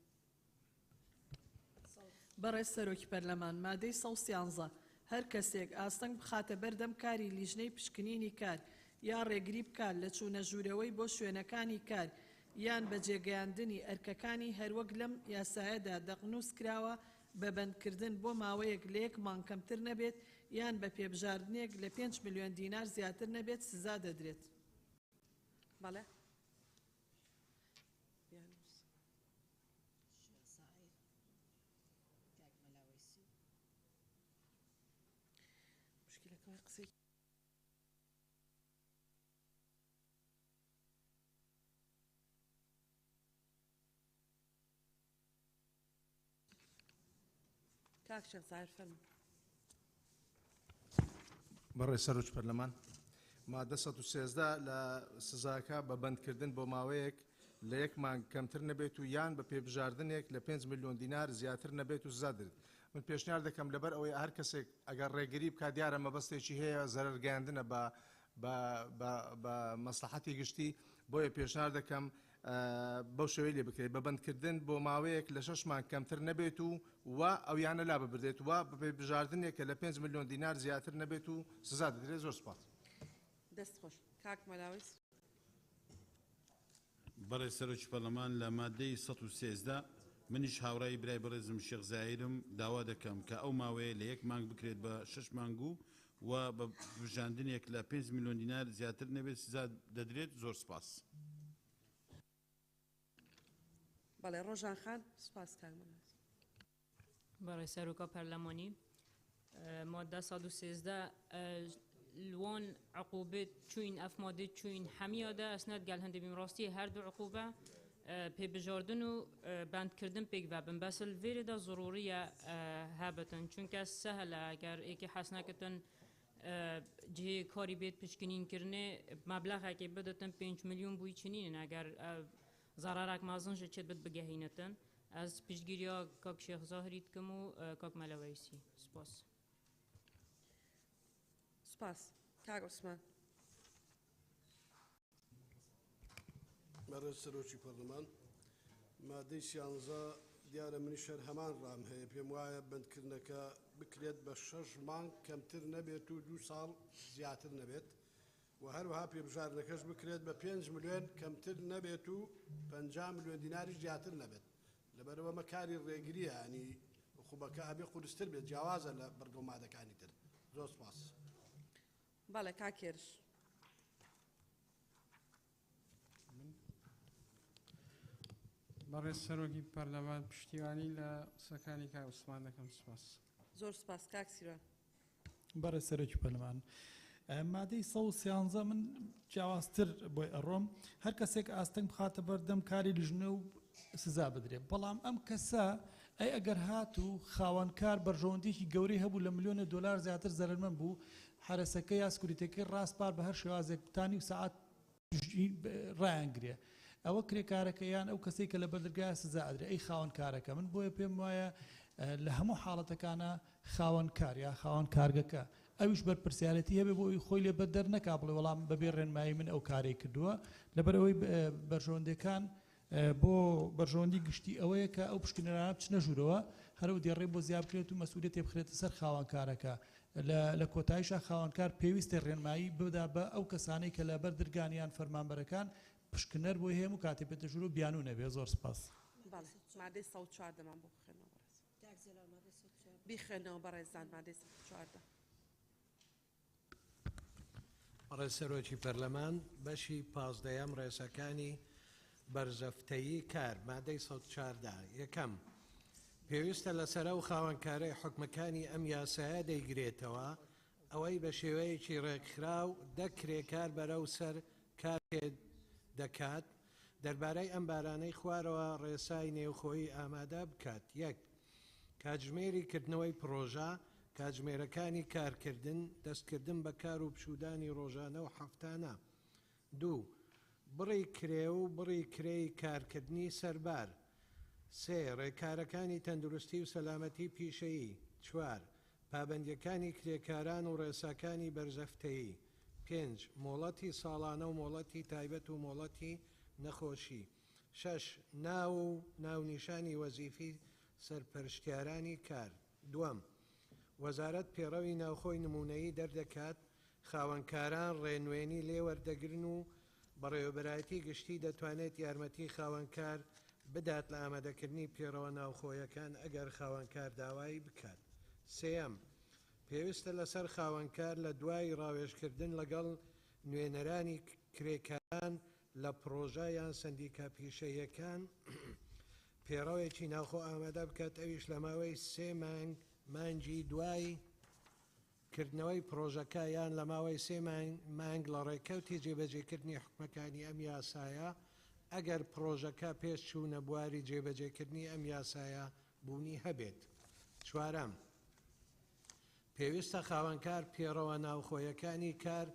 بەڕێز سەرۆکی پەرلەمان مادەی 113 هەر کەسێک ئاستەنگ بخاتە بەردەم کاری لیژنەی پشکنینی کار یا ڕێگری بکات لە چوونە ژوورەوەی بۆ شوێنەکانی کار یان بە جێگەیاندنی ئەرکەکانی هەروەک لەم یاسایەدا دەقنووس کراوە بە بەندکردن بۆ ماوەیەک لە 1 مانگ کەمتر نەبێت یان بە پێبژاردنێک لە 5 ملیۆن دینار زیاتر نەبێت سزا دەدرێت. بەڵێ مشکلەکەی قسەی کاک شێخ زاهیر فەرموو. بەڕێ سەرۆک پەرلەمان مادە 113 لە سزاکە بە بەندکردن بۆ ماوەیەک لە 1 مانگ کەمتر نەبێت و یان بە پێبژاردنێک لە 5 ملیۆن دینار زیاتر نەبێت و سزا درێت. من پێشنیار دەکەم لەبەر ئەوەی هەر کەسێک ئەگەر ڕێگری بکات دیارە مەبەستێکی هەیە زەرەرگەیاندنە بە مەسلحەتی گشتی بۆیە پێشنیار دەکەم بەو شێوەی لێ بکرێت بە بەندکردن بۆ ماوەیەک لە 6 مانگ کەمتر نەبێت و ئەو یانە لا ببردێت و بە پێبژاردنێک کە لە 5 ملیۆن دینار زیاتر نەبێت و سزا دەدرێت. زۆر سپاس. دەست خۆش کاک مەلاویس. بەڕێ سەرۆکی پەرلەمان لە مادەی 113 منیش هاوڕای برای بەڕێزم شێخ زاهیرم داوا دەکەم کە ئەو ماوەیە لە 1 مانگ بکرێت بە 6 مانگ و بە بژاندنێک لە 5 ملیۆن دینار زیاتر نەبێت سزا دەدرێت. زۆر سپاس. بەڵێ ڕۆژان خان سپاس کاک مەلاویس. برای سروکا پارلمانی ماده 113 لوان عقوبه چوین اف ماده چوین همیاده اسناد گل هنده بیم راستی هر دو عقوبه پی بجاردن و بند کردن پیک وابن بس الویره دا ضروریه هابتن چون که سهله اگر ایکی حسنه کتن جه کاری بیت پشکنین کرنه مبلغ که بدتن 5 میلیون بوی چنین اگر ضررک مازن شد چید بد بگهینتن از پیشگیری ها کاک شیخ زاهرید کم و کاک ملویسی. سپاس. سپاس. کاک عثمان. برای سروچی پارلمان ماده 11 دیاره منیشر همان رام هی پیم وای بند کرده که بکرید به 6 مانگ کمتر نبید و 2 سال زیاتر نبید و هر وها پی بجار نکش بکرید به 5 میلیون کمتر نبید و 50 میلیون دیناری زیاتر نبید. لبرو مكاري الرجلية يعني خبكاء بيقول استربي جوازا لبرجو ما ذا كان يتر زوج باص. بالله كاكيرش. برای سروکی پارلمان پشتیوانی لسکانی که عثمان دکم سپاس. زور سپاس کاک سیروان. برای سروکی پارلمان مادەی 113 من جیاوازتر بۆی ئەڕۆم هەر کەسێک ئاستەنگ بخاتە بەردەم کاری لیژنە و سزا بدرێت بەڵام ئەم کەسە ئەگەر هات و خاوەنکار بەرژەوەندێکی گەورەی هەبوو لە ملیۆنە دۆلار زیاتر زەرمەند بوو حرەسەکەی یا سکوریتەکەی ڕاستپار بە هەر شێوازێک بتانی و سەعات ڕایانگرێ ئەوە کرێکارەکەیان ئەو کەسێک کە لە بەردەرگایە سزا ئەدرێ ئەی خاوەنکارەکە من بۆیە پێم وایە لە هەموو حاڵەتەکانە خاوەنکار یا خاوەن کارگەکە ئەویش بەرپرسیارەتی هەبێ بۆ خۆی لێ بەدەر نەکا بڵێ وەڵام بەبێ ڕێنمایی من ئەو کارەی کردووە لەبەرەوەی بەرژەوەندەکان بۆ بەرژەوەندی گشتی ئەوەیە کە ئەو پشکنەرانە بچنە ژوورەوە هەرو دێڕێ بۆ زیاد بکرێت و مەسئولیەت بخرێتە سەر خاوەنکارەکە لە کۆتاییشە خاوەنکار پێویستە ڕێنمایی بدا بە ئەو کەسانەی کە لە بەردرگانیان فەرمانبەرەکان پشکنەر بۆی هەیە و کاتێ بێتە ژوور و بیانوو نەبێ. زۆر سپاس. مادەی 114 مان بۆ بخێنەوە بەڕێزان مادەی 114. ڕێز سەرۆکی پەرلەمان بەشی 15 ڕێسەکانی بەرزەفتەیی کار مادەی 114 یەکەم پێویستە لەسەر ئەو خاوەنکارەی حکمەکانی ئەم یاسایە دەیگرێتەوە ئەوەی بە شێوەیەکی ڕێکخراو دەکرێکار بەرەو سەر کار دەکات دەربارەی ئەم بارانەی خوارەوە ڕێسای نێوخۆیی ئامادە بکات. یەک کاتژمێری کردنەوەی پرۆژە کاتژمێرەکانی کارکردن دەستکردن بە کار و پشودانی ڕۆژانە و هەفتانە. دوو بڕی کرێ و بڕی کرێی کارکردنی سەربار. سێ ڕێکارەکانی تەندروستی و سەلامەتی پیشەیی. چوار پابەندیەکانی کرێکاران و ڕێساکانی بەرزەفتەیی. پێنج مۆڵەتی ساڵانە و مۆڵەتی تایبەت و مۆڵەتی نەخۆشی. شەش ناو و ناونیشانی وەزیفی سەرپەرشتیارانی کار. دووەم وەزارەت پێڕەوی ناوخۆی نمونەیی دەردەکات خاوەنکاران ڕێنوێنی لێوەردەگرن و بەڕێوەبەرایەتی گشتی دەتوانێت یارمەتی خاوەنکار بدات لە ئامادەکردنی پێڕەوە ناوخۆیەکان ئەگەر خاوەنکار داوای بکات. سێەم پێویستە لەسەر خاوەنکار لە دوای ڕاوێژکردن لەگەڵ نوێنەرانی کرێکاران لە پرۆژە یان سندیکە پیشەیەکان پێڕەوێکی ناوخۆ ئامادە بکات ئەویش لە ماوەی 3 مانگی دوای کردنەوەی پرۆژەکە یان لە ماوەی 3 مانگ لە ڕێکەوتی جێبەجێکردنی حکومەکانی ئەم یاسایە ئەگەر پرۆژەکە پێش چوونە بواری جێبەجێکردنی ئەم یاسایە بوونی هەبێت. چوارەم، پێویستە خاوەنکار پێڕەوە ناوخۆیەکانی کار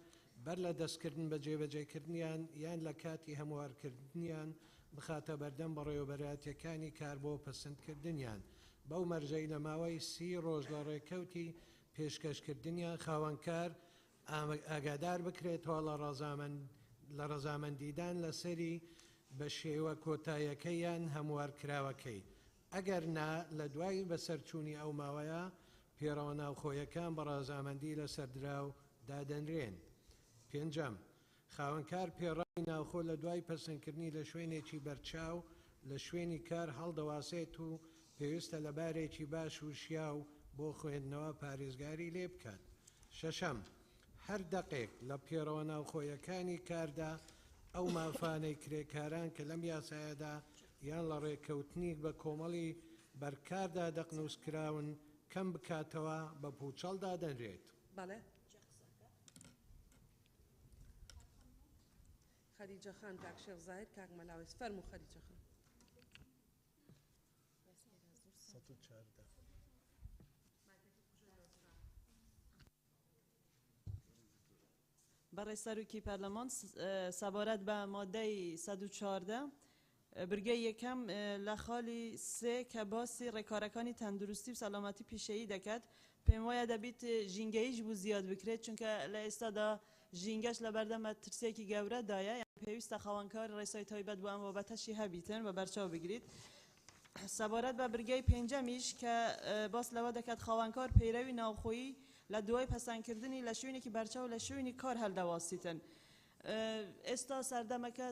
بەر لە دەستکردن بە جێبەجێکردنیان یان لە کاتی هەموارکردنیان بخاتە بەردەم بەڕێوەبەراتیەکانی کار بۆ پەسەندکردنیان. بەو مەرجەی لە ماوەی 30 ڕۆژ لە ڕێکەوتی پێشکەشکردنیان خاوەنکار ئاگادار بکرێتەوە لە ڕەزامەندیدان لەسەری بە شێوە کۆتاییەکەیان هەموارکراوەکەی. ئەگەر نا لە دوای بەسەرچوونی ئەو ماوەیە پێڕەوە ناوخۆیەکان بە ڕەزامەندی لەسەردراو دادەنرێن. پێنجەم، خاوەنکار پێڕەوی ناوخۆ لە دوای پەسەندکردنی لە شوێنێکی بەرچاو لە شوێنی کار هەڵدەواسێت و پێویستە لە بارێکی باش و شیاو بۆ خوێندنەوە پارێزگاری لێ بکات. شەشەم، هەر دەقێک لە پێڕەوە ناوخۆیەکانی کاردا ئەو مافانەی کرێکاران کە لەم یاسایەدا یان لە ڕێکەوتنی بە کۆمەڵی بەرکاردا دەقنووسکراون کەم بکاتەوە بە پوچەڵدا دەنرێت. خەریجە خان، کاک شێخ زاهیر، کاک مەلاوێز، فەرموو خەریجە خان. برای سروکی پارلمان سبارت به ماده 114 برگه یکم لخالی 3 که باسی رکارکانی تندرستی و سلامتی پیشه‌ای دکد پیمویا دبیت جینگیش بو زیاد بکرد چون که لایستا دا جینگش لبردم ترسیه کی گوره دایه یعنی پیوست خوانکار رئیسای تایبت بو ام بابتشی هبیتن و برچاو بگیرید. سبارت به برگه پنجمیش که باس لوا دکد خوانکار پیروی ناوخویی لدوای پسندکردنی لشوینی که برچاو لشوینی کار هل دواسیتن. استا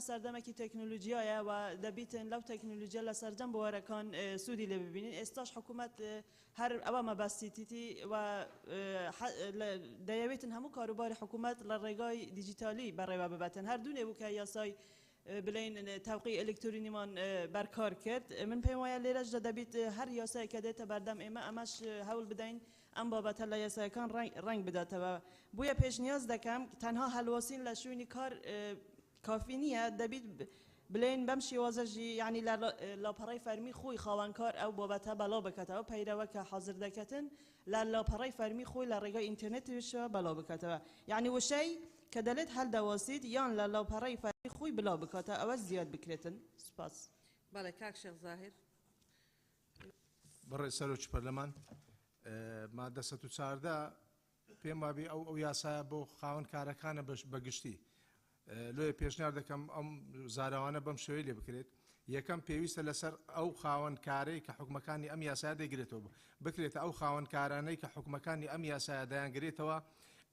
سردمکی تکنولوژیایه و دبیتن لو تکنولوژیا لسردم بوارکان سودی لببینین. استاش حکومت هر اوا مبسطیتی و دیویتن همو کاروبار حکومت لرگای دیجیتالی برای و ببتن. هر دونه بو که یاسای بلین توقیع الکترونی من برکار کرد. من پیمایا لیرج دبیت هر یاسای که دیت بردم امش حول بدین ام بابت هلا یاسای کان رنگ بدات و بویا پیش نیاز دکم تنها حلواسین لشونی کار کافی نیه دبیت بلین بمشي وازجي يعني لا براي فرمي خوي خوانكار او بابتها بلا بكتها پیروا که حاضر دکتن لا براي فرمي خوي لا رجاء انترنت وش بلا بكتها يعني وشي كدلت هل دواسيد يان لا براي فرمي خوي بلا بكتها او زياد بكرتن سپاس. بله کاک شیخ زاهر. برای سروچ پارلمان ماده 114 پێم وابێ ئەو یاسایە بۆ خاوەنکارەکانە بەگشتی لۆیە پێشنیار دەکەم ئەم زاراوانە بەم شێوەیە لێ بکرێت. یەکەم پێویستە لەسەر ئەو خاوەنکارەی کە حکومەکانی ئەم یاسایە دەیگرێتەوە بکرێتە ئەو خاوەنکارانەی کە حکومەکانی ئەم یاسایە دەیانگرێتەوە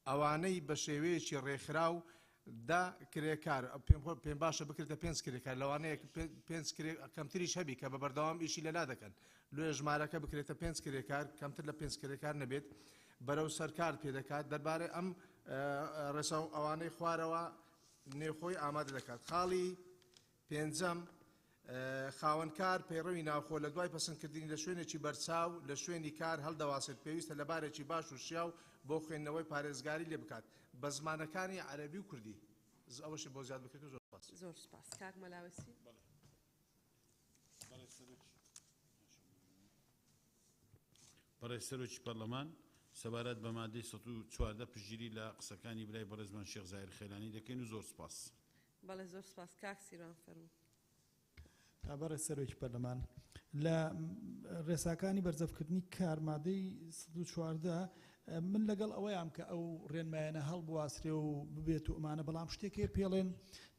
ئەوانەی بە شێوەیەکی ڕێکخراو دا کرێکار پێم باشە بکرێتە 5 کرێکار لەوانەیە 5 کەمتریش هەبی کە بە بەردەوام ئیشی لەلا دەکەن لێ ژمارەکە بکرێتە 5 کرێکار کەمتر لە 5 کرێکار نەبێت بەرەو سەرکار پێدەکات دەربارەی ئەم ڕێسە ئەوانەی خوارەوە نێوخۆی ئامادە دەکات. خاڵی پێنجەم خاوەنکار پەیڕەوی ناوخۆ لە دوای پەسەندکردنی لە شوێنێکی بەرچاو لە شوێنی کار هەڵدەواسێت پێویستە لە بارێکی باش و شیاو بۆ خوێندنەوەی پارێزگاری لێ بکات بە زمانەکانی عەرەبی و کوردی. ئەوەشی بۆ زیاد بکرێت و زۆر سپاس. زۆر سپاس. کاک مەلاوێسی. بەڕێز سەرۆکی پەرلەمان سەبارەت بە مادەی 114 پشتگیری لە قسەکانی برای بەڕێزمان شێخ زاهیر خێلانی دەکەین و زۆر سپاس. بەڵێ زۆر سپاس. کاک سیروان فەرموو. بەڕێز سەرۆکی پەرلەمان لە ڕێساکانی بەرزەفکردنی کارمادەی 114 من لەگەڵ ئەوەیام کە ئەو ڕێنمایانە هەڵبواسرێ و ببێت و ئەمانە بەڵام شتێکی پێڵێن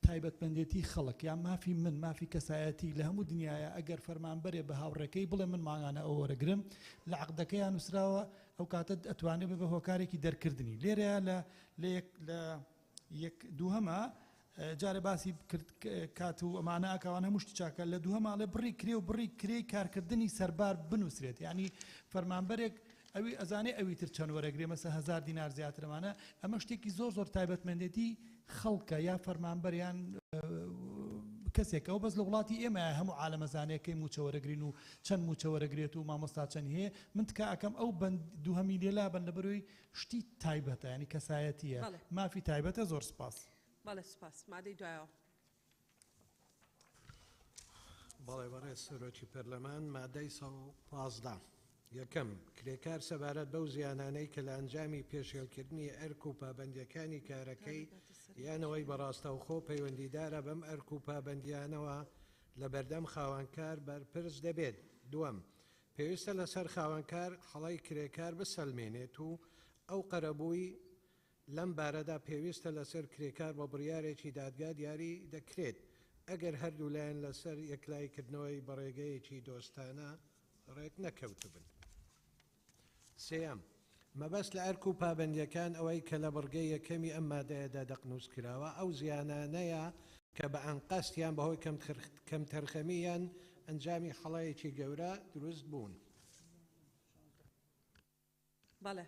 تایبەتمەندێتی خەڵک یان مافی من مافی کەسایەتی لە هەموو دنیاە ئەگەر فەرمانبەرێ بە هاوڕێکەی بڵێ من ماگانە ئەو وەرەگرم لە عەقدەکەیان نووسراوە ئەو کاتە ئەتوانێت بە هۆکارێکی دەرکردنی لێرەیە لە یەک دووهەمە جارێ باسی کرد کات و ئەمانە ئەکەوان هەموو شتی چاکە لە دووهەماڵێ بڕی کرێ و بڕی کرێی کارکردنی سەربار بنووسرێت یعنی فەرمانبەرێک ئەوی ئەزانێ ئەوی تر چەند وەرەگرێ مەسە 1000 دینار زیاترمانە ئەمە شتێکی زۆر تایبەتمەندێتی خەڵکە یا فەرمانبەر یان کەسێک ئەو بەس لە وڵاتی ئێمە هەموو عالەمەزانەکەی موچەوەرەگرین و چەند موچەوەرەگرێت و مامۆستا چەند هەیە من تکا ئەەکەم ئەو دووهەمی لێلا بن لە بەرۆی شتی تایبەتە ینی کەسایەتیە مافی تایبەتە زۆر سپاس. بەڵێ سپاس مادەی دوایەوە. بەڵێ بەڕێز سەرۆکی پەرلەمان مادەی 115 یەکەم کرێکار سەبارەت بەو زیانانەی کە لە ئەنجامی پێشێلکردنی ئەرک و پابەندیەکانی کارەکەی یانەوەی بەڕاستەوخۆ پەیوەندیدارە بەم ئەرک و پابەندیانەوە لە بەردەم خاوەنکار بەرپرس دەبێت. دووەم پێویستە لەسەر خاوەنکار هەڵی کرێکار بسەلمێنێت و ئەو قەرەبووی لەم بارەدا پێویستە لەسەر کرێکار بە بڕیارێکی دادگا دیاری دەکرێت ئەگەر هەردوو لایەن لەسەر یەکلایکردنەوەی بەڕێگەیەکی دۆستانە ڕێک نەکەوتبن. سێەم مەبەست لە ئەرک و پابەندیەکان ئەوەی کە لە بڕگەی یەکەمی ئەم مادەیەدا دەقنووس کراوە ئەو زیانانەیە کە بە ئەنقەستیان بەهۆی کەم تەرخەمیان ئەنجامی هەڵەیەکی گەورە دروست بوون. بەڵێ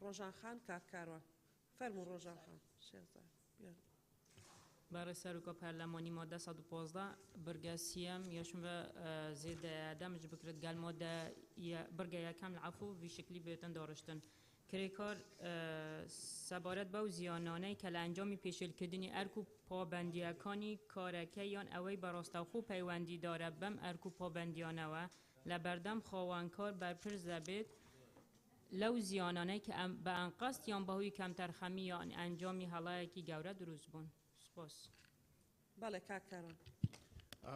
ڕۆژان خان کاکاروان فەرموو ڕۆژان خان شێخزاد. برای سروکا پارلمانی ماده 115 برگاسیم یاشون و زیده دمج بکرد گل ماده برگه یکم العفو وی شکلی بیتن دارشتن کریکار سبارت باو زیانانه که لانجامی پیشل کردنی ارکو پابندیکانی کارکه یان اوی براستو خوب پیوندی داره بم ارکو پابندیانه و لبردم خواهانکار برپرز دبید لو زیانانه که به انقاست یان باهوی کمتر خمی یان انجامی حلایه کی گوره دروز بون. بەڵێ کاکەڕۆن.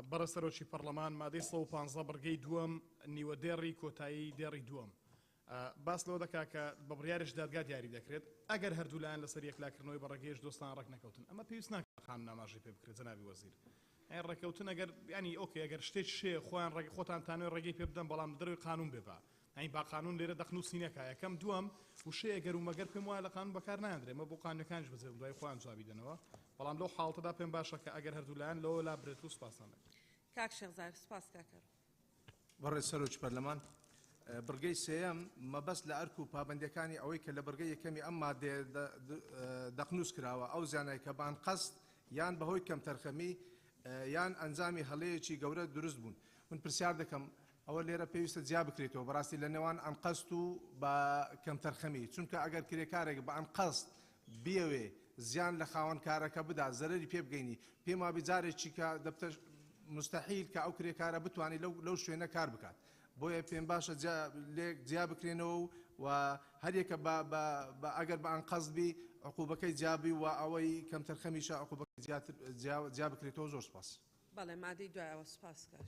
بەڕە سەرۆکی پەرلەمان مادەی 115 بڕگەی دووەم نیوەدێڕی کۆتایی دێڕی دووەم باس لەوە دەکا کە بە بڕیارش دادگا دیاری دەکرێت ئەگەر هەردوولایەن لەسەر یەکلاکردنەوەی بەڕێگەیش دۆستان ڕێک نەکەوتن ئەمە پێویست ناکات خانم ناماژەی پێ بکرێت جەنابی وەزیر ئەی ڕێکەوتن ئەگەر ینی ئۆکێ ئەگەر شتێک شێ خۆیان خۆتان تانوێ ڕێگەی پێ بدەن بەڵام دەروی قانون بێبا ئەین با قانون لێرە دەخنووسی نەکە یەکەم دووەم وشەیە ئەگەر و مەگەر پێم وایە لە قانون بەکار نایەندرێ مە بۆ قانونەکانیش بەجێ دوای خۆیان جوابی دەنەوە بەڵام لەو حاڵەتەدا پێم باشە کە ئەگەر هەردوولایەن لەوە لا برێت و سپاسانە کاک شێخزاد سپاس کاکەڕ. بەڕێز سەرۆکی پەرلەمان بڕگەی سێەم مەبەست لە ئەرک و پابەندیەکانی ئەوەی کە لە بڕگەی یەکەمی ئەم مادێ دەقنووس کراوە ئەو زیانەی کە بان قەست یان بەهۆی کەم تەرخەمی یان ئەنجامی هەڵەیەکی گەورە دروست بوون من پرسیار دەکەم ئەوە لێرە پێویستە جیا بکرێتەوە بەڕاستی لە نێوان ئەنقەست و بە کەم تەرخەمی چونکە ئەگەر کرێکارێک بە ئەنقەست بیەوێ زیان لە خاوەنکارەکە بدا زەرری پێ بگەینی پێم وابی جارێکی کە دەبتە مستحیل کە ئەو کرێکارە بتوانێت لەو شوێنە کار بکات بۆیە پێم باشە جیا بکرێنەوە و هەرێکە ئەگەر بە ئەنقەست بی عقوبەکەی جیابی و ئەوەی کەم تەرخەمیشە عقوبەکەی جیا بکرێتەوە زۆر سپاس. بەڵێ مادەی دوایەوە سپاس کاک.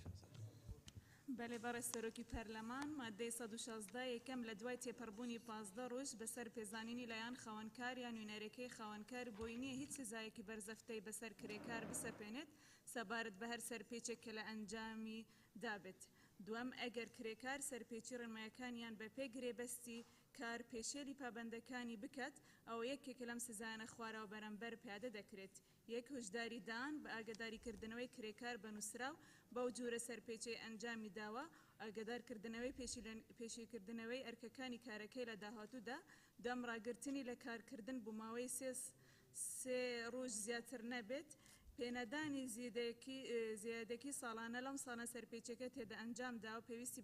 بەڵێ بەڕێز سەرۆکی پەرلەمان مادەی 116 یەکەم لە دوای تێپەڕبوونی 15 ڕۆژ بەسەر پێزانینی لایەن خاوەنکار یان نوێنەرەکەی خاوەنکار بۆی نییە هیچ سزایەکی بەرزەفتەی بەسەر کرێکار بسەپێنێت سەبارەت بە هەر سەرپێچێک کە لە ئەنجامی دابێت. دووەم ئەگەر کرێکار سەرپێچی ڕێنمایەکانیان بە پێگرێبەستی کار پێشێلی پابەندەکانی بکات ئەوە یەکێکە لەم سزایانە خوارەوە بەرەمبەر پیادە دەکرێت. یەک هۆشداری دان بە ئاگداریکردنەوەی کرێکار بە نووسراو بەو جۆرە سەرپێچەی ئەنجامی داوە ئاگدارکردنەوەی پێشیکردنەوەی ئەرکەکانی کارەکەی لە داهاتوودا دەم ڕاگررتنی لە کارکردن بووماوەی سێ ڕۆژ زیاتر نەبێت پێنەدانی زیادەکی ساڵانە لەم ساڵە سەرپێچەکە تێدا ئەنجام دا و پێویستی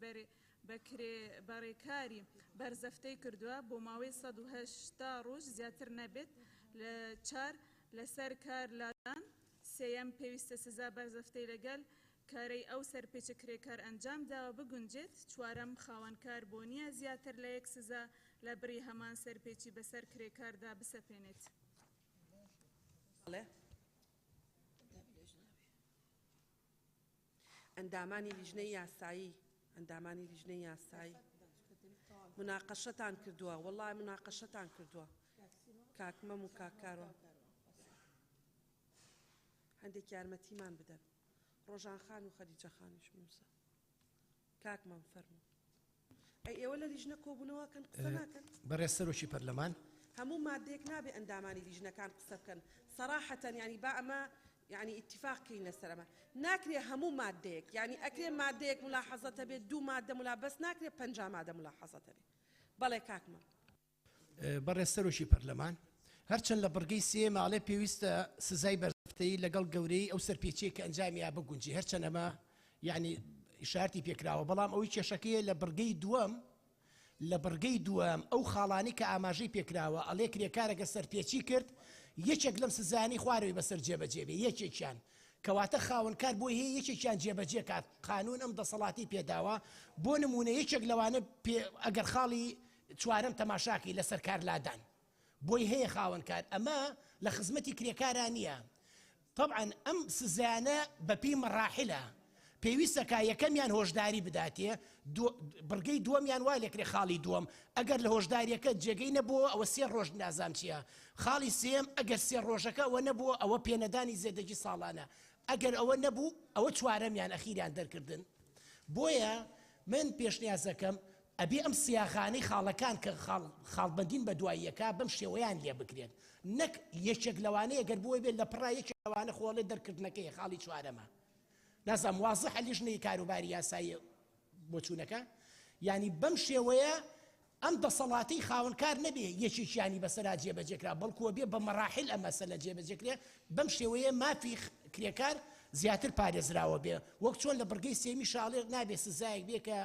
بەڕێکاری بەرزەفتەی کردووە بۆ ماوەی 180 ڕۆژ زیاتر نەبێت لە 4 لەسەر کار لادان سێەم پێویستە سزا بەرزەفتەی لەگەڵ کارەی ئەو سەرپێچە کرێکار ئەنجام داوە بگونجێت. چوارەم خاوەنکار بۆ نییە زیاتر لە یەک سزا لە بری هەمان سەرپێچی بەسەر کرێکاردا بسەپێنێت. ئەندامانی لیژنەی یاسایی ئەندامانی لیژنەی یاسایی مناقەشەتان کردووە وەڵای مناقەشەتان کردووە کاکمەم و کاکارۆ هەندێک یارمەتیمان بدەن ڕۆژان خان و خەدیجە خانیش موسە کاکمەم فەرموو ئەی ئێوە لە لیژنە کۆبوونەوەکەن قسە ناکەن. بەڕێز سەرۆکی پەرلەمان هەموو مادەیەک نابێ ئەندامانی لیژنەکان قسە بکەن سەراحەتەن ینی با ئەمە يعني اتفاقين للسلامة ناكري همو ماديك يعني أكري ماديك ملاحظة تبي دو مادة ملابس ناكري بنجا مادة ملاحظة تبي بالي كاكما بەڕێز سەرۆکی پەرلەمان هەرچەند لە بڕگەی سێ ماڵێ پێویستە سزای بەرزەفتەیی لەگەڵ گەورەی ئەو سەرپێچەیە کە ئەنجامیان بگونجی هەرچەند ئەمە یعنی ئیشارەتی پێکراوە بەڵام ئەوەی کێشەکەیە لە بڕگەی دووەم ئەو خاڵانی کە ئاماژەی پێکراوە ئەڵێ کرێکارەکە سەرپێچی کرد یەکێک لەم سزانی خواروی بەسەر جێبەجێ بێ یەکێکیان کەواتە خاوەنکار بۆی هەیە یەکێکیان جێبەجێ کات قانون ئەم دەسەڵاتی پێداوە بۆ نمونە یەکێک لەوانە ئەگەر خاڵی چوارەم تەماشاکی لەسەر کار لادان بۆی هەیە خاوەنکار ئەمە لە خزمەتی کرێکاران نییە طبعا ئەم سزانە بەپی مەراحلە پێویستە کا یەکەمیان هۆشداری بداتێ بڕگەی دووەمیان وای لێکرێ خاڵی دووەم ئەگەر لە هۆشداریەکە جێگەی نەبووە ئەوە سێ ڕۆژ نازام چییە خاڵی سێم ئەگەر سێ ڕۆژەکە ئەوە نەبووە ئەوە پێنەدانی زێدەجی ساڵانە ئەگەر ئەوە نەبوو ئەوە چوارەمیان ئەخیریان دەرکردن بۆیە من پێشنیازەکەم ئەبێ ئەم سیاغانەی خاڵەکان کە خاڵبەندین بە دواییەکە بەم شێوەیان لێ بکرێن نەک یەکێک لەوانەیە ئەگەر بۆی بێت لە پڕا یەکێک لەوانە خۆڵێ دەرکردنەکەی خاڵی چوارەمە نازام وازح لیژنەی کاروباری یاسایی بۆ چوونەکە یعنی بەم شێوەیە ئەم دەسەڵاتی خاوەنکار نەبێ یەکێکیانی بەسەرا جێبەجێکرا بەڵکووە بێ بە مەراحل ئەم مەسەلە جێبەجێکرێ بەم شێوەیە مافی کرێکار زیاتر پارێزراوە بێ وەک چۆن لە بڕگەی سێمی شاڵێر نابێ سزایەک بێ کە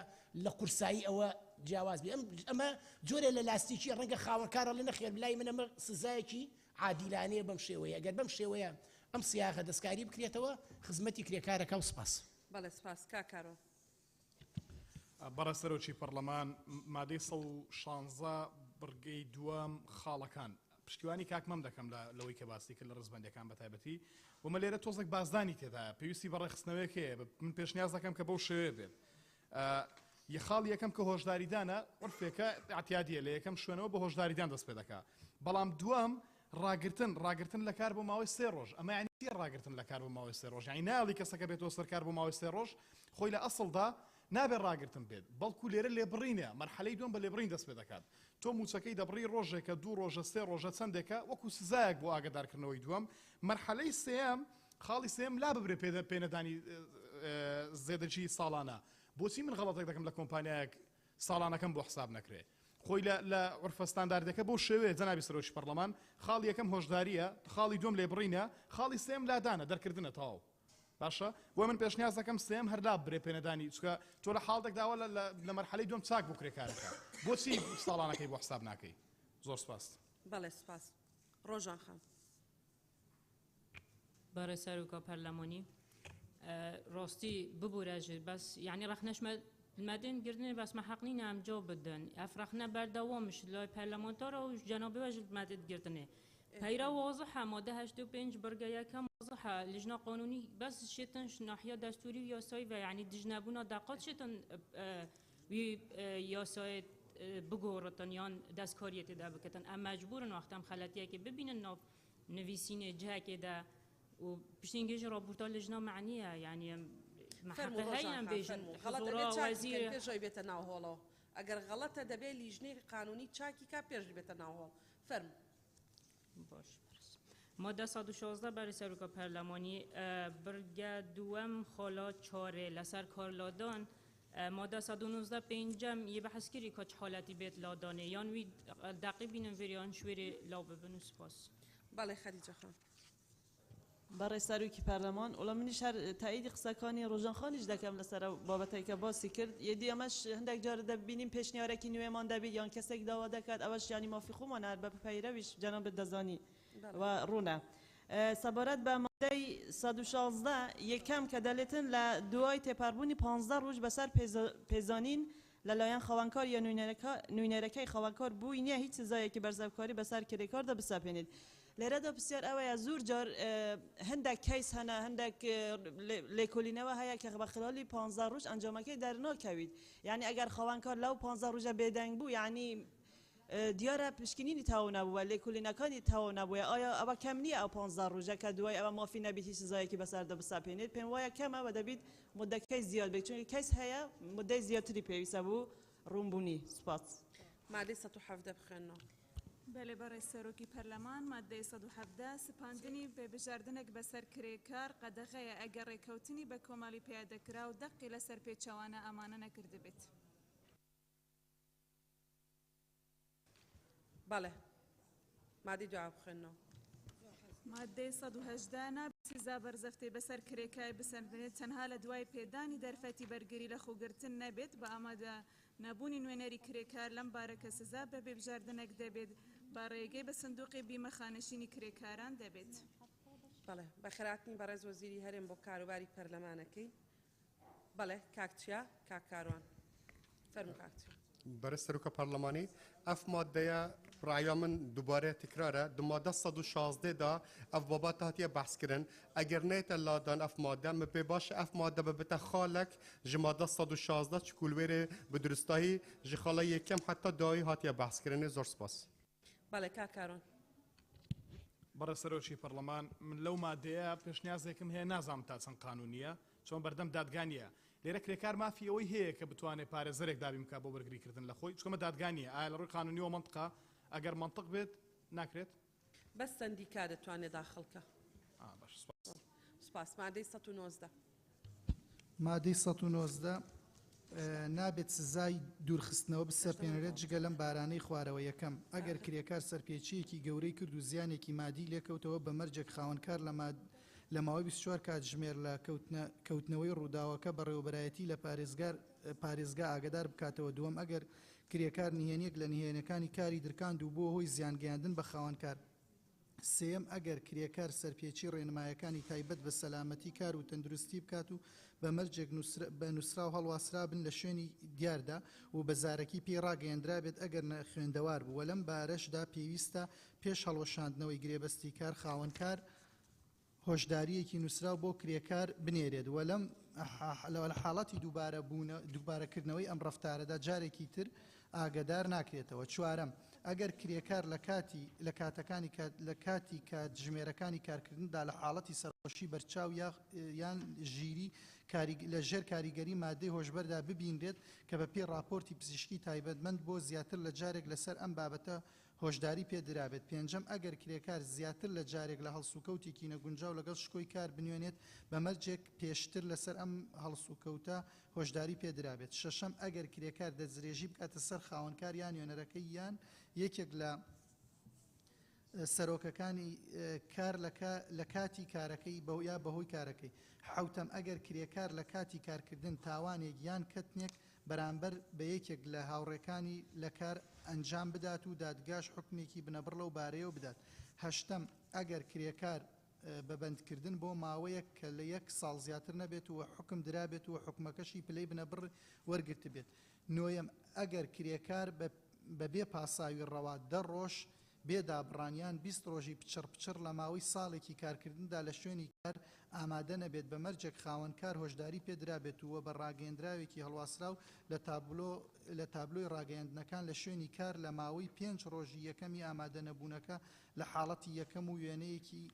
لە قورسایی ئەوە جیاواز بێ ئەمە جۆرە لە لاستیکی ڕەنگە خاوەنکارە لە نەخێر بلای من ئەمە سزایەکی عادیلانەیە بەم شێوەیە ئەگەر بەم شێوەیە ئەم سیاغە دەستکاری بکرێتەوە خزمەتی کرێکارەکە و سپاس بەڵێ سپاس کاکارۆ بەڕە سەرۆکی پەرلەمان مادەی 116 بڕگەی دووەم خاڵەکان پشتیوانی کاکمەم دەکەم لەوەی کە باسی کرد لە ڕزبەندەکان بە تایبەتی ومە لێرە تۆزێک بازدانی تێدا پێویستی بەڕێخستنەوەیەکەیە من پێشنیاز دەکەم کە بەو شێوەیە بێت یەخاڵ یەکەم کە هۆشداریدانە عرفێکە ئاعتیادیە لە یەکەم شوێنەوە بە هۆشداریدان دەست پێ دەکات بەڵام دووەم ڕاگرتن لە کار بۆ ماوەی 3 ڕۆژ ئەمە یعنی ڕاگرتن لە کار بۆ ماوەی 3 ڕۆژ یعنی ناڵی کەسەکە بێتەوە سەرکار بۆ ماوەی 3 ڕۆژ خۆی لە ئەسڵدا نابێت ڕاگرتن بێت بەڵکو لێرە لێبڕینە مەرحەلەی دوم بە لێبڕین دەست پێ دەکات تۆ موچەکەی دەبڕی ڕۆژێکە 2 ڕۆژە 3 ڕۆژە چەندێکە وەکو سزایەک بۆ ئاگادارکردنەوەی دووەم مەرحەلەی سێم خاڵی سێم لا ببرێ پێنەدانی زێدەجی ساڵانە بۆچی من غەڵەتێک دەکەم لە کۆمپانیایەک ساڵانەکەم بۆ حساب نەکرێ خۆی لە عرفە ستانداردەکە بۆ شێوەیە جەنابی سەرۆکی پەرلەمان خاڵی یەکەم هۆشداریە خاڵی دوم لێبڕینە خاڵی سێم لادانە دەرکردنە تەواو باشە بۆ من پێشنیاز دەکەم سێم هەرلا برێ پێنەدانی چکە تۆ لە حاڵێک داوە لە مەرحەلەی دوم چاک بۆ کرێکارەکە بۆچی ساڵانەکەی بۆ حساب ناکەی زۆر سپاس بەڵێ سپاس ڕۆژان خان برای سروکا پارلمانی راستی ببورجه بس یعنی رخنش المدن گردن بس محقنی نام جو بدن افرخنا بردوامش لای پارلمانتار و جنابی وجه مدد گردنه پیرا واضحه ماده 85 برگه یکم واضحه لجنه قانونی بس شتنش ناحیه دستوری و یاسایی و یعنی دجنبونا دقات شتن وی یاسای بگورتن یا دستکاریت ده بکتن اما مجبورن وقتم خلطیه که ببینن نویسین جه که ده و پشتینگیج رابطه لجنه معنیه یعنی محقق هایم بیشن حضورا وزیر پیش بیت ناوهالا اگر غلطه دبی لیجنه قانونی چاکی که پیش بیت ناوهال فرم باش ماده 116 برای سروکا پارلمانی برگه دوم خالا چاره لسر کار لادان ماده 119 پنجم یه بحث کری که چه حالتی بیت لادانه یان وی دقیق بینم وریان شوری لابه بنوس پاس بله خدیجه خان برای سروکی پارلمان اولا منیش هر تایید قسەکانی ڕۆژان خانیش دەکەم لەسەر بابەتێک کە باسی کرد یدی ئەمەش هەندێک جار دەبینیم پێشنیارێکی نوێمان دەبێت یان کەسێک داوا دەکات ئەوەش ینی مافی خۆمان هەر بە پەیرەویش جەناب دەزانی و ڕوونە سەبارەت بە مادەی 116 یەکەم کە دەڵێتن لە دوای تێپەڕبوونی 15 ڕۆژ بەسەر پێزانین لەلایەن خاوەنکار یا نوێنەرەکەی خاوەنکار بووی نییە هیچ سزایەکی بەرزەوکاری بەسەر کرێکار دەبسەپێنێت لێرەدا پرسیار ئەوەیە زۆر جار هەندێک کەیس هەنە هەندێک لێکۆلینەوە هەیە کە بە خلالی 15 ڕۆژ ئەنجامەکەی دەرناکەویت یعنی ئەگەر خاوەنکار لەو 15 ڕۆژە بێدەنگ بوو یعنی دیارە پشکنینی تاو نەبووە لێکۆلینەکانی تاو نەبووە ئایا ئەوە کەم نییە ئەو 15 ڕۆژە کە دوای ئەوە مافی نەبیتی سزایەکی بەسەر دەبسەپێنێت پێم وایە کەمە و دەبیت مدەکەی زیاد بێت چونکە کەس هەیە مدەی زیاتری پێویستە بوو ڕوونبوونی سپاس مادەی 117 بخوێنەوە بله برای سروکی پارلمان ماده 117 سپاندنی به بجاردنک بسر کریکار قدغه اگر ریکوتنی به کمالی پیاده کرا و دقی لسر پیچوانه امانه نکرده بیت بله مادی جواب خوێنەوە. مادەی 118 نابێت سزا بەرزەفتەی بەسەر کرێکای بسەنبێت تەنها لە دوای پێدانی دەرفەتی بەرگری لە خوگرتن نەبێت بە ئامادە نەبوونی نوێنەری کرێکار لەم بارەکە سزا بە بێبژاردنێک دەبێت بە ڕێگەی بە سندوقی بیمە خانەشینی کرێکاران دەبێت. بەڵێ بەخێراتنی بەڕێز وەزیری هەرێم بۆ کاروباری پەرلەمانەکەی. بەڵێ کاکچیا کاکاروان فەرموو کاکچیا. برای سروک پارلمانی اف ماده رأی من دوباره تکراره دو ماده 116 دا اف بابات هاتیه بحث کردن اگر نیت لادن اف ماده مبی باش اف ماده ببت خالک جماده 116 چکولویر بدرستایی جخاله یکم حتی دایی هاتیه بحث کردن زور سپاس. بەڵێ کاکاروان. بەڕێ سەرۆکی پەرلەمان من لەو مادەیە پێشنیازێکم هەیە نازانم تا چەند قانونیە چۆن بەردەم دادگانیە لێرە کرێکار مافی ئەوەی هەیە کە بتوانێت پارێزەرێک دابی بکات بۆ بەرگریکردن لە خۆی چکەمە دادگانیە ئایا لە ڕووی قانونیەوە منطقە ئەگەر منطق بێت ناکرێت بەس سندیکا دەتوانێت داخڵکە. سپاس. مادەی 119 مادەی 119 نابێت سزای دوورخستنەوە بسەرپێنرێت جگە لەم بارانەی خوارەوە. یەکەم ئەگەر کرێکار سەرپێچیەکی گەورەی کرد و زیانێکی مادی لێکەوتەوە بە مەرجێک خاوەنکار لە ماوەی 24 کات ژمێر لە کەوتنەوەی ڕووداوەکە بە ڕێوەبەرایەتی لە پارێزگا ئاگدار بکاتەوە. دووەم ئەگەر کرێکار نهێنیەک لە نهێنەکانی کاری درکاند و بۆ هۆی زیانگەیاندن بە خاوەنکار. سێم ئەگەر کرێکار سەرپێچی ڕێنمایەکانی تایبەت بە سەلامەتی کار و تەندروستی بکات و بە مەرجێک بە نووسرا و هەڵواسرا بن لە شوێنی دیاردا و بەزارەکی پێی ڕاگەیاندرا بێت ئەگەر خوێندەوار بوو. وە لەم بارەشدا پێویستە پێش هەڵوەشاندنەوەی گرێبەستی کار خاوەنکار هۆشداریەکی نووسرا بۆ کرێکار بنێرێت. وە لەم حاڵەتی دووبارەکردنەوەی ئەم ڕەفتارەدا جارێکی تر ئاگدار ناکرێتەوە. چوارەم ئەگەر کرێکار لە کاتی کاتژمێرەکانی کارکردندا لە حاڵەتی سەرخۆشی بەرچاو یان ژیری لە ژێر کاریگەری مادەی هۆشبەردا ببینرێت کە بە پێی راپۆرتی پزیشکی تایبەتمەند بۆ زیاتر لە جارێک لەسەر ئەم بابەتە هۆشداری پێدرابێت. پێنجەم ئەگەر کرێکار زیاتر لە جارێک لە هەڵسوکەوتێکی نەگونجاو لەگەڵ شکۆی کار بنوێنێت بە مەرجێک پێشتر لەسەر ئەم هەڵسوکەوتە هۆشداری پێدرابێت. شەشەم ئەگەر کرێکار دەستدرێژی بکاتە سەر خاوەنکار یان نوێنەرەکەی یان یەکێک لە سەرۆکەکانی کار لە کاتی کارەکەی یا بەهۆی کارەکەی. حوتەم ئەگەر کرێکار لە کاتی کارکردن تاوانێک یان کەتنێک بەرامبەر بە یەکێک لە هاوڕێکانی لە کار ئەنجام بدات و دادگاش حکمێکی بنەبڕ لەو بارەیەوە بدات. هەشتەم ئەگەر کرێکار بەبندکردن بۆ ماوەیەک کە لە 1 ساڵ زیاتر نەبێت و حکم درابێت و حکومەکەشی پلەی بنەبڕ وەرگرت بێت. نۆیەم ئەگەر کرێکار بەبێ پاساوی ڕەوا 10 ڕۆژ بێدابڕانیان 20 ڕۆژی پچڕ لە ماوەی ساڵێکی کارکردندا لە شوێنی کار ئامادە نەبێت بە مەرجێک خاوەنکار هۆشداری پێدرابێت وە بە ڕاگەیەندراوێکی هەڵواسراو لە تابلۆی ڕاگەیاندنەکان لە شوێنی کار لە ماوەی 5 ڕۆژی یەکەمی ئامادە نەبوونەکە لە حاڵەتی یەکەم و وێنەیەکی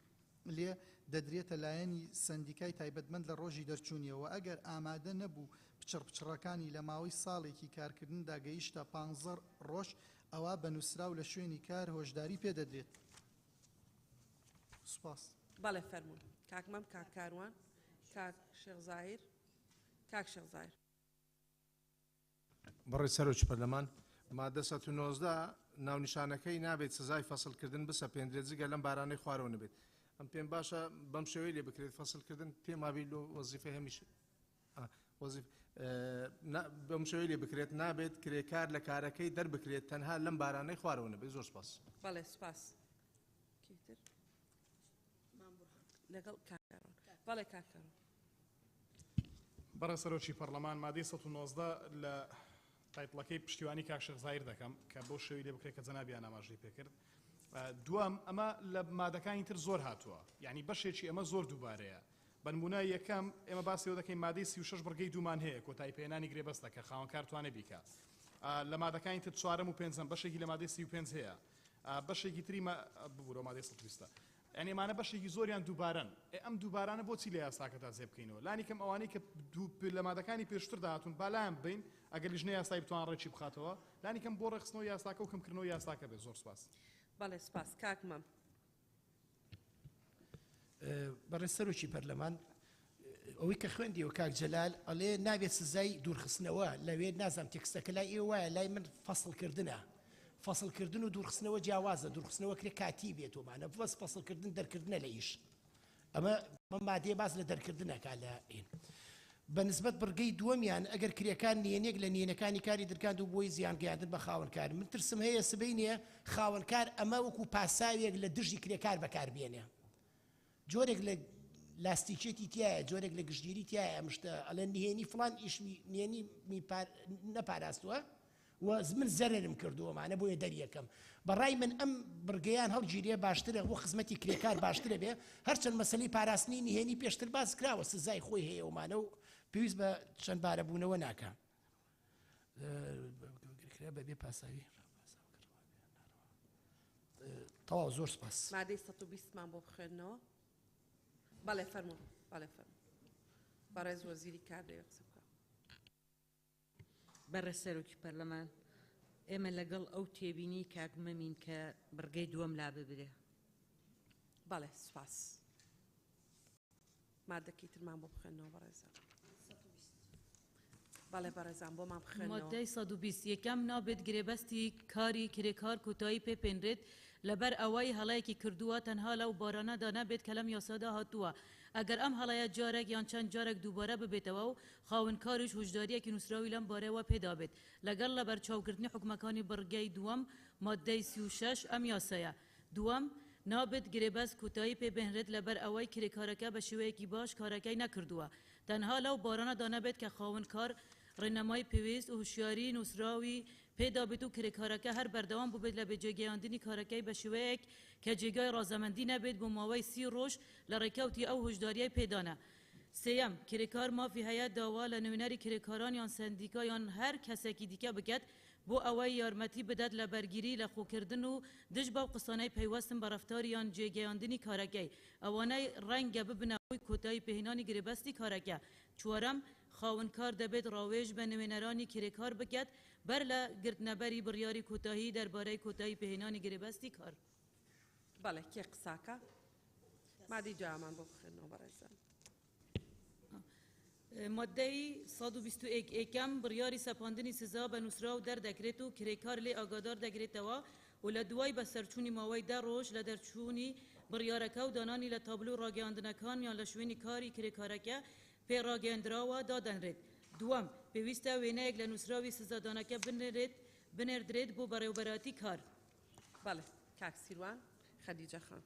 لێ دەدرێتە لایەنی سندیکای تایبەتمەند لە ڕۆژی دەرچوونیەوە. ئەگەر ئامادە نەبوو پچڕەکانی لە ماوەی ساڵێکی کارکردندا گەیشتە 15 ڕۆژ ئەوە بە نووسراو لە شوێنی کار هۆشداری پێدەدرێت. سوپاس. بەڵێ فەرموون کاکمەم کاکاروان کاک شێخزاهیر کاک شێخزاهیر. بەڕێ سەرۆکی پەرلەمان مادە 119 ناونیشانەکەی نابێت سزای فەسڵکردن بسەپێندرێت جگە لەم بارانەی خوارەوە نەبێت. ئەم پێم باشە بەم شێوەی لێ بکرێت فەسڵکردن پێمابی لۆ وەزیفە هەمیشە بەم شێوەی لێ بکرێت نابێت کرێکار لە کارەکەی دەربکرێت تەنها لەم بارانەی خوارەوە نەبێت. زۆر سپاس. بەڵێ سپاس. لەگەڵ کاکاروان. بەڵێ کاکاروان. بەڕێ سەرۆکی پەرلەمان مادەی 119 لە تایتڵەکەی پشتیوانی کاک شێخزاهیر دەکەم کە بۆ شێوەی لێ بکرێت کە جەنابیان ئاماژەی پێکرد. دووەم ئەمە لە مادەکانی تر زۆر هاتووە یعنی بەشێکی ئەمە زۆر دووبارەیە. بەنمونە یەکەم ئێمە باسیەوە دەکەین مادەی 36 بڕگەی دوومان هەیە کۆتایی پێێنانی گرێبەستە کە خاوەنکار توانێت بیکات. لە مادەکانی تر 4 و 5 بەشێکی لە مادەی 35 هەیە بەشێکی تری ببوورەوە مادەی 120. یعنی مانە بەشێکی زۆریان دووبارن. ئەم دووبارانە بۆچی لە یاساکەدا جێ بکەینەوە؟ لانی کەم ئەوانەی کە لە مادەکانی پێشتردا هاتوون بالایان بین ئەگەر لیژنەی یاسایی بتوان ڕێکی بخاتەوە لانی کەم بۆ ڕێخستنەوە یاساکە و کەمکردنەوە یاساکە بێت. زۆر سپاس. بەڵێ سپاس. کاکمەم. بەڕێ سەرۆکی پەرلەمان ئەوەی کە خوێندیەوە کاک جەلال ئەڵێ نابێت سزای دوورخستنەوە لەوێ نازانم تێکستەکە لای ئێوە وایە لای من فەسڵکردنە فەسڵکردن و دوورخستنەوە جیاوازە دوورخستنەوە کرێ کاتی بێتۆمانە بەس فەسڵکردن دەرکردنە لە ئیش ئەمە مادێ باز لە دەرکردنەکە لە ئین بەنسبەت بڕگەی دووەمیان ئەگەر کرێکان نێنێک لە نێنەکانی کاری دەرکاند و بۆی زیانگەیاندن بە خاوەنکار من ترسم هەیە سبەی نییە خاوەنکار ئەمە وەکو پاساوێک لە دژی کرێکار بەکاربێنێ جۆرێک لە لاستیکێتی تایە جۆرێک لە گشتگیری تایە ئەمشتە ئەلە نهێنی فلان ئیشمی نێنی نەپاراستووە و من زەرم کردووەمانە بۆیە دەریەکەم بەڕای من ئەم بڕگەیان هەڵگیریە باشترە بۆ خزمەتی کرێکار باشترە بێ هەرچەند مەسەلەی پاراستنی نهێنی پێشتر باز کراوە سزای خۆی هەیەومانە و پێویست بە چەند بارەبوونەوە ناکە بەبێ پاساوی تەواو زۆر سپاس مادەی 120مان بۆ بخوێنەوە بەڵێ فەرموو بەڵێ فەرموو بەڕێز وەزیری کار دەوێت قسە بکە بەڕێز سەرۆکی پەرلەمان ئێمە لەگەڵ ئەو تێبینی کاتمەمین کە بڕگەی دووەم لا ببرێ بەڵێ سپاس مادەکی ترمان بۆ بخوێنەوە بەڕێزان بەڵێ بەڕێزان بۆمان بخوێنەوە مادەی 120 یەکەم نابێت گرێبەستی کاری کرێکار کوتایی پێپێنرێت لەبەر ئەوەی هەڵەیەکی کردووە تەنها لەو بارانەدا نەبێت کە لەم یاسادا هاتووە ئەگەر ئەم هەڵەیە جارێک یان چەند جارێک دووبارە ببێتەوە و خاوەنکاریش هۆشداریەکی نووسراوی لەم بارەوە پێدا بێت لەگەڵ لە بەرچاوکردنی حکومەکانی بڕگەی دووەم مادەی 36 ئەم یاسایە دووەم نابێت گرێبەست کوتایی پێبێنرێت لەبەر ئەوەی کرێکارەکە بە شێوەیەکی باش کارەکەی نەکردووە تەنها لەو بارانەدا نەبێت کە خاوەنکار ڕێنەمای پێویست و هوشیاری نووسراوی پێدا بێت و کرێکارەکە هەر بەردەوام ببێت لە بێجێگەیاندنی کارەکەی بە شێوەیەک کە جێگای ڕازەمەندی نەبێت بۆ ماوەی 30 ڕۆژ لە ڕێکەوتی ئەو هۆشداریای پێدانە سێەم کرێکار مافی هەیە داوا لە نوێنەری کرێکاران یان سندیکا یان هەر کەسێکی دیکە بکات بۆ ئەوەی یارمەتی بدات لە بەرگیری لە خۆکردن و دژ بەو قسانەی پەیوەستن بە ڕەفتاری یان جێگەیاندنی کارەکەی ئەوانەی ڕەنگە ببنەوەی کۆتایی پێهێنانی گرێبەستی کارەکە چوارەم خاوەنکار دەبێت ڕاوێژ بە نوێنەرانی کرێکار بکات بەر لە گرتنەبەری بڕیاری کۆتایی دەربارەی کۆتایی پێهێنانی گرێبەستی کار بەڵێ کێ قساکە مادی جامان بۆ بخێنەوە بەڕێزان مادەی 121 یەکەم بڕیاری سەپاندنی سزا بە نووسرا و دەردەکرێت و کرێکار لێ ئاگادار دەگرێتەوە و لە دوای بەسەرچوونی ماوەی 10 ڕۆژ لە دەرچوونی بڕیارەکە و دانانی لە تابلو ڕاگەیاندنەکان یان لە شوێنی کاری کرێکارەکە پێڕاگەیاندراوە دادەنرێت دووەم پێویستە وێنەیەک لە نووسراوی سزادانەکە بنێردرێت بۆ بەڕێوەبەراتی کار بەڵێ کاک سیروان خەدیجە خان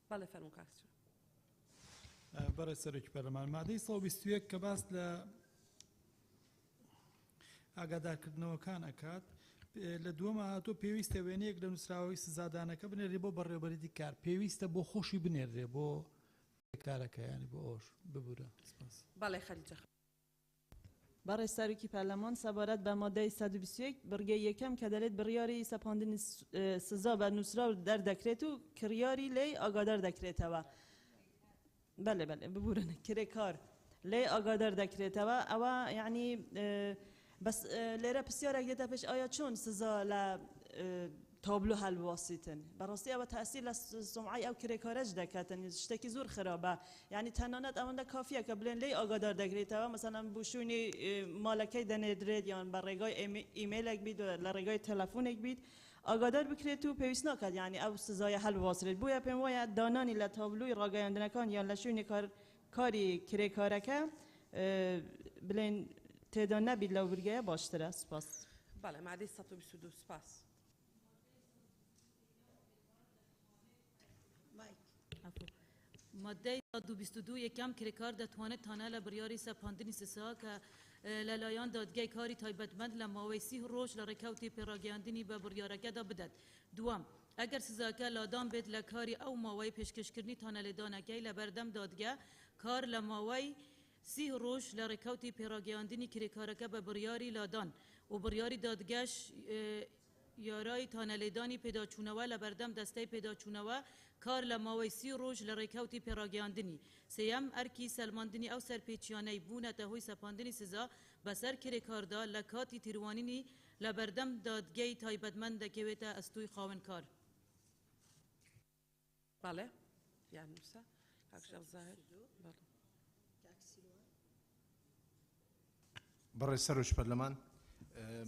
بەڵێ فەرموو کاک سیروان بەڕێز سەرۆکی پەرلەمان مادەی 121 کە باس لە ئاگادارکردنەوەکان ئەکات لە دووەمە هاتۆ پێویستە وێنەیەک لە نووسراوی سزادانەکە بنێرێ بۆ بەڕێوەبەرێتی کار پێویستە بۆ خۆشی بنێرێ بۆ کارەکە ینی بۆ ئەوش ببورە بەڵێ خەدیجە خان بەڕێز سەرۆکی پەرلەمان سەبارەت بە مادەی 121 بڕگەی یەکەم کە دەڵێت بڕیاری سەپاندنی سزا بە نووسرا و دەردەکرێت و کڕیاری لێی ئاگادار دەکرێتەوە بەڵێ بەڵێ ببورن کرێکار لێ ئاگادار دەکرێتەوە ئەوە یعنی بەس لێرە پرسیارێک دێتە پێش ئایا چۆن سزا لە تابلو هەڵبواسیتن بەڕاستی ئەوە تاثیر لە سمعی ئەو کرێکارەش دەکاتن شتێکی زۆر خراپە یعنی تەنانەت ئەوەندە کافیە کە بڵێن لێ ئاگادار دەگرێتەوە مەسەڵەن بوشوونی مالەکەی دەنێدرێت یان بە ڕێگای ئیمێلێک بیت لە ڕێگای تەلەفۆنێک بیت ئاگادار بکرێت و پێویست ناکات یعنی ئەو سزای هەڵبواسرێت بۆیە پێم وایە دانانی لە تابلوی ڕاگەیاندنەکان یان لە شوێنی کاری کرێکارەکە بڵێن تێدا نەبیت لەو بورگەیە باشترە سپاس بەڵێ مادەی 122 سپاس مادەی 122 یەکەم کرێکار دەتوانێت تانە لە بڕیاری سەپاندنی سزا کە لەلایەن دادگای کاری تایبەتمەند لە ماوەی 30 ڕۆژ لە ڕێکەوتی پێڕاگەیاندنی بە بڕیارەکەدا بدات دووەم ئەگەر سزاکە لادان بێت لە کاری ئەو ماوەی پێشکەشکردنی تانەلێدانەکەی لە بەردەم دادگا کار لە ماوەی 30 ڕۆژ لە ڕێکەوتی پێڕاگەیاندنی کرێکارەکە بە بڕیاری لادان و بڕیاری دادگاش یارای تانەلێدانی پێداچوونەوە لە بەردەم دەستەی پێداچوونەوە کار لە ماوەی 30 ڕۆژ لە ڕێکەوتی پێڕاگەیاندنی سێەم ئەرکی سەلماندنی ئەو سەرپێچیانەی بوونەتە هۆی سەپاندنی سزا بەسەر کرێکاردا لە کاتی تیروانینی لە بەردەم دادگای تایبەتمەند دەکەوێتە ئەستوی خاوەنکار بەڵێ یان نووسە کاک شێخ زاهد بەڕێز سەرۆکی پەرلەمان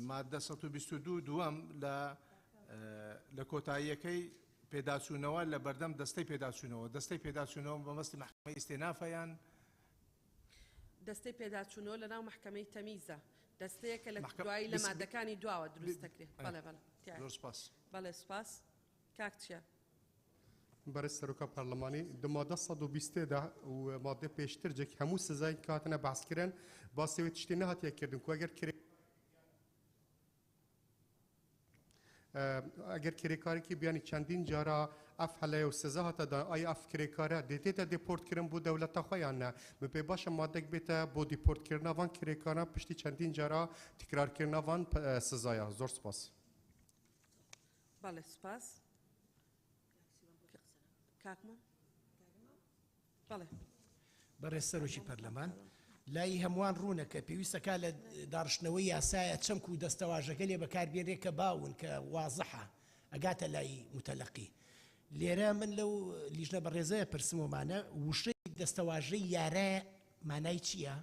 مادە 122 دووەم لە کۆتاییەکەی پێداچوونەوە لە بەردەم دەستەی پێداچوونەوە بە مەستی محکمەی ئیستێنافەیان دەستەی پێداچوونەوە لە ناو محکمەی تەمیزە دەستەیەکە لە دوایی لە مادەکانی دواوە دروست دەکرێت بەڵێ سپاس کاک چیە برای سەرۆکە پەرلەمانی دە مادە 120دا و مادە پێشتر جێک هەموو سزای کاتنە باسکردن با سێوێت شتێ نەهاتیەکردن کو ئەگەر کرێکارێکی بیانی چەندین جارە ئەف هەلەیە و سزا هاتەدا ئایا ئەف کرێکارە دێتێتە دێپۆرتکردن بۆ دەولەتە خۆیان نە من پێ باشە مادەک بێتە بۆ دیپۆرتکردنا وان کرێکارە پشتی چەندین جارە تکرارکردنا وان سزایە زۆر سپاس بەڵێ سپاس کاکمان بەڵێ بەڕێز سەرۆکی پەرلەمان لای هەمووان ڕوونە کە پێویستەکە لە داڕشتنەوەی یاسایە چەمک و دەستەواژەکە لێ بەکاربێنرێت کە باون کە وازەحە ئەگاتە لای متەلەقی لێرە من لەو لیژنە بەڕێزەیە پرسمۆمانە وشەی دەستەواژەی یارایە مانای چییە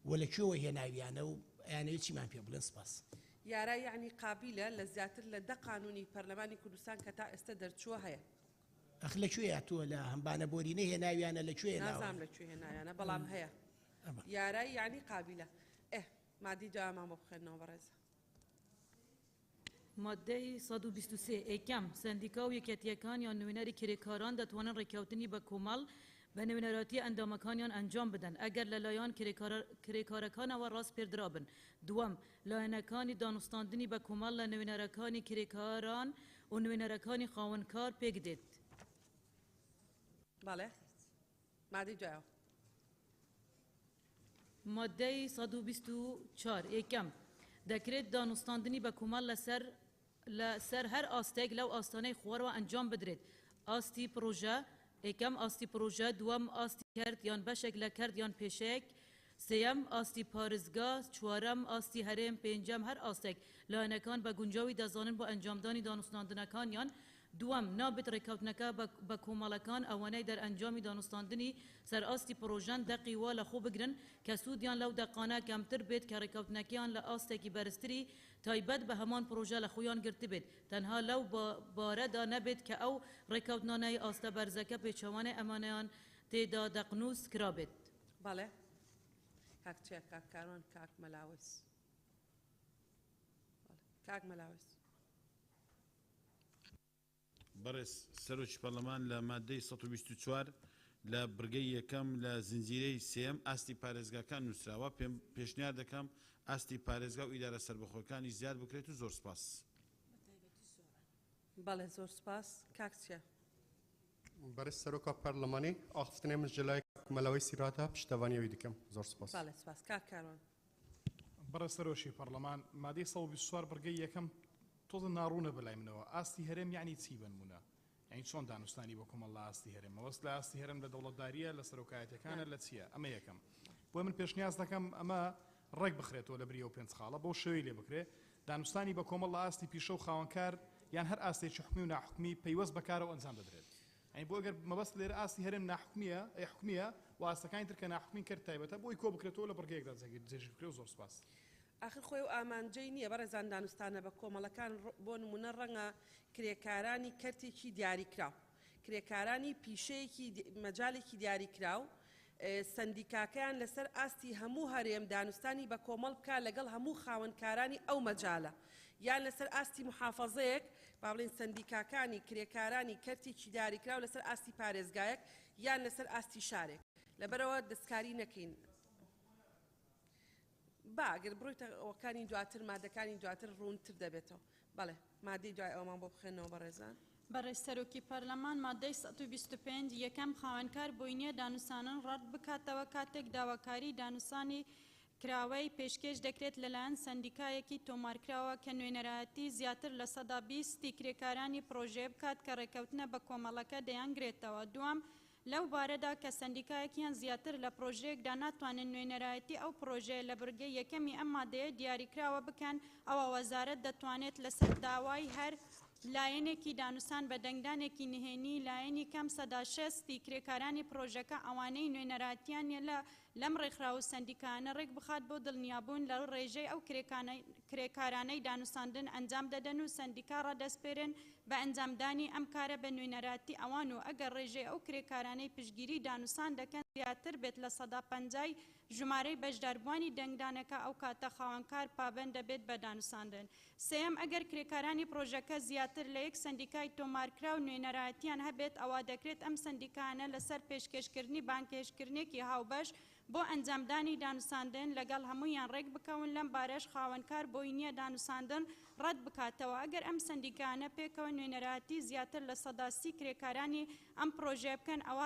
و لەکوێوە هێناویانە و ئەیانەوێت چیمان پێ بڵێن سپاس یارای یعنی قابلە لە زیاتر لە دە قانونی پەرلەمانی کوردستان کە تا ئێستا دەرچووە هەیە ئەخ لەکوێ هاتووە لە هەمبانە بۆرینە هێناویانە لەکوێ نازام لەکوێ هێنایانە بەڵام هەیە یارای یعنی قابلە مادی جامان بۆ بخێنەوە بەڕێزە مادەی 123 ئەکەم سندیکا و یەکێتیەکانیان نوێنەری کرێکاران دەتوانن ڕێککەوتنی بە کۆمەڵ بە نوێنەراتی ئەندامەکانیان ئەنجام بدەن ئەگەر لەلایەن کرێکارەکانەوە ڕاست پێدرابن دووەم لایەنەکانی دانوستاندنی بە کۆمەڵ لە نوێنەرەکانی کرێکاران و نوێنەرەکانی خاوەنکار پێگدێت بەڵێ مادی جایەوە مادەی 124 ئەکەم دەکرێت دانوستاندنی بە کۆمەڵ لەسەر هەر ئاستێک لەو ئاستانەی خوارەوە ئەنجام بدرێت ئاستی پرۆژە ئەکەم ئاستی پرۆژە دووەم ئاستی کرد یان بەشێک لە کرد یان پێشێک سێەم ئاستی پارێزگا چوارەم ئاستی هەرێم پێنجەم هەر ئاستێک لایەنەکان بە گونجاوی دەزانن بۆ ئەنجامدانی دانوستاندنەکانیان دووەم نابێت ڕێککەوتنەکە بە کۆمەڵەکان ئەوانەی دەرئەنجامی دانوستاندنی سەرئاستی پرۆژەن دەقی وا لە خۆ بگرن کە سوودیان لەو دەقانە کەمتر بێت کە ڕێککەوتنەکەیان لە ئاستێکی بەرزتری تایبەت بە هەمان پرۆژە لە خۆیان گرتی بێت تەنها لەو بارەدا نەبێت کە ئەو ڕێککەوتنانەی ئاستە بەرزەکە پێچەوانەی ئەمانیان تێدا دەقنووس کرابێت بەڵێ کاک چێ کاک کاروان کاک مەلاوەس کاک مەلاوەس بەڕێز سەرۆکی پەرلەمان لە مادەی 124 لە برگەی یەکەم لە زنجیرەی سێم ئاستی پارێزگاکان نووسراوە پێشنیار دەکەم ئاستی پارێزگا و ئیدارە سەربەخۆکانی زیاد بکرێت و زۆر سپاس بەڵێ زۆر سپاس کاک چیە بەڕێز سەرۆکە پەرلەمانی ئاخفتنێ من ژلای مەلەوەی سیراتە پشتەوانیەوەی دەکەم زۆر سپاس بەڵێ سپاس کاک کاروان بەڕێز سەرۆشی پەرلەمان مادەی 124 برگەی یەکەم تۆزە ناڕوونە بەلای منەوە ئاستی هەرێم یعنی چی بنمونە یعنی چۆن دانوستانی بۆ کۆمەڵ لە ئاستی هەرێم وەست لە ئاستی هەرم لە دەوڵەتداریە لە سەرۆکایەتەکانە لە چییە ئەمە یەکەم بۆ من پێشنیاز دەکەم ئەمە ڕێک بخرێتەوە لە بریە و پێنج خاڵە بۆ شێوەی لێ بکرێ دانوستانی بە کۆمەڵ لە ئاستی پیشە و خاوەنکار یان هەر ئاستێکی حکمی و ناحکمی پەیوەست بەکارەوە ئەنجام دەدرێت ئەی بۆ ئەگەر مەبەست لێرە ئاستی هەرێم ناحکمیە ئەی حکمیە و ئاستەکانی تر کە ناحکمی کرد تایبەتە بۆی کۆ بکرێتەوە لە بڕگەیەکدا جێژ بکرێت و زۆر سپاس آخر خۆی و ئامانجەی نییە بەڕێزان دانوستانە بە کۆمەڵەکان بۆ نمونە ڕەنگە کرێکارانی کەرتێکی دیاریکراو کرێکارانی پیشەیەکی مەجالێکی دیاریکراو سندیکاکەیان لەسەر ئاستی هەموو هەرێم دانوستانی بە کۆمەڵ بکە لەگەڵ هەموو خاوەنکارانی ئەو مەجالە یان لەسەر ئاستی محافەزەیەک با بڵێن سندیکاکانی کرێکارانی کەرتێکی دیاریکراو لەسەر ئاستی پارێزگایەک یان لەسەر ئاستی شارێک لەبەرەوە دەستکاری نەکەین باگەر بڕۆیتە ئەوەکانی دواتر مادەکانی دواتر ڕوونتر دەبێتەوە بەڵێ مادەی دوای ئەومان بۆ بخێنەوە بەڕێزان بەڕێز سەرۆکی پەرلەمان مادەی 125 یەکەم خاوەنکار بووینیە دانوستانن ڕەت بکاتەوە کاتێک داواکاری دانوستانی کراوەی پێشکەش دەکرێت لەلایەن سندیکایەکی تۆمارکراوە کە نوێنەرایەتی زیاتر لە 120 کرێکارانی پرۆژێ بکات کە ڕێکەوتنە بە کۆمەڵەکە دەیانگرێتەوە دوام لەو بارەدا کە سندیکایەکیان زیاتر لە پرۆژەیەکدا ناتوانن نوێنەرایەتی ئەو پرۆژەیە لە بڕگەی یەکەمی ئەم مادەیە دیاریکراوە بکەن ئەوە وەزارەت دەتوانێت لەسەر داوای هەر لایەنێکی دانوسان بە دەنگدانێکی نهێنی لایەنی کەم سەدا شەستی کرێکارانی پرۆژەکە ئەوانەی نوێنەراتیان لەم ڕێکخراوە سندیکانە ڕێک بخات بۆ دڵنیابوون لە ڕێژەی ئەو کرێکارانەی دانوساندن ئەنجام دەدەن و سندیکا ڕادەسپێرن بە ئەنجامدانی ئەم کارە بە نوێنەراتی ئەوان و ئەگەر ڕێژەی ئەو کرێکارانەی پشگیری دانوسان دەکەن زیاتر بێت لە 150 ژمارەی بەشداربووانی دەنگدانەکە ئەو کاتە خاوەنکار پابەند دەبێت بە دانوساندن. سێەم ئەگەر کرێکارانی پرۆژەکە زیاتر لە یەک سندیکای تۆمارکرا و نوێنەراتیان هەبێت ئەوە دەکرێت ئەم سندیکانە لەسەر پێشکەشکردنی بانکێشکردنێکی هاوبەش بۆ ئەنجامدانی دانوساندن لەگەڵ هەمویان ڕێک بکەون لەم بارەش خاوەنکار بۆی نییە دانوساندن ڕەت بکاتەوە. ئەگەر ئەم سندیکانە پێکەوە نوێنەراتی زیاتر لە 130 کرێکارانی ئەم پرۆژێ بکەن ئەوە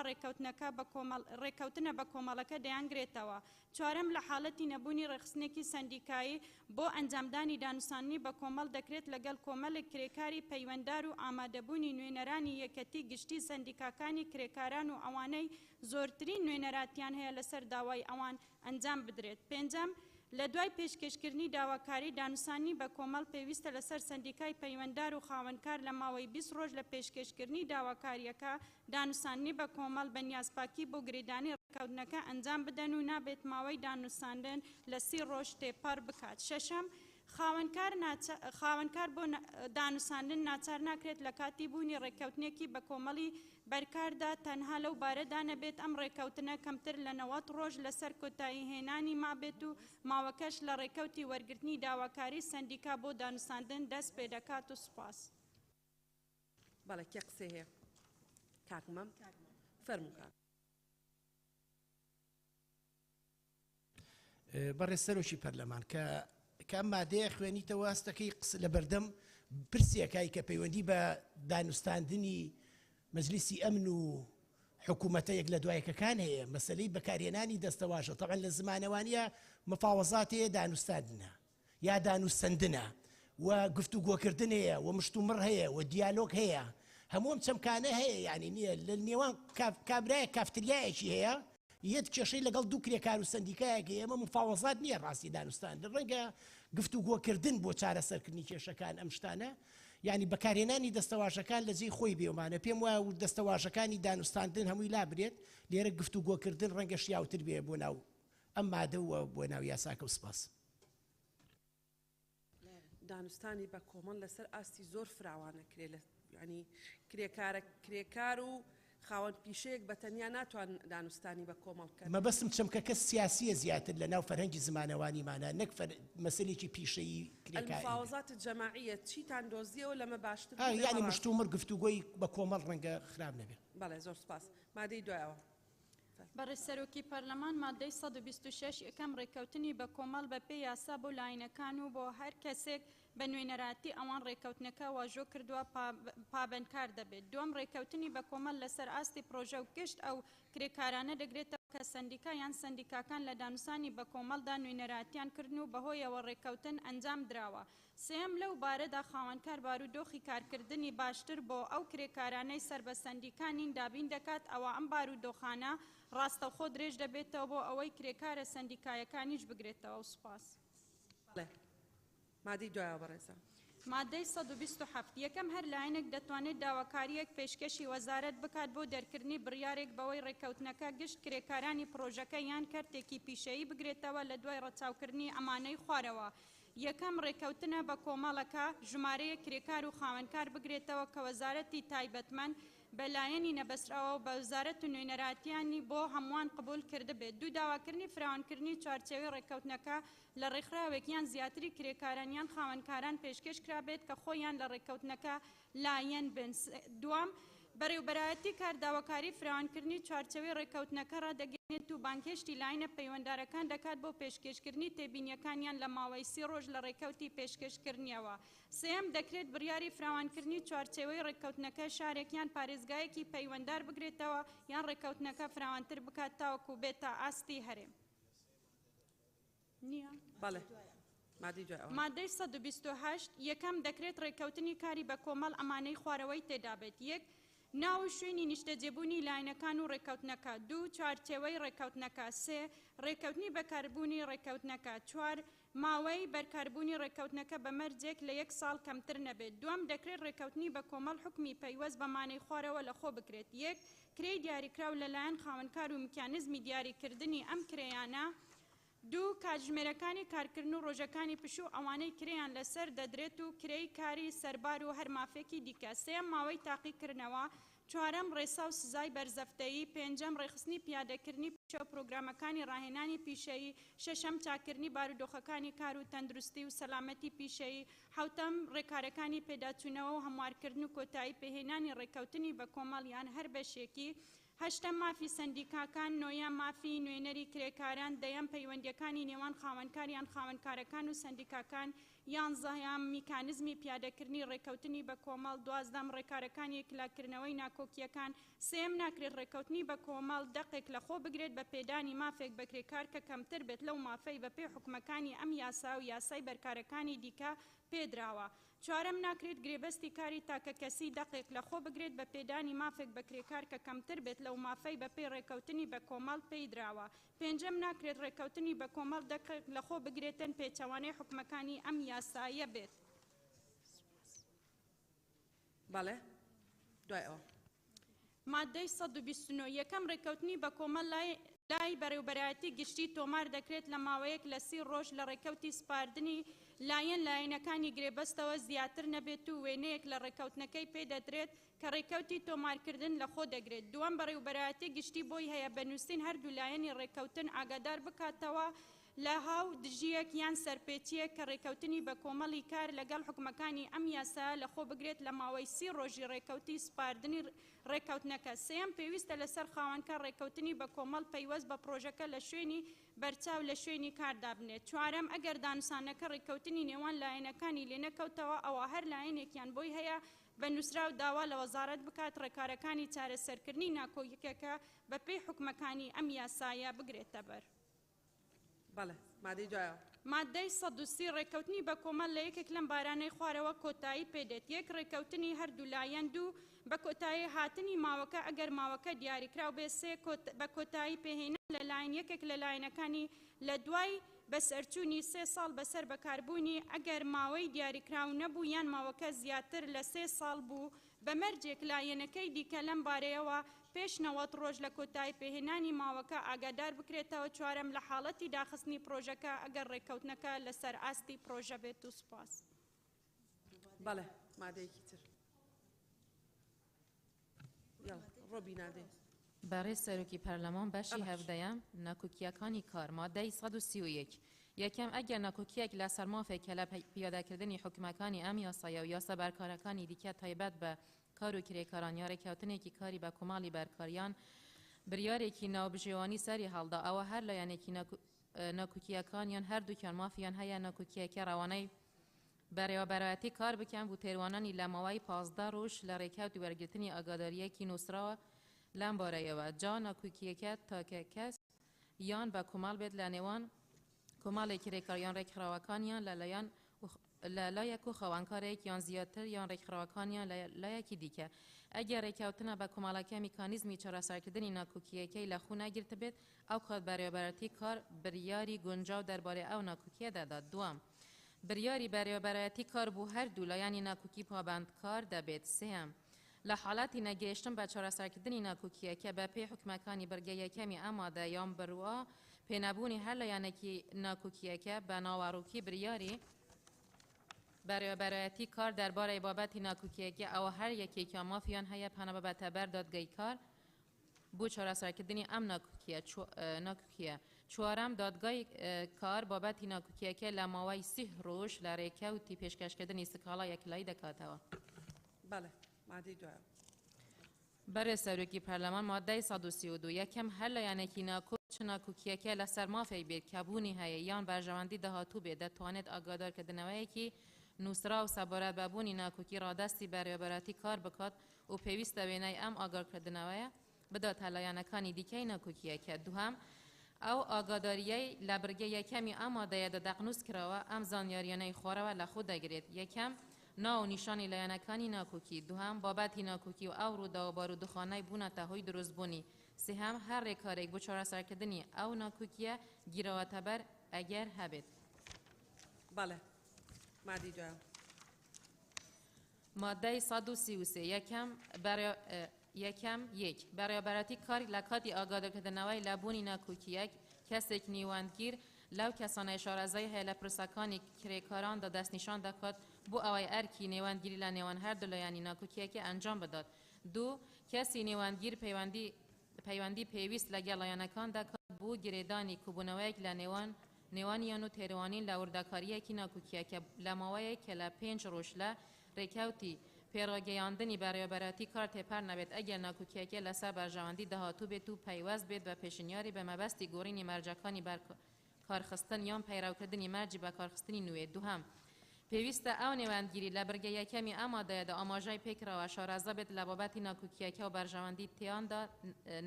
ڕێکەوتنە بە کۆمەڵەکە دەیانگرێتەوە. چوارەم لە حاڵەتی نەبوونی ڕێخستنێکی سندیکایی بۆ ئەنجامدانی دانوسانی بە کۆمەڵ دەکرێت لەگەڵ کۆمەڵێک کرێکاری پەیوەنددار و ئامادەبوونی نوێنەرانی یەکەتی گشتی سندیکاکانی کرێکاران و ئەوانەی زۆرترین نوێنەراتیان هەیە لەسەر داوای ئەوان ئەنجام بدرێت. پێنجەم لە دوای پێشکەشکردنی داواکاری دانوسانی بە کۆمەڵ پێویستە لەسەر سندیکای پەیوەنددار و خاوەنکار لە ماوەی 20 ڕۆژ لە پێشکەشکردنی داواکاریەکە دانوسانی بە کۆمەڵ بە نیازپاکی بۆ گرێدانی ڕێکەوتنەکە ئەنجام بدەن و نابێت ماوەی دانوساندن لە 30 ڕۆژ تێپەڕ بکات. شەشەم خاوەنکار بۆ دانوساندن ناچار ناکرێت لە کاتی بوونی ڕێکەوتنێکی بە کۆمەڵی بەرکاردا تەنها لەو بارەدا نەبێت ئەم ڕێکەوتنە کەمتر لە 90 ڕۆژ لەسەر کۆتایی هێنانی مابێت و ماوەکەش لە ڕێکەوتی وەرگرتنی داواکاری سندیکا بۆ دانوساندن دەست پێ دەکات و سوپاس. بەڵێ کێ قسە هەیە؟ کاکمەم فەرموو کاک. بەڕێز سەرۆکی پەرلەمان کە ئەم مادەیە خوێنیتەوە هەستەکەی لە بەردەم پرسیەکەی کە پەیوەندی بە دانوستاندنی مەجلیسی ئەمن و حکوومەتە یەک لە دوایەکەکان هەیە مەسلەی بەکارهێنانی دەستەواژە طبعا لە زمانەوانیە مفاوەزات هەیە دانوستاندنە یا دانوستەندنە و گفتوگۆکردن هەیە و مشتومڕ هەیە و دیالۆگ هەیە هەموو چەمکانە هەیە یعنی نییە لە نێوان کابرایە کافتریایەکی هەیە یەت کێشەی لەگەڵ دوو کرێکار و سندیکایەکە ئێمە مفاوەزات نییە ڕاستی دانوستاندن ڕەنگە گفتوگۆکردن بۆ چارەسەرکردنی کێشەکان ئەم شتانە یعنی بەکارهێنانی دەستەواژەکان لە جێی خۆی بێومانە پێم وایە دەستەواژەکانی دانوستاندن هەمووی لابرێت لێرە گفتوگۆکردن ڕەنگە شیاوتر بێ بۆ ناو ئەم مادەوە بۆ ناو یاساکە و سپاس. دانوستانی بە کۆمەڵ لەسەر ئاستی زۆر فراوانە کرێ ینی کرێکار و خاوەن پیشەیەک بە تەنیا ناتوان دانوستانی بە کۆمەڵکە مەبەستم چەمکەکە سیاسیە زیاتر لە ناو فەرهەنگی زمانەوانیمانە نەک مەسلێکی پیشەیی المفاوضات الجەماعیە چیتان دۆزیەوە لەمە باشتر یعنی مشتومڕ گفتوگۆی بە کۆمەڵ ڕەنگە خراپ نەبێت. بەڵێ زۆر سپاس. مادەی دوایەوە بەڕێز سەرۆکی پەرلەمان مادەی 126 یەکەم ڕێکەوتنی بە کۆمەڵ بە پێی یاسا بۆ لاینەکان و بۆ هەر کەسێک بە نوێنەراتی ئەوان ڕێکەوتنەکە واژۆ کردووە پابندکار دەبێت. دوم ڕێکەوتنی بە کۆمەڵ لەسەر ئاستی پرۆژە و گشت ئەو کرێکارانە دەگرێتەوە کە سندیکا یان سندیکاکان لە دانوسانی بە کۆمەڵدا نوێنەراتیان کردن و بەهۆیەوە ڕێکەوتن ئەنجام درراوە. سێم لەو بارەدا خاوەنکار بارودۆخی کارکردنی باشتر بۆ ئەو کرێکارانەی سەر بە سندیکانین دابین دەکات ئەوە ئەم بارودۆخانە ڕاستەوخۆ درێژ دەبێتەوە بۆ ئەوەی کرێکارە سندیکایەکانیش بگرێتەوە و سوپاس. مادەی دوایەوە بەڕێزە. مادەی 127 یەکەم هەر لایەنێک دەتوانێت داواکاریەک پێشکەشی وەزارەت بکات بۆ دەرکردنی بڕیارێک بەوەی ڕێکەوتنەکە گشت کرێکارانی پرۆژەکە یان کارتێکی پیشەیی بگرێتەوە لە دوای ڕەچاوکردنی ئەمانەی خوارەوە. یەکەم ڕێکەوتنە بە کۆمەڵەکە ژمارەیە کرێکار و خاوەنکار بگرێتەوە کە وەزارەتی تایبەتمەند بەلایەنی نەبەسراوە و بە وەزارەت و نوێنەراتیانی بۆ هەمووان قبول کردبێت. دوو داواکردنی فراوانکردنی چوارچێوەی ڕێکەوتنەکە لە ڕێکخراوێک یان زیاتری کرێکارانیان خاوەنکاران پێشکەش کرابێت کە خۆیان لە ڕێکەوتنەکە لایەن بن. دوام بەڕێوبەرایەتی کارداواکاری فراوانکردنی چوارچێوەی ڕێکەوتنەکە ڕادەگەێنێت و بانکێشتی لاینە پەیوەنددارەکان دەکات بۆ پێشکەشکردنی تێبینیەکانیان لە ماوەی 30 ڕۆژ لە ڕێکەوتی پێشکەشکردنیەوە. سێم دەکرێت بڕیاری فراوانکردنی چوارچێوەی ڕێکەوتنەکە شارێکیان پارێزگایەکی پەیوەنددار بگرێتەوە یان ڕێکەوتنەکە فراوانتر بکات تاوەکو بێتە ئاستی هەرێم. نییە؟ بەڵێ. مادەی دوایەوە. مادەی 128 یەکەم دەکرێت ڕێکەوتنی کاری بە کۆمەڵ ئەمانەی خوارەوەی تێدا بێت. یەک ناو شوێنی نیشتەجێبوونی لاینەکان و ڕێکەوتنەکە 2 چوارچێوەی ڕێکەوتنەکە 3 ڕێکەوتنی بەکاربوونی ڕێکەوتنەکە 4 ماوەی بەرکاربوونی ڕێکەوتنەکە بە مەرجێک لە 1 ساڵ کەمتر نەبێت دوام دەکرێت ڕێکەوتنی بە کۆمەڵ حکمی پەیوەست بە مانەی خوارەوە لەخۆ بکرێت 1 کرێی دیاریکراو لەلایەن خاوەنکار و میکانیزمی دیاریکردنی ئەم کرێیانە 2 کاتژمێرەکانی کارکردن و ڕۆژەکانی پشوو ئەوانەی کرێیان لەسەر دەدرێت و کرێی کاری سەربار و هەر مافێکی دیکە 3 ماوەی تاقیکردنەوە 4 ڕێسا و سزای بەرزەفتەیی 5 ڕێخستنی پیادەکردنی پشە پرۆگرامەکانی ڕاهێنانی پیشەیی 6 چاکردنی بارودۆخەکانی کار و تەندروستی و سەلامەتی پیشەیی 7 ڕێکارەکانی پێداچوونەوە و هەموارکردن و کۆتایی پێهێنانی ڕێکەوتنی بە کۆمەڵیان هەر بەشێکی 8 مافی سندیکاکان 9 مافی نوێنەری کرێکاران 10 پەیوەندیەکانی نێوان خاوەنکاریان خاوەنکارەکان و سندیکاکان 11 میکانیزمی پیادەکردنی ڕێکەوتنی بە کۆمەڵ 12 ڕێکارەکانی کلاکردنەوەی ناکۆکیەکان 3 ناکرێت ڕێکەوتنی بە کۆمەڵ دەقێک لەخۆ بگرێت بە پێدانی مافێک بە کرێکار کە کەمتر بێت لەو مافەی بە پێ حکومەکانی ئەم یاسا و یاسای بەرکارەکانی دیکە پێدراوە 4 ناکرێت گرێبەستی کاری تاکە کەسی دەقێک لەخۆ بگرێت بە پێدانی مافێک بە کرێکار کە کەمتر بێت لەو مافەی بە پێی ڕێکەوتنی بە کۆمەڵ پێیدراوە 5 ناکرێت ڕێکەوتنی بە کۆمەڵ دەقێک لەخۆ بگرێتن پێچەوانەی حکومەکانی ئەم یاسایە بێت. بەڵێ دوای ئەوە مادەی 129 یەکەم ڕێکەوتنی بە کۆمەڵ لای بەڕێوەبەرایەتی گشتی تۆمار دەکرێت لە ماوەیەک لە 30 ڕۆژ لە ڕێکەوتی سپاردنی لایەنەکانی گرێبەستەوە زیاتر نەبێت و وێنەیەک لە ڕێکەوتنەکەی پێدەدرێت کە ڕێکەوتی تۆمارکردن لە خۆ دەگرێت دووەم بەڕێوەبەرایەتی گشتی بۆی هەیە بەنووسین هەردوو لایەنی ڕێکەوتن ئاگادار بکاتەوە لە هاو دژیەک یان سەرپێچیە کە ڕێکەوتنی بە کۆمەڵی کار لەگەڵ حکومەکانی ئەم یاسا لەخۆ بگرێت لە ماوەی 30 ڕۆژی ڕێکەوتی سپاردنی ڕێکەوتنەکە 3 پێویستە لەسەر خاوەنکار ڕێکەوتنی بە کۆمەڵ پەیوەست بە پرۆژەکە لە شوێنی بەرچاو لە شوێنی کاردا بنێت 4 ئەگەر دانوسانەکە ڕێکەوتنی نێوان لایەنەکانی لێ نەکەوتەوە ئەوە هەر لایەنێکیان بۆی هەیە بە نووسرا و داوا لە وەزارەت بکات ڕێکارەکانی چارەسەرکردنی ناکۆیەکەکە بە پێی حکومەکانی ئەم یاسایە بگرێتە بەر. بەڵێ مادەی دوایە مادەی 130 ڕێکەوتنی بە کۆمەڵ لە یەکێک لەم بارانەی خوارەوە کۆتایی پێدێت 1 ڕێکەوتنی هەردوو لایەن 2 بە کۆتایی هاتنی ماوەکە ئەگەر ماوەکە دیاریکراو بێ 3 بە کۆتایی پێهێنا لە لایەن یەکێک لە لایەنەکانی لە دوای بەسەرچوونی 3 ساڵ بەسەر بەکاربوونی ئەگەر ماوەی دیاریکراو نەبوو یان ماوەکە زیاتر لە 3 ساڵ بوو بە مەرجێک لایەنەکەی دیکە لەم بارەیەوە پێش 90 ڕۆژ لە کۆتایی پێهێنانی ماوەکە ئاگادار بکرێتەوە 4 لە حاڵەتی داخستنی پرۆژەکە ئەگەر ڕێکەوتنەکە لەسەر ئاستی پرۆژە بێت و سوپاس. بەڵێ مادەیەکی تر ڕۆبی نادێ برای سەرۆکی پەرلەمان بەشی هەڤدەیەم ناکۆکیەکانی کار مادەی 131 یەکەم ئەگەر ناکۆکیەک لە سەرمافێک کە لە پیادەکردنی حکومەکانی ئەم یاسایە و یاسا بەرکارەکانی دیکە تایبەت بە کار و کرێکاران یا ڕێکەوتنێکی کاری بە کۆماڵی بەرکاریان بریارێکی ناوبژێوانی سەری هەڵدا ئەوە هەر لایەنێکی ناکۆکیەکانیان هەردووکیان مافیان هەیە ناکۆکیەکە ڕەوانەی بەڕێوەبەرایەتی کار بکەن بۆ تێروانانی لە ماوەی 15 ڕۆژ لە ڕێکەوتی وەرگرتنی ئاگاداریەکی نووسراوە لەم بارەیەوە جا ناکۆکیەکە تاکە کەس یان بە کۆماڵ بێت لە نێوان کۆماڵێکی ڕێکاریان ڕێکخراوەکانیان لە لایەک و خەوانکارێک یان زیاتر یان ڕێکخراوەکانیان لە لایەکی دیکە ئەگەر ڕێککەوتنە بە کۆمەڵەکە میکانیزمی چارەسەرکردنی ناکۆکیەکەی لە خۆ نەگرت بێت ئەو کات بەڕێوەبەرەتی کار بریاری گونجاو دەربارەی ئەو ناکۆکیە دەدات دوام بریاری بەڕێوەبەرەتی کار بۆ هەردوو لایانی ناکۆکی پابندکار دەبێت سێم لە حاڵاتی نەگەیشتن بە چارەسەرکردنی ناکۆکیەکە بە پێی حکومەکانی بەرگەیەکەمی ئامادە یان بڕوا پێنەبوونی هەر لایەنێکی ناکۆکیەکە بە ناوەڕووکی بریاری بەڕێوەبەرایەتی کار دەربارەی بابەتی ناکۆکیەکە ئەوە هەر یەکێکیان مافیان هەیە پەنە بەبەتە بەر دادگای کار بۆ چارەسەرکردنی ئەم ناکۆکیە چوارەم دادگای کار بابەتی ناکۆکیەکە لە ماوەی 30 ڕۆژ لە ڕێکەوتی پێشکەشکردنی سکاڵا یەکلایی دەکاتەوە. بەڵێ مادەی دوایە بەرێ سەرۆکی پەرلەمان مادەی 132 یەکەم هەر لایەنێکی ناکۆکیەکە لەسەر مافەی بێت کە بوونی هەیە یان بەرژەوەندی داهاتوو بێت دەتوانێت ئاگادارکردنەوەیەکی نووسرا و سەبارەت بەبوونی ناکۆکی ڕادەستی بەڕێوەبەرەتی کار بکات و پێویستە وێنەی ئەم ئاگادارکردنەوەیە بدات لایەنەکانی دیکەی ناکۆکیەکە دووهەم ئەو ئاگاداریەی لە بڕگە یەکەمی ئامادەیە دەدەقنووس کراوە ئەم زانیاریانەی خۆرەوە لە خۆ دەگرێت یەکەم ناو نیشانی لایەنەکانی ناکۆکی دوهام بابەتی ناکۆکی و ئاو ڕوودا و بارودۆخانەی بوونەتە هۆی دروستبوونی سێهەم هەر ڕێکارێک بۆ چارەسەرکردنی ئەو ناکۆکیە گیرەوەتەبەر ئەگەر هەبێت. بەڵێ مادی دوایە. مادەی 133 یەکەم یەک بەڕێوەبەرەتی کار لە کاتی ئاگادارکردنەوەی لە بوونی ناکۆکیەک کەسێک نیوەندگیر لەو کەسانەی شارەزای هەیە لە پرسەکانی کرێکاراندا دەستنیشان دەکات بۆ ئەوەی ئەرکی نێوەندگیری لە نێوان هەردوو لایەنی ناکۆکیەکە ئەنجام بدات. دوو کەسی نێوەندگیر پەیوەندی پێویست لەگەڵ لایەنەکان دەکات بۆ گرێدانی کوبوونەوەیەک لە نێوانیان و تێروانین لە وردەکاریەکی ناکۆکیەکە لە ماوەیەک کە لە 5 ڕۆژ لە ڕێکەوتی پێڕاگەیاندنی بەڕێوەبەرەتی کار تێپەر نەبێت ئەگەر ناکۆکیەکە لەسەر بەرژەوەندی داهاتوو بێت و پەیوەست بێت بە پێشنیاری بە مەبەستی گۆڕینی مەرجەکانی کارخستن یان پەیڕاوکردنی مەرجی بە کارخستنی نوێ. دووهەم پێویستە ئەو نێوەندگیری لە بەرگە یەکەمی ئامادەیەدا ئاماژەی پێکراوە شارەزا بێت لە بابەتی ناکۆکیەکە و بەرژەوەندی تیاندا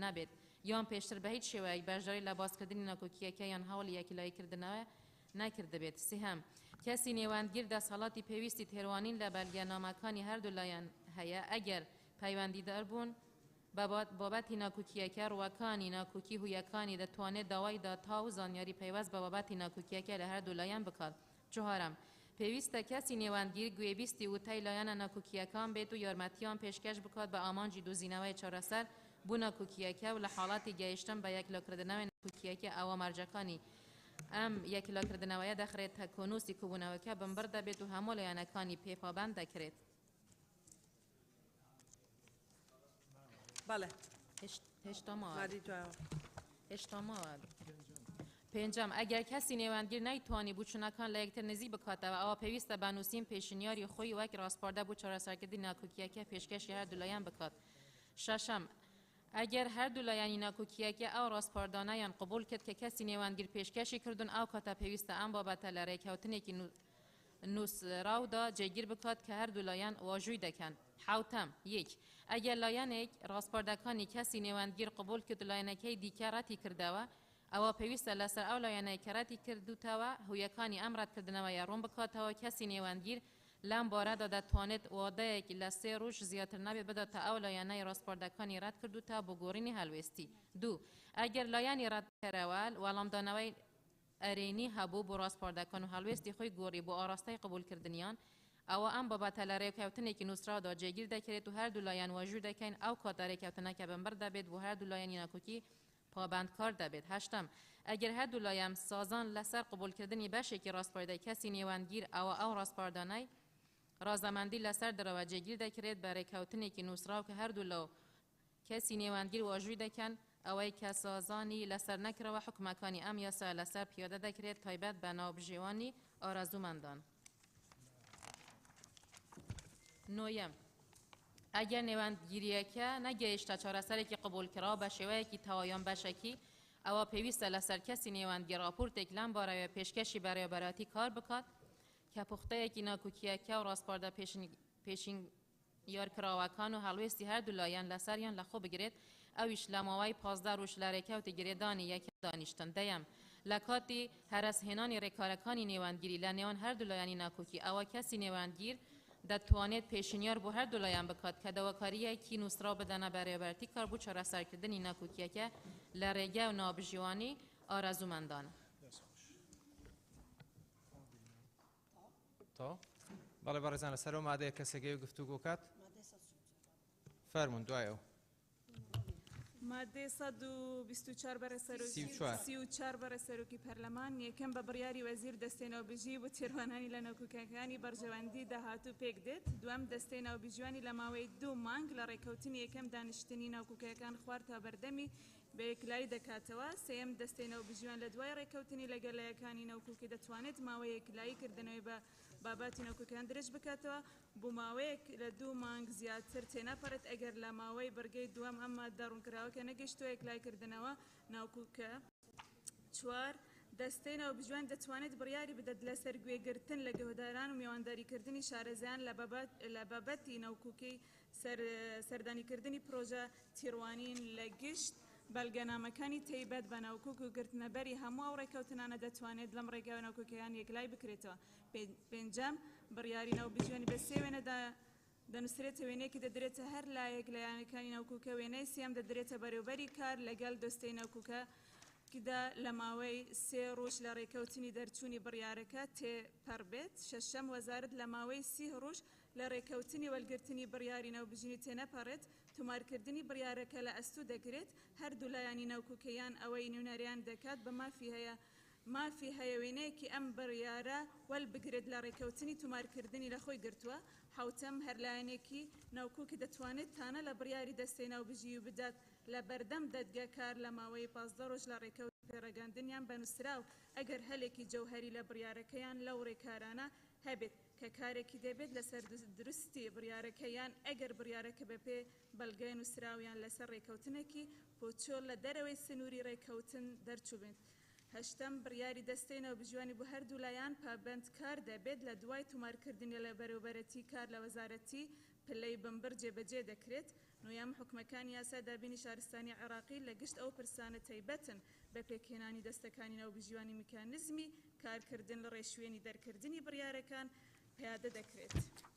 نەبێت یان پێشتر بە هیچ شێوەیەک بەشداری لە بازکردنی ناکۆکیەکە یان هەوڵی یەکلاییکردنەوە نەکردبێت. سێهەم کەسی نێوەندگیر دەسەڵاتی پێویستی تێروانین لە بەلگەنامەکانی هەردوو لایەن هەیە ئەگەر پەیوەندیدار بوون بابەتی ناکۆکیەکە ڕووەکانی ناکۆکی هویەکانی دەتوانێت داوای داتا و زانیاری پەیوەست بە بابەتی ناکۆکیەکە لە هەردوو لایەن بکات. چوارەم پێویستە کەسی نێوەندگیر گوێبیستی وتای لایەنە ناکۆکیەکان بێت و یارمەتیان پێشکەش بکات بە ئامانجی دۆزینەوەی چارەسەر بوو ناکۆکیەکە و لە حاڵاتی گەیشتن بە یەکلۆکردنەوەی ناکۆکیەکە ئەوە مەرجەکانی ئەم یەکلۆکردنەوەیە دەخرێتە کۆنووسی کوبوونەوەکە بمبەر دەبێت و هەموو لایەنەکانی پێپابند دەکرێت. بەڵێ هێشتاماوە. پێنجەم ئەگەر کەسی نێوەندگیر نەیتوانی بوچونەکان لە یەکتر نزیک بکاتەوە ئەوە پێویستە بە نووسین پێشنیاری خۆی وەک ڕاستپاردە بۆ چارەسەرکردنی ناکۆکیەکە پێشکەشی هەردوو لایەن بکات. شەشەم ئەگەر هەردوو لایەنی ناکۆکیەکە ئەو ڕاستپاردانەیان قبول کرد کە کەسی نێوەندگیر پێشکەشی کردوون ئەو کاتە پێویستە ئەم بابەتە لە ڕێککەوتنێکی نووسراودا جێگیر بکات کە هەردوو لایەن واژووی دەکەن. حوتەم یەک ئەگەر لایەنێک ڕاستپاردەکانی کەسی نێوەندگیر قبول کرد لایەنەکەی دیکە ڕەتی کردەوە ئەوە پێویستە لەسەر ئەو لایەنەی کە ڕەتی کردوتەوە هویەکانی ئەم ڕەتکردنەوەیە ڕوون بکاتەوە کەسی نێوەندگیر لەم بارەدا دەتوانێت وادەیەکی لە 3 ڕۆژ زیاتر نابێت بداتە ئەو لایەنەی ڕاستپاردەکانی ڕەت کردوتە بۆ گۆڕینی هەلوێستی. دوو ئەگەر لایەنی ڕەتکەرەوە وەڵامدانەوەی ئەرێنی هەبوو بۆ ڕاستپاردەکان و هەلوێستی خۆی گۆڕی بۆ ئاراستەی قبولکردنیان ئەوە ئەم بابەتە لە ڕێککەوتنێکی نووسراودا جێگیر دەکرێت و هەردوو لایەن واژوور دەکەین ئەو کاتە ڕێککەوتنەکە بمبەر دەبێت بۆ هەردوو لایەنی ناکۆکی پابندکار دەبێت. هەشتم ئەگەر هەردوو لایەن سازان لەسەر قبولکردنی بەشێکی ڕاستپاردەی کەسی نێوەندگیر ئەوە ئەو ڕاستپاردانەی ڕازەمەندی لەسەر دەرەوە جێگیر دەکرێت بە ڕێککەوتنێکی نووسراو کە هەردوو لەو کەسی نێوەندگیر واژووی دەکەن ئەوەی کە سازانی لەسەر نەکرەوە حکومەکانی ئەم یاسا لەسەر پیادە دەکرێت تایبەت بە ناوبژێوانی ئارەزومەندان. نۆیەم ئەگەر نێوەندگیریەکە نەگەیشتە چارەسەرێکی قبولکراوە بە شێوەیەکی تەواویان بەشەکی ئەوە پێویستە لەسەر کەسی نێوەندگیر راپۆرتێک لەم بارەوە پێشکەشی بەڕێوەبەرەتی کار بکات کە پوختەیەکی ناکۆکیەکە و ڕاستپاردە پێشین یارکراوەکان و هەڵوێستی هەردوو لایەن لەسەریان لەخۆ بگرێت ئەویش لە ماوەی 15 ڕۆژ لە ڕێکەوتی گرێدانی یەکەم دانیشتن. دەیەم لە کاتی هەرەسهێنانی ڕێکارەکانی نێوەندگیری لە نێوان هەردوو لایەنی ناکۆکی ئەوە کەسی نێوەندگیر دەتوانێت پێشنیار بۆ هەردوو لایەن بکات کە دەواکاریەکی نووسراو بدەنە بەڕێوەبەرەتی کار بۆ چارەسەرکردنی ناکۆکیەکە لە ڕێگە و ناوبژێوانی ئارەزومەندان. بەڵێ بەڕێزانە سەرەوە مادەیە کەسێکی گفتوگۆ کات فەرموون دوایەوە. مادەی 124 بەرە سەرۆکی پەرلەمان یەکەم بە بڕیاری وەزیر دەستەی ناوبژی بۆ تێروانانی لە ناکۆکیەکانی بەرژەوەندی داهاتوو پێک دێت. دوام دەستەی ناوبژوانی لە ماوەی 2 مانگ لە ڕێکەوتنی یەکەم دانیشتنی ناوکۆکیەکان خوارد تا بەردەمی بە یەکلایی دەکاتەوە. سێەم دەستەی ناوبژوان لە دوای ڕێکەوتنی لەگەڵایەکانی ناوکۆکی دەتوانێت ماوەی یەکلاییکردنەوەی بە باباتی ناوکۆکیان درێژ بکاتەوە بۆ ماوەیەک لە 2 مانگ زیاتر تێناپەڕێت ئەگەر لە ماوەی بەرگەی دووەم ئەم مادە ڕوونکراوەکە نەگەیشتووە یەکلایکردنەوە ناوکۆکە. 4 دەستەی ناوبژوان دەتوانێت بڕیاری بدەت لەسەر گوێگرتن لە گەهوداران و میوانداریکردنی شارەزایان لە بابەتی ناوکۆکەی سەردانیکردنی پرۆژە تیروانین لە گشت بەڵگەنامەکانی تایبەت بە ناوکۆک و گرتنەبەری هەموو ئەو ڕێکەوتنانە دەتوانێت لەم ڕێگەوە ناوکۆکیان یەکلای بکرێتەوە. پێنجەم بڕیاری ناوبژیۆنی بە سێ وێنەدا دەنووسرێتە وێنەیەکی دەدرێتە هەر لایەک لە یانەکانی ناوکۆکە. وێنەی سێم دەدرێتە بەڕێوەبەری کار لەگەڵ دۆستەی ناوکۆکەکیدا لە ماوەی 3 ڕۆژ لە ڕێکەوتنی دەرچوونی بڕیارەکە تێپەڕ بێت. شەشەم وەزارەت لە ماوەی 30 ڕۆژ لە ڕێکەوتنی وەلگرتنی بڕیاری ناوبژینی تێنەپەڕێت. تومارکردنی بڕیارەکە لە ئەستوو دەگرێت. هەردوو لایانی ناوکۆکەیان ئەوەی نوێنەریان دەکات بە مافی هەیە وێنەیەکی ئەم بڕیارە وەل بگرێت لە ڕێکەوتنی تومارکردنی لە خۆی گرتووە. حوتەم هەرلایەنێکی ناوکۆکی دەتوانێت تانە لە بڕیاری دەستەی ناوبژی و بدات لە بەردەم دەدگا کار لە ماوەی 15 ڕۆژ لە ڕێکەوتی پێڕەگاندنیان بەنووسراو ئەگەر هەلێکی جەوهەری لە بڕیارەکەیان لەو ڕێکارانە هەبێت کە کارێکی دەبێت لەسەر دروستی بڕیارەکەیان ئەگەر بڕیارەکە بەپێ بەڵگەی نووسراویان لەسەر ڕێکەوتنێکی پۆچۆل لە دەرەوەی سنووری ڕێکەوتن دەرچوو بێت. هەشتم بڕیاری دەستەی ناوبژیۆنی بۆ هەردوو لایان پابند کار دەبێت لە دوای تومارکردنی لە بەروبەرەتی کار لە وەزارەتی پلەی بمبر جێبەجێ دەکرێت. نوێم حکومەکانی یاسا دابینی شارستانی عێراقی لە گشت ئەو پرسانە تایبەتن بە پێکهێنانی دەستەکانی ناوبژیۆنی میکانیزمی کارکردن لە ڕێشوێنی دەرکردنی بڕیارەکان پیادە دەکرێت.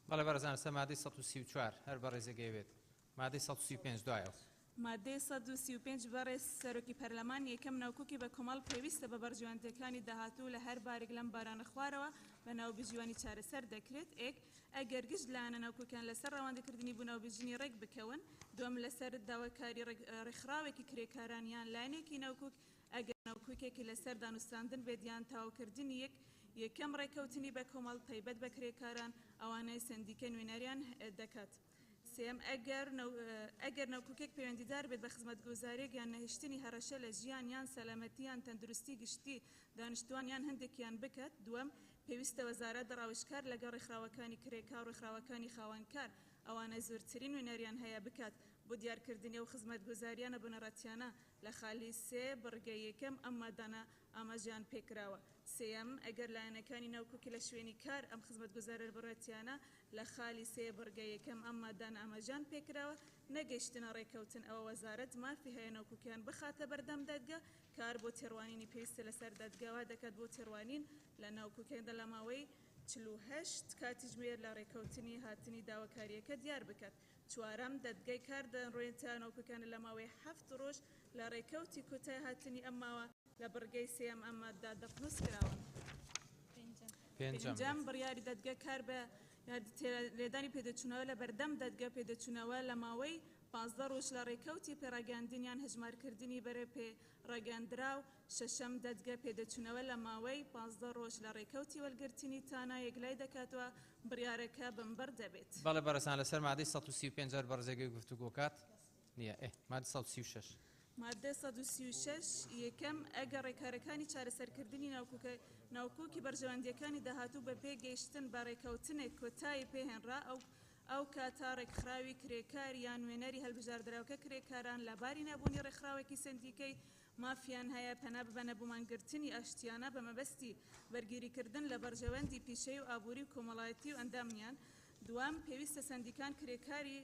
بەڵێ بەڕێزان لەسەر مادەی 134 هەر بە ڕێزەگەی بێت. مادەی 135 دوایە. مادەی 135 بەڕێز سەرۆکی پەرلەمان یەکەم ناوکۆکی بە کۆمەڵ پێویستە بە بەرژەوەندەکانی داهاتوو لە هەر بارێک لەم بارانە خوارەوە بە ناوبژیۆنی چارەسەر دەکرێت. ئەگەر گشت لایەنە ناوکۆکیان لەسەر ڕەواندەکردنی بوو ناوبژینی ڕێک بکەون. دوم لەسەر داواکاری ڕێکخراوێکی کرێکارانیان لایەنێکی ناوکۆک ئەگەر ناوکۆکێکی لەسەر دانوستاندن بێدیان تاواکردنی یەکەم ڕێکەوتنی بە کۆمەڵ تایبەت بە کرێکاران ئەوانەی سندیکە نوێنەریان دەکات. سێم ئەگەر ناوکۆکێک پەیوەندیدار بێت بە خزمەتگوزاریەک یان نەهێشتنی هەڕەشە لە ژیان یان سەلامەتیان تەندروستی گشتی دانیشتوان یان هەندێکیان بکات. دووەم پێویستە وەزارەت ڕاوشکار لەگەڵ ڕێکخراوەکانی کرێکار و ڕێکخراوەکانی خاوەنکار ئەوانە زۆرترین نوێنەریان هەیە بکات بۆ دیارکردنی ئەو خزمەتگوزاریانە بنەڕەتیانە لە خالی سێ بڕگە یەکەم ئەم مادانە ئاماژیان پێکراوە. سێم ئەگەر لایەنەکانی ناوکۆکی لە شوێنی کار ئەم خزمەتگوزارە بڕەتیانە لە خالی سێ بڕگە یەکەم ئەم مادانە ئاماژیان پێکراوە نەگەیشتنە ڕێکەوتن ئەوە وەزارەت مافی هەیە ناوکۆکیان بخاتە بەردەم دەدگا کار بۆ تێڕوانینی پێویستە لەسەر دەدگاوە دەکات بۆ تێڕوانین لە ناوکۆکیاندا لە ماوەی 48 کاتی ژمێر لە ڕێکەوتنی هاتنی داواکاریەکە دیار بکات. چوارەم دەدگای کار دەنڕێنێتە ناوکۆکیانە لە ماوەی 7 ڕۆژ لە ڕێکەوتی کۆتای هاتنی ئەم ماوە لە بڕگەی سێم ئەم مادە دەپنووس کراوە. پێنجەم بڕیاری دەدگا کار بە لێدانی پێدەچوونەوە لە بەردەم دەدگا پێدەچوونەوە لە ماوەی 15 ڕۆژ لە ڕێکەوتی پێڕاگەاندنیان هەژمارکردنی بەرە پێڕاگەاندراو. شەشەم دەدگا پێدەچوونەوە لە ماوەی 15 ڕۆژ لە ڕێکەوتی وەلگرتنی تانا یەکلای دەکاتەوە بڕیارەکە بمبەر دەبێت. بەڵێ بەڕێزان لەسەر مادەی 135 هەر بە ڕێزەگەی گفتوگۆکات نییە. مادەی 136 مادە 136 یەکەم ئەگەر ڕێکارەکانی چارەسەرکردنی ناوکۆکی بەرژەوەندیەکانی داهاتوو بە پێگەیشتن بە ڕێکەوتنێک کۆتایی پێهێنرا ئەو کاتا ڕێکخراوی کرێکار یان وێنەری هەلبژاردراوکە کرێکاران لە باری نەبوونی ڕێکخراوێکی سندیکەی مافیان هەیە پەنا ببەنە بوومانگرتنی ئاشتیانە بە مەبەستی بەرگیریکردن لە بەرژەوەندی پیشەی و ئابووری و کۆمەڵایەتی و ئەندامنیان. دوام پێویستە سندیکان کرێکاری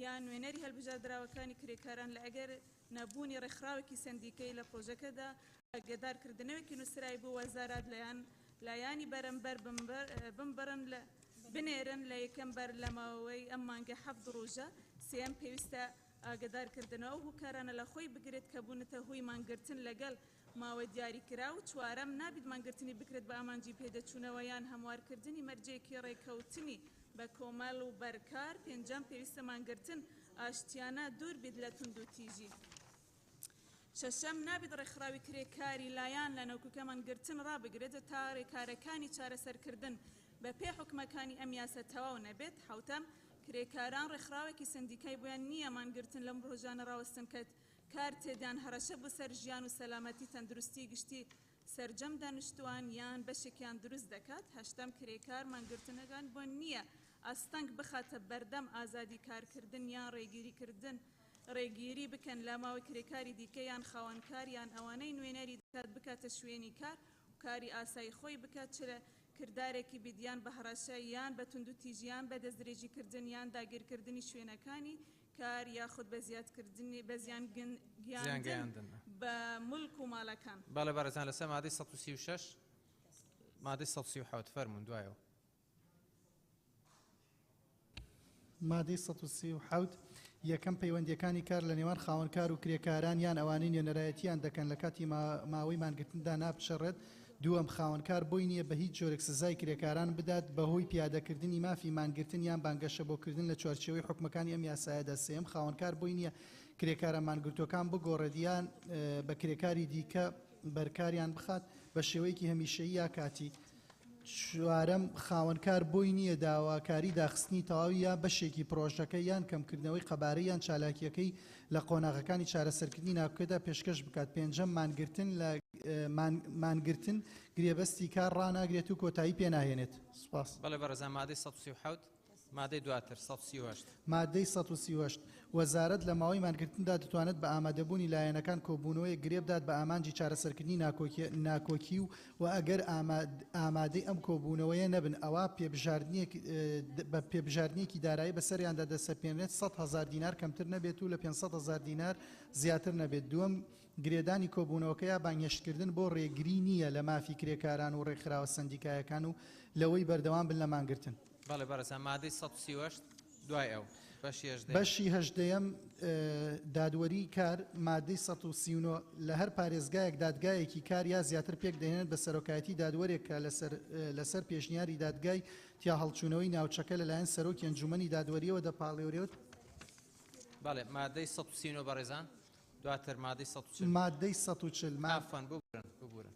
یان وێنەری هەلبژاردراوەکانی کرێکاران لە ئەگەر نەبوونی ڕێکخراوێکی سندیکەی لە پرۆژەکەدا ئاگادارکردنەوەکی نووسرای بۆ وەزارات لایانی بەرەمبەر بنێرن لە یەکەم بەر لە ماوەی ئەم مانگە 7 ڕۆژە. سێم پێویستە ئاگادارکردنەوە هوکارانە لە خۆی بگرێت کە بوونەتە هۆی مانگرتن لەگەڵ ماوە دیاریکرا و. چوارەم نابێت مانگرتنی بکرێت بە ئامانجی پێدەچوونەوە یان هەموارکردنی مەرجێکی ڕێکەوتنی بە کۆمەڵ و بەرکار. پێنجەم پێویستە مانگرتن ئاشتیانە دوور بێت لە تونند و تیژی. شەشەم نابێت ڕێکخراوی کرێکاری لایەن لە ناوکۆکە مانگرتن ڕابگرێت تا ڕێکارەکانی چارەسەرکردن بە پێ حکومەکانی ئەم یاسە تەواو نەبێت. حوتەم کرێکاران ڕێکخراوێکی سندیکای بۆیان نییە مانگرتن لەم ڕۆژانە ڕاوەستن کە کار تێدان هەڕەشە بۆ سەر ژیان و سەلامەتی تەندروستی گشتی سەرجەم دانیشتوان یان بەشێکیان دروست دەکات. هەشتم کرێکار مانگرتنەکان بۆ نییە ئاستەنگ بخاتە بەردەم ئازادی کارکردن یان ڕێگیری بکەن لە ماوەی کرێکاری دیکە یان خاوەنکار یان ئەوانەی نوێنەری دەکات بکاتە شوێنی کار و کاری ئاسایی خۆی بکات چ لە کردارێکی بیدیان بە هەڕەشە یان بە تونند و تیژیان بە دەستدرێژیکردن یان داگیرکردنی شوێنەکانی کار یاخود بە زیادکردنی بە زیان زیان گەیاندن بە ملک و ماڵەکان. بەڵێ بەڕێزان لەسەر مادەی 136 مادەی 137 فەرمون دوایەوە. مادەی 137 یەکەم پەیوەندیەکانی کار لە نێوان خاوەنکار و کرێکاران یان ئەوانەی نوێنەرایەتیان دەکەن لە کاتی ماوەی مانگرتندا ناپشەڕێت. دووەم خاوەنکار بۆی نییە بە هیچ جۆرێک سزای کرێکاران بدات بەهۆی پیادەکردنی مافی مانگرتن یان بانگەشە بۆکردن لە چوارچێوەی حکومەکانی ئەم یاسایەدا. سێم خاوەنکار بۆی نییە کرێکارە مانگرتوەکان بگۆڕێدیان بە کرێکاری دیکە بەرکاریان بخات بە شێوەیەکی هەمیشەیی یا کاتی. چوارەم خاوەنکار بۆی نییە داواکاری داخستنی تەواوی یا بەشێکی پرۆژەکە یان کەمکردنەوەی قەبارەی یان چالاکیەکەی لە قۆناغەکانی چارەسەرکردنی ناوکەدا پێشکەش بکات. پێنجەم مانگرتن گرێبەستی کار ڕناگرێت و کۆتایی پێناهێنێت. سوپاس. بەڵێ بەڕێزان مادەی 137 مادەی دواتر 138 مادەی 138 وەزارەت لە ماوەی مانگرتندا دەتوانێت بە ئامادەبوونی لایەنەکان کۆبوونەوەی گرێ بدات بە ئامانجی چارەسەرکردنی ناکۆکی و ئەگەر ئامادەی ئەم کۆبوونەوەیە نەبن ئەوە بە پێبژاردنیەکی دارایی بەسەریاندا دەسەپێنێت 100,000 دینار کەمتر نەبێت و لە 500,000 دینار زیاتر نەبێت. دووەم گرێدانی کۆبوونەوەکە یا بانگێشتکردن بۆ ڕێگری نییە لە مافی کرێکاران و ڕێکخراوە سندیکایەکان و لەوەی بەردەوام بن لە مانگرتن. بەڵێ بەڕێزان مادەی 138 دوای ئەو بەشی هەژدەیەم دادوەری کار مادەی 139 لە هەر پارێزگایەک دادگایەکی کار یا زیاتر پێک دەهێنێت بە سەرۆکایەتی دادوەرێکە لەسەر پێشنیاری دادگای تیا هەڵچوونەوەی ناوچەکە لەلایەن سەرۆکی ئەنجومەنی دادوەریەوە دەپاڵێورێت. بەڵێ مادەی 139 بەڕێزان دواتر مادەی 140 مادەی 140 مافان ببورن.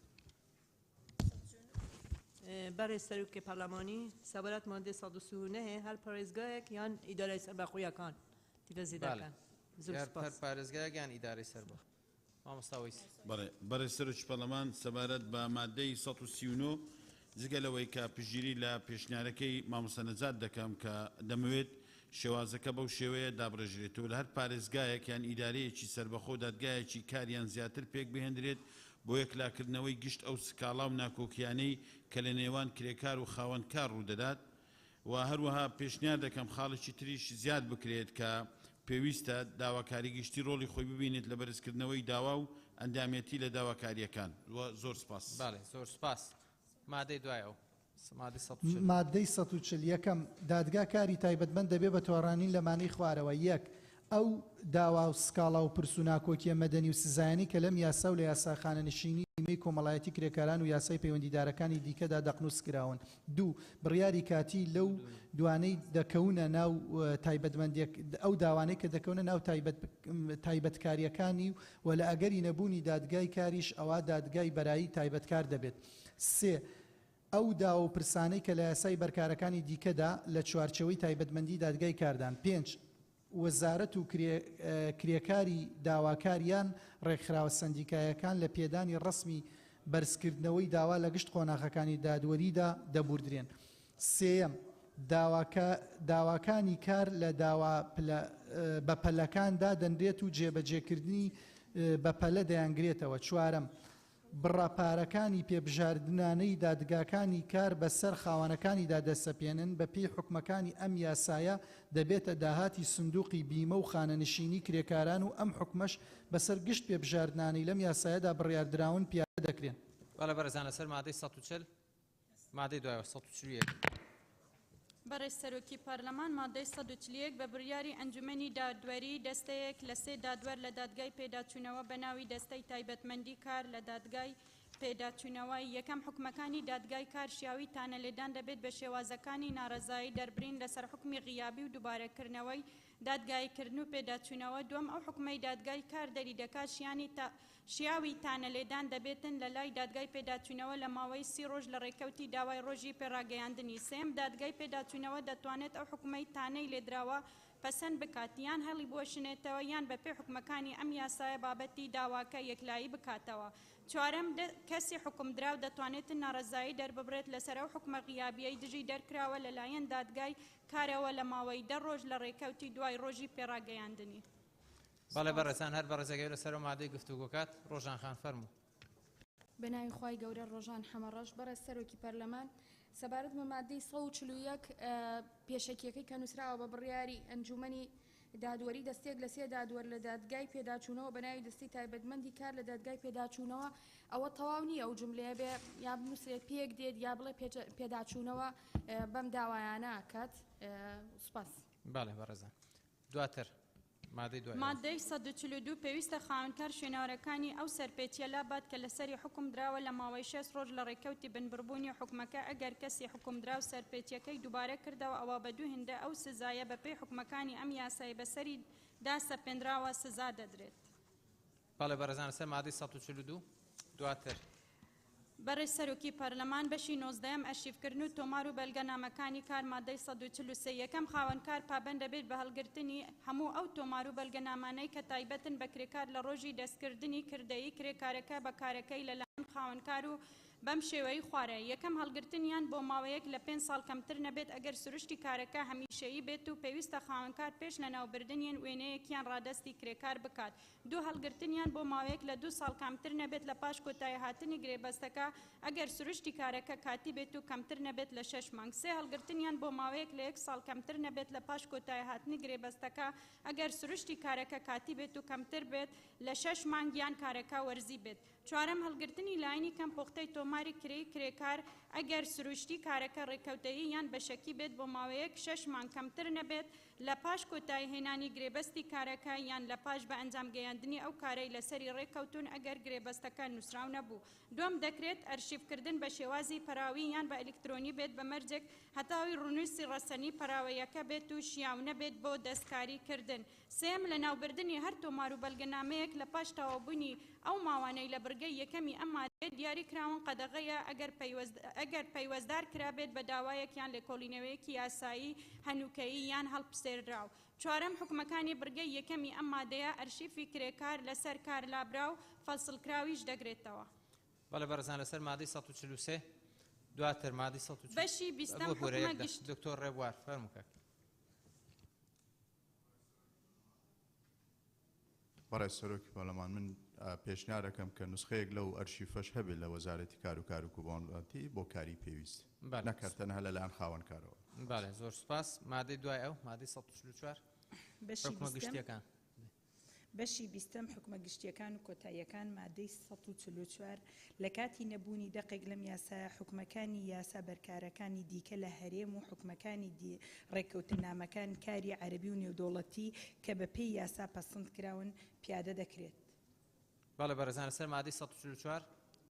برای سروک پارلمانی سوالات ماده 139 هر پارێزگایەک یان ئیدارەی سەربەخۆیەکان تیڤەزیدەکەن. هەر پارێزگایەک یان ئیدارەی سەربەخ. مامۆستاویس. بەڕێ سەرۆکی پەرلەمان سەبارەت بە مادەی 139 جگەلەوەی کە پشگیری لە پێشنیارەکەی مامۆستا نەجات دەکەم کە دەمەوێت شێوازەکە بەو شێوەیە دابڕێژرێتەوە لە هەر پارێزگایەک یان ئیدارەیەکی سەربەخۆ دادگایەکی کاریان زیاتر پێک بهێنرێت بۆ یەکلاکردنەوەی گشت ئەو سکاڵا و ناکۆکیانەی کە لە نێوان کرێکار و خاوەنکار ڕوودەدات و هەروەها پێشنیار دەکەم خاڵێکی تریش زیاد بکرێت کە پێویستە داواکاری گشتی ڕۆڵی خۆی ببینێت لە بەرزکردنەوەی داوا و ئەندامەتی لە داواکاریەکان. زۆر سپاس. بەڵێ زۆر سپاس. مادەی دوایەوە مادەی 140 یەکەم دادگا کاری تایبەتمەند دەبێت بە تۆڕانی لەمانەی خوارەوە. یەک ئەو داوا و سکاڵا و پرس و ناکۆکیە مەدەنی و سزایانی کە لەم یاسا و لە یاساخانە نشینی نیمەی کۆمەڵایەتی کرێکاران و یاسای پەیوەندیدارەکانی دیکەدا دەقنووس کراون. دوو بڕیاری کاتی لەو دوانەی دەکەونە ناو تایبەتمەندێک ئەو داوانەی کە دەکەونە ناو تایبەتکاریەکانی و لە ئەگەری نەبوونی دادگای کاریش ئەوە دادگای بەرایی تایبەتکار دەبێت. سێ ئەو داوا و پرسانەی کە لە یاسای بەرکارەکانی دیکەدا لە چوارچەوەی تایبەتمەندی دادگای کاردان. 5 وەزارەت و کرێکاری داواکاریان ڕێکخراوە سندیکایەکان لە پێدانی ڕسمی بەرزکردنەوەی داوا لە گشت قۆناغەکانی دادوەریدا دەبوردرێن. سێەم داواکانی کار لە بەپەلەکاندا دەنرێت و جێبەجێکردنی بەپەلە دەیانگرێتەوە. چوارەم بڕاپارەکانی پێبژاردنانەی دادگاکانی کار بەسەر خاوەنەکانیدا دەسەپێنن بە پێی حکومەکانی ئەم یاسایە دەبێتە داهاتی سندوقی بیمە و خانەنشینی کرێکاران و ئەم حکومەش بەسەر گشت پێبژاردنانەی لەم یاسایەدا بڕیاردراون پیادە دەکرێن. بەڵێ بەڕێزان لەسەر مادەی 140 مادەی دوایەوە 141 بەڕێز سەرۆکی پارلەمان مادەی 141 بە بڕیاری ئەنجومەنی دادوەری دەستەیەک لە سێ دادوەر لە دادگای پێداچوونەوە بە ناوی دەستەی تایبەتمەندی کار لە دادگای پێداچوونەوەی یەکەم حکومەکانی دادگای کار شیاوی تانەلێدان دەبێت بە شێوازەکانی ناڕەزایی دەربرین لەسەر حکمی غیابی و دووبارەکردنەوەی دادگایکردن و پێداچوونەوە. دوم ئەو حکومەی دادگای کار دەری دەکات شیاوی تانەلێدان دەبێتن لە لای دادگای پێداچوونەوە لە ماوەی 30 ڕۆژ لە ڕێکەوتی داوای ڕۆژی پێڕاگەیاندنی. سێم دادگای پێداچوونەوە دەتوانێت ئەو حکومەی تانەی لێدراوە پەسەند بکات یان هەڵی بۆشنێتەوە یان بە پێی حکومەکانی ئەم یاسایە بابەتی داواکە یەکلایی بکاتەوە. چوارەم کەسی حکومدراو دەتوانێت ناڕەزایی دەرببرێت لەسەر ئەو حکومە غیابیەی دژی دەرکراوە لەلایەن دادگای کارەوە لە ماوەی 10 ڕۆژ لە ڕێکەوتی دوای ڕۆژی پێڕاگەیاندنی. بەڵێ بەڕێزان هەر بەڕێزەگەی لەسەر مادەی گفتوگۆکات ڕۆژان خان فەرموو. بەناوی خوای گەورە ڕۆژان حەمەڕەش بەڕێز سەرۆکی پەرلەمان سەبارەت بە مادەی 141 پێشەکیەکەی کە نووسراوە بە بڕیاری ئەنجومەنی دادوەری دەستێک لە سێ دادوەر لە دادگای پێداچوونەوە بەناوی دەستی تایبەتمەندی کار لە دادگای پێداچوونەوە ئەوە تەواو نییە ئەو جملەیە بێ یا بنووسێت پێک دێت یا بڵێ پێداچوونەوە بەم داوایانە کات سوپاس. باڵێ بەڕێزان دواتر مادەی 142 پێویستە خاوەنکار شوێنەوەرەکانی ئەو سەرپێچیە لابات کە لەسەری حکم دراوە لە ماوەی 6 ڕۆژ لە ڕێکەوتی بنبڕبوونی حکومەکە ئەگەر کەسی حکم دراو سەرپێچیەکەی دووبارە کردەوە ئەوە بە دوو هێندە ئەو سزایە بەپێی حکومەکانی ئەم یاسای بەسەری داسەپێنراوە سزا دەدرێت. باڵێ بەڕێزان لەسەر مادەی 142 دواتر بەڕێز سەرۆکی پەرلەمان بەشی 19م ئەرشیڤکردن و تۆمار و بەلگەنامەکانی کار مادەی 143 یەکەم خاوەنکار پابەند دەبێت بە هەڵگرتنی هەموو ئەو تۆمار و بەلگەنامانەی کە تایبەتن بە کرێکار لە ڕۆژی دەستکردنی کردەیی کرێکارەکە بە کارەکەی لەلایەن خاوەنکار و بەم شێوەی خوارە یەکەم هەڵگرتنیان بۆ ماوەیەک لە 5 ساڵ کەمتر نەبێت ئەگەر سروشتی کارەکە هەمیشەیی بێت و پێویستە خاوەنکار پێش لە ناوبردنیان وێنەیەکیان ڕادستی کرێکار بکات. دوو هەڵگرتنیان بۆ ماوەیەک لە 2 ساڵ کەمتر نەبێت لە پاش کۆتایی هاتنی گرێبەستەکە ئەگەر سروشتی کارەکە کاتی بێت و کەمتر نەبێت لە 6 مانگ. سێ هەڵگرتنیان بۆ ماوەیەک لە 1 ساڵ کەمتر نەبێت لە پاش کۆتایی هاتنی گرێبەستەکە ئەگەر سروشتی کارەکە کاتی بێت و کەمتر بێت لە 6 مانگیان کارەکە وەرزی بێت. چوارەم هەڵگرتنی لاینی کەم پۆختەی تۆماری کرێکار ئەگەر سروشتی کارەکە ڕێکەوتایی یان بەشەکی بێت بۆ ماوەیەک 6 مانگ کەمتر نەبێت لە پاش کۆتایی هێنانی گرێبەستی کارەکە یان لە پاش بە ئەنجام گەیاندنی ئەو کارەی لەسەری ڕێکەوتون ئەگەر گرێبەستەکە نووسراو نەبوو. دوم دەکرێت ئەرشیڤکردن بە شێوازی پەراوی یان بە ئەلکترۆنی بێت بە مەرجێک هەتاوی ڕونووسی ڕەسەنی پەراوەیەکە بێت و شیاو نەبێت بۆ دەستکاری کردن. سێم لە ناوبردنی هەر تۆمار و بەلگەنامەیەک لە پاش تەواوبوونی ئەو ماوانەی لە بڕگەی یەکەمی ئەم مادەیە دیاری کراون قەدەغەیە ئەگەر پەیوەزدار کرابێت بە داوایەکیان لێکۆڵینەوەیەکی یاسایی هەنووکەیی یان هەڵپسێردراو. چوارەم حکومەکانی بڕگەی یەکەمی ئەم مادەیە ئەرشیفی کرێکار لەسەر کار لابرا و فەسڵکراویش دەگرێتەوە. بەڵێ بەڕێزان لەسەر مادەی 143 دواتر مادەی 143 بەشی 20 حکومە گشت دکتۆر ڕێبوار فەرمووکە. بەڕێز سەرۆکی پەرلەمان من پێشنیارەکەم کە نسخەیەک لەو ئەرشیفەش هەبێت لە وەزارەتی کار و کارکوبانەتی بۆ کاری پێویست نەکردنە لەلایەن خاوەنکارەوە. باڵێ زۆر سوپاس. مادەی دوای ئەو مادەی 144 حکومە گشتیەکان بەشی 20 حکومە گشتیەکان و کۆتاییەکان مادەی 144 لە کاتی نەبوونی دەقێک لەم یاسایە حکومەکانی یاسا بەرکارەکانی دیکە لە هەرێم و حکومەکانی ڕێککەوتنامەکان کاری عەربی و نێودەوڵەتی کە بە پێی یاسا پەسەند کراون پیادە دەکرێت. باڵێ بەڕێزان لەسەر مادەی 144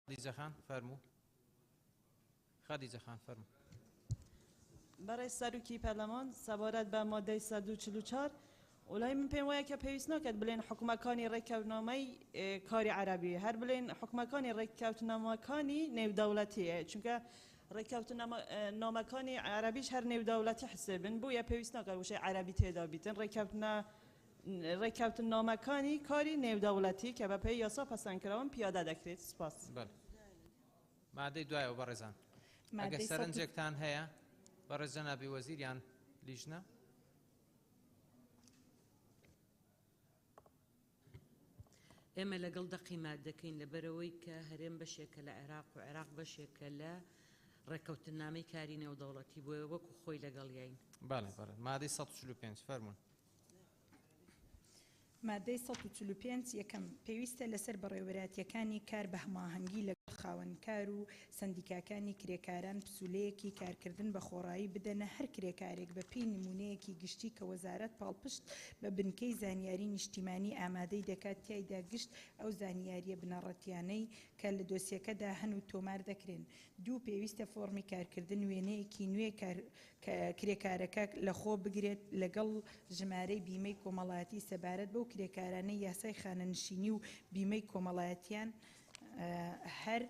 خەدیجە خان فەرموو. خەدیجە خان فەرموو. بەڕێز سەرۆکی پەرلەمان سەبارەت بە مادەی 144 وڵای من پێم وایە کە پێویست ناکات بڵێن حکومەکانی ڕێککەوتنامەی کاری عەربی هەر بڵێن حکومەکانی ڕێککەوتنامەکانی نێودەوڵەتیە چونکە ڕێککەوتنامەکانی عەربیش هەر نێودەوڵەتی حسێبن بۆیە پێویست ناکات وشەی عەربی تێدا بیتن ڕێککەوتنامەکانی کاری نێودەوڵەتی کە بە پێی یاسا پەسەندکراون پیادە دەکرێت. سپاس. مادەی دوایەوە بەڕێزان ئەگەر سەرنجێکتان هەیە بەڕێز جەنابی وەزیریان لیژنە. ئێمە لەگەڵ دەقیمات دەکەین لەبەرەوەی کە هەرێم بەشێکە لە عێراق و عێراق بەشێکە لە ڕێکەوتنامەی کاری نێودەوڵەتی بۆیە وەکو خۆی لەگەڵ یاین. باڵێ بەڕێ مادەی 145 فەرموون. مادەی 145 یەکەم پێویستە لەسەر بەڕێوەبەراتیەکانی کار بە هەماهەنگی لەگەڵ خاوەنکار و سەندیکاکانی کرێکاران پسولەیەکی کارکردن بە خۆڕایی بدەنە هەر کرێکارێک بە پێی نمونەیەکی گشتی کە وەزارەت پاڵپشت بە بنکەی زانیاری نیشتیمانی ئامادەی دەکات تایدا گشت ئەو زانیاریە بنەڕەتیانەی کە لە دۆسیەکەدا هەن و تۆمار دەکرێن. دوو پێویستە فۆرمی کارکردن وێنەیەکی نوێ کرێکارەکە لەخۆ بگرێت لەگەڵ ژمارەی بیمەی کۆمەڵایەتی سەبارەت بەو کرێکارانەی یاسای خانەنشینی و بیمەی کۆمەڵایەتیان هەر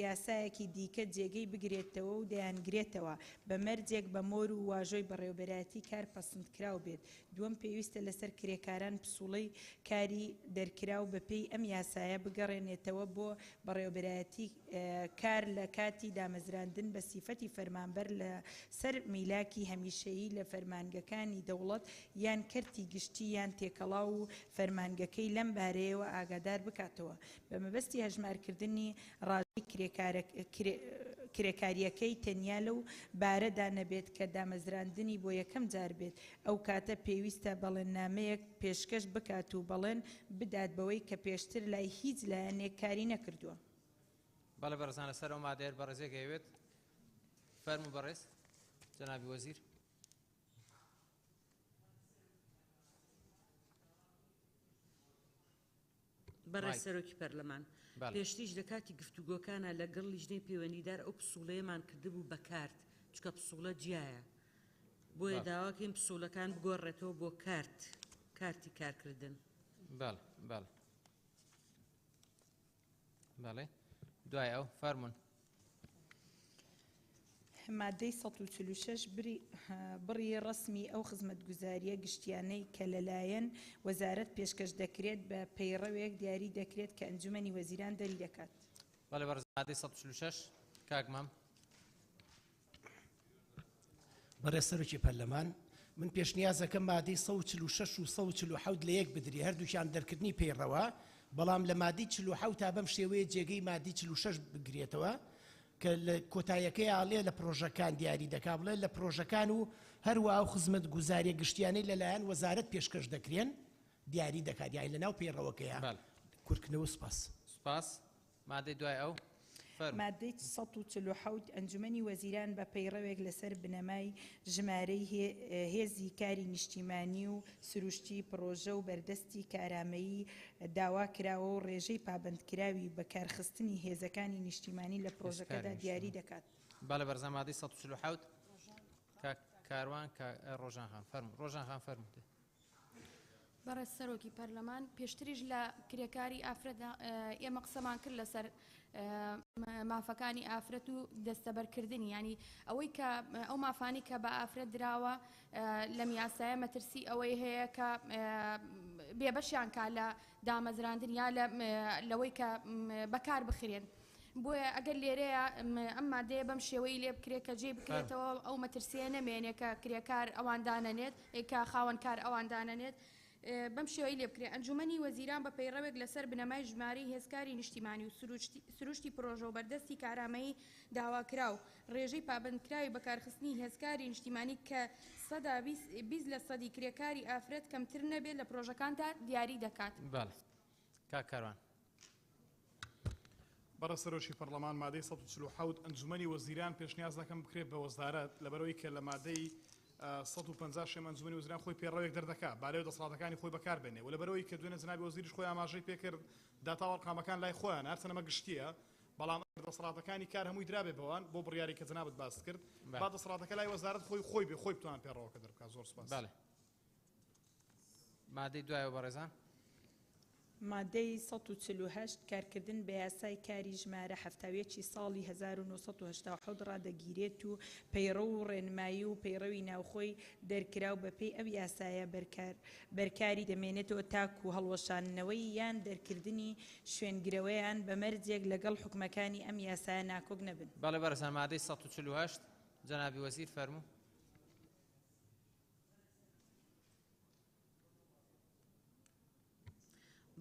یاسایەکی دیکە جێگەی بگرێتەوە و دەیانگرێتەوە بە مەرجێک بە مۆر و واژۆی بەڕێوەبەراتی کار پەسەندکراو بێت. دووەم پێویستە لەسەر کرێکاران پسوڵەی کاری دەرکراو بە پێی ئەم یاسایە بگەڕێنێتەوە بۆ بەڕێوەبەراتی کار لە کاتی دامەزراندن بە سیفەتی فەرمانبەر لە سەر میلاکی هەمیشەیی لە فەرمانگەکانی دەوڵەت یان کەرتی گشتی یان تێکەڵاو و فەرمانگەکەی لەم بارەیەوە ئاگادار بکاتەوە بە مەبەستی هەژمارکردنی ڕاژی کرێکاریەکەی تەنیا لەو بارەدا نەبێت کە دامەزراندنی بۆ یەکەم جار بێت ئەو کاتە پێویستە بەڵێننامەیەک پێشکەش بکات و بەڵێن بدات بەوەی کە پێشتر لای هیچ لایەنێک کاری نەکردووە. بەڵێ بەڕێزان لەسەر ئەو مادەیە بەڕێزێک هەیەوێت فەرموو بەڕێز جەنابی وەزیر. بەڕێز سەرۆکی پەرلەمان پێشتیش لە کاتی گفتوگۆکانە لەگەڵ لیژنەی پەیوەندیدار ئەو پسوڵەیەمان کردبوو بە کارت چکە پسوڵە جیایە بۆیە داواکەین پسوڵەکان بگۆڕێتەوە بۆ کارتی کارکردن. بەڵێ دوای ئەو فەرمون. مادەی 146 بڕی ڕسمی ئەو خزمەتگوزاریە گشتیانەی کە لەلایەن وەزارەت پێشکەش دەکرێت بە پەیڕەوێک دیاری دەکرێت کە ئەنجومەنی وەزیران دەری دەکات. بەڵێ بەڕێز مادەی 146 کاکمام. بەڕێز سەرۆکی پەرلەمان من پێشنیازەکەم مادەی 146 و 147 لە یەک بدرێ هەردووکیان دەرکردنی پەیڕەوە بەڵام لە مادەی 47 تا بەم شێوەیە جێگەی مادەی 46 بگرێتەوە کە لە کۆتاییەکەی ئاڵێ لە پرۆژەکان دیاری دەکا بڵێ لە پرۆژەکان و هەروە ئەو خزمەت گوزاریە گشتیانەی لەلایەن وەزارەت پێشکەش دەکرێن دیاری دەکات دیاری لەناو پەیڕەوەکەیە کورتکردنەوە سوپاس. مادەی دوای ئەو مادەی 147 ئەنجومەنی وەزیران بە پەیڕەوێک لەسەر بنەمای ژمارەی هێزی کاری نیشتیمانی و سروشتی پرۆژە و بەردەستی کارامەیی داوا کراوە و ڕێژەی پابندکراوی بەکارخستنی هێزەکانی نیشتیمانی لە پرۆژەکەدا دیاری دەکات. بەڵێ بەرزان مادەی 147 کاروان ڕۆژان خان فەرموو. ڕۆژان خان فەرموو. بەڕێز سەرۆکی پەرلەمان پێشتریش لە کرێکاری ئافرەتدا ئێمە قسەمان کرد لەسەر مافەکانی ئافرەت و دەستەبەرکردنی ینی ئەوەی کە ئەو مافانی کە بە ئافرەت دراوە لە میاسایە مەترسی ئەوەی هەیە کە بێبەشیان کا لە دامەزراندن یا لەوەی کە بەکار بخرێن. بۆیە ئەگەر لێرەیە ئەم مادەیە بەم شێوەی لێ بکرێت کە جێ بکرێتەوە ئەو مەترسیە نەمێنێت کە کرێکار ئەواندانەنێت کە خاوەنکار ئەواندانەنێت بەم شێوەی لێ بکرێت. ئەنجومەنی وەزیران بە پەیڕەوێک لەسەر بنەمای ژمارەی هێزکاری نیشتیمانی و سروشتی پرۆژە و بەردەستی کارامەیی داواکراو ڕێژەی پابندکراوی بەکارخستنی هێزکاری نیشتیمانی کە 20 لە سەدی کرێکاری ئافرەت کەمتر نەبێت لە پرۆژەکاندا دیاری دەکات. کاکاروان. بەڕێز سەرۆکی پەرلەمان مادەی 147 ئەنجومەنی وەزیران پێشنیاز دەکەم بکرێت بە وەزارەت لەبەرەوەی کە لە مادەی 150 شێمە ئەنجومەنی وەزیران خۆی پێڕەوێک دەردەکات بارەوە دەسەڵاتەکانی خۆی بەکاربێنێ و لەبەرەوەی کە دوێنێ جنابی وەزیریش خۆی ئاماژەی پێکرد داتاوەڕقامەکان لای خۆیان هەرچەنەمە گشتیە بەڵام دەسەڵاتەکانی کار هەمووی درابێ بەوان بۆ بڕیاری کە جنابت باس کرد با دەسەڵاتەکە لای وەزارەت خۆی بتوان پێڕەوەکە دەربکات. زۆر سوپاس. مادەی دوایەوە بەڕێزان. مادەی 148 کارکردن بە یاسای کاری ژمارە هەفتاویەکی ساڵی 1970 ڕادەگیرێت و پەیڕە و ڕێنمایی و پەیڕەوی ناوخۆی دەرکراو بەپێی ئەو یاسایە بەرکاری دەمێنێتەوە تاکو و هەڵوەشانەوەی یان دەرکردنی شوێنگرەوەیان بە مەرجێک لەگەڵ حکومەکانی ئەم یاسایە ناکۆک نەبن. بەڵێ بەرزان مادەی 148 جەنابی وەزیر فەرموو.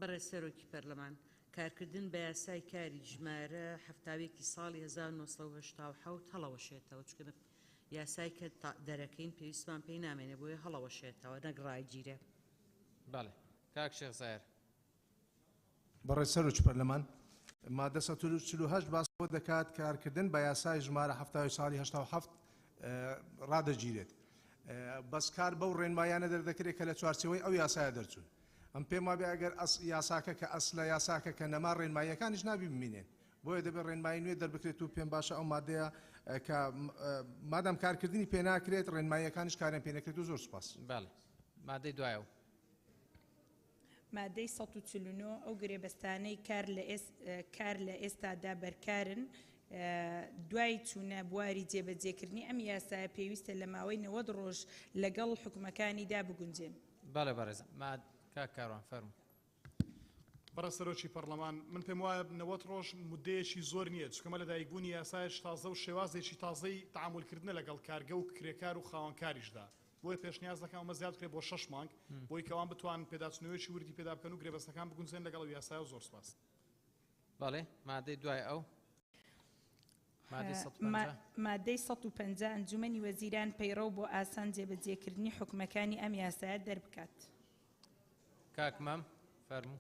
بەڕێز سەرۆکی پەرلەمان کارکردن بە یاسای کاری ژمارە هەفتاوێکی ساڵی 1970 هەڵەوەشێتەوە چکە یاسای کە دەرەکەین پێویستمان پێی نامێنێ بۆیە هەڵەوەشێتەوە نەک ڕایگیرێ. بەڵێ کاک شێخ زایر. بەڕێز سەرۆکی پەرلەمان مادە 148 باس بۆ دەکات کارکردن بە یاسای ژمارە هەفتاوی ساڵی 87 ڕادەگیرێت بەس کار بەو ڕێنمایانە دەردەکرێت کە لە چوارچەوەی ئەو یاسایە دەرچوون. ئەم پێم وابێ ئەگەر یاساکە کە ئەسلە یاساکە کە نەما ڕێنماییەکانیش نابی ببینێن بۆیە دەبێت ڕێنمایی نوێ دەربکرێت و پێم باشە ئەو مادەیە کە مادام کارکردنی پێ ناکرێت ڕێنماییەکانیش کاریان پێ نەکرێت و زۆر سوپاس. مادەی دوایەوە. مادەی 149 ئەو گرێبەستانەی کار لە ئێستادا بەرکارن دوای چوونە بواری جێبەجێکردنی ئەم یاسایە پێویستە لە ماوەی 90 ڕۆژ لەگەڵ حکومەکانیدا بگونجێن. بەڵێ بەڕێزم کاکاروان فەرموو. بەڕێز سەرۆکی پەرلەمان من پێم وایە 90 ڕۆژ مودەیەکی زۆر نییە چکەمە لە دایکبوونی یاسایش تازە و شێوازێکی تازەی تعاملکردنە لەگەڵ کارگە و کرێکار و خاوەنکاریشدا بۆیە پێشنیاز دەکەم ئەمە زیاد بکرێت بۆ 6 مانگ بۆی کەوان بتوان پێداچنەوەیەکی وردی پێدا بکەن و گرێبەستەکان بگونجێن لەگەڵ یاسایە و زۆر سوپاس. بەڵێ مادەی دوای ئەو مادەی 150 ئەنجومەنی وەزیران پەیڕەو بۆ ئاسان جێبەجێکردنی حکومەکانی ئەم یاسایە دەربکات. کاکمەم فەرموو.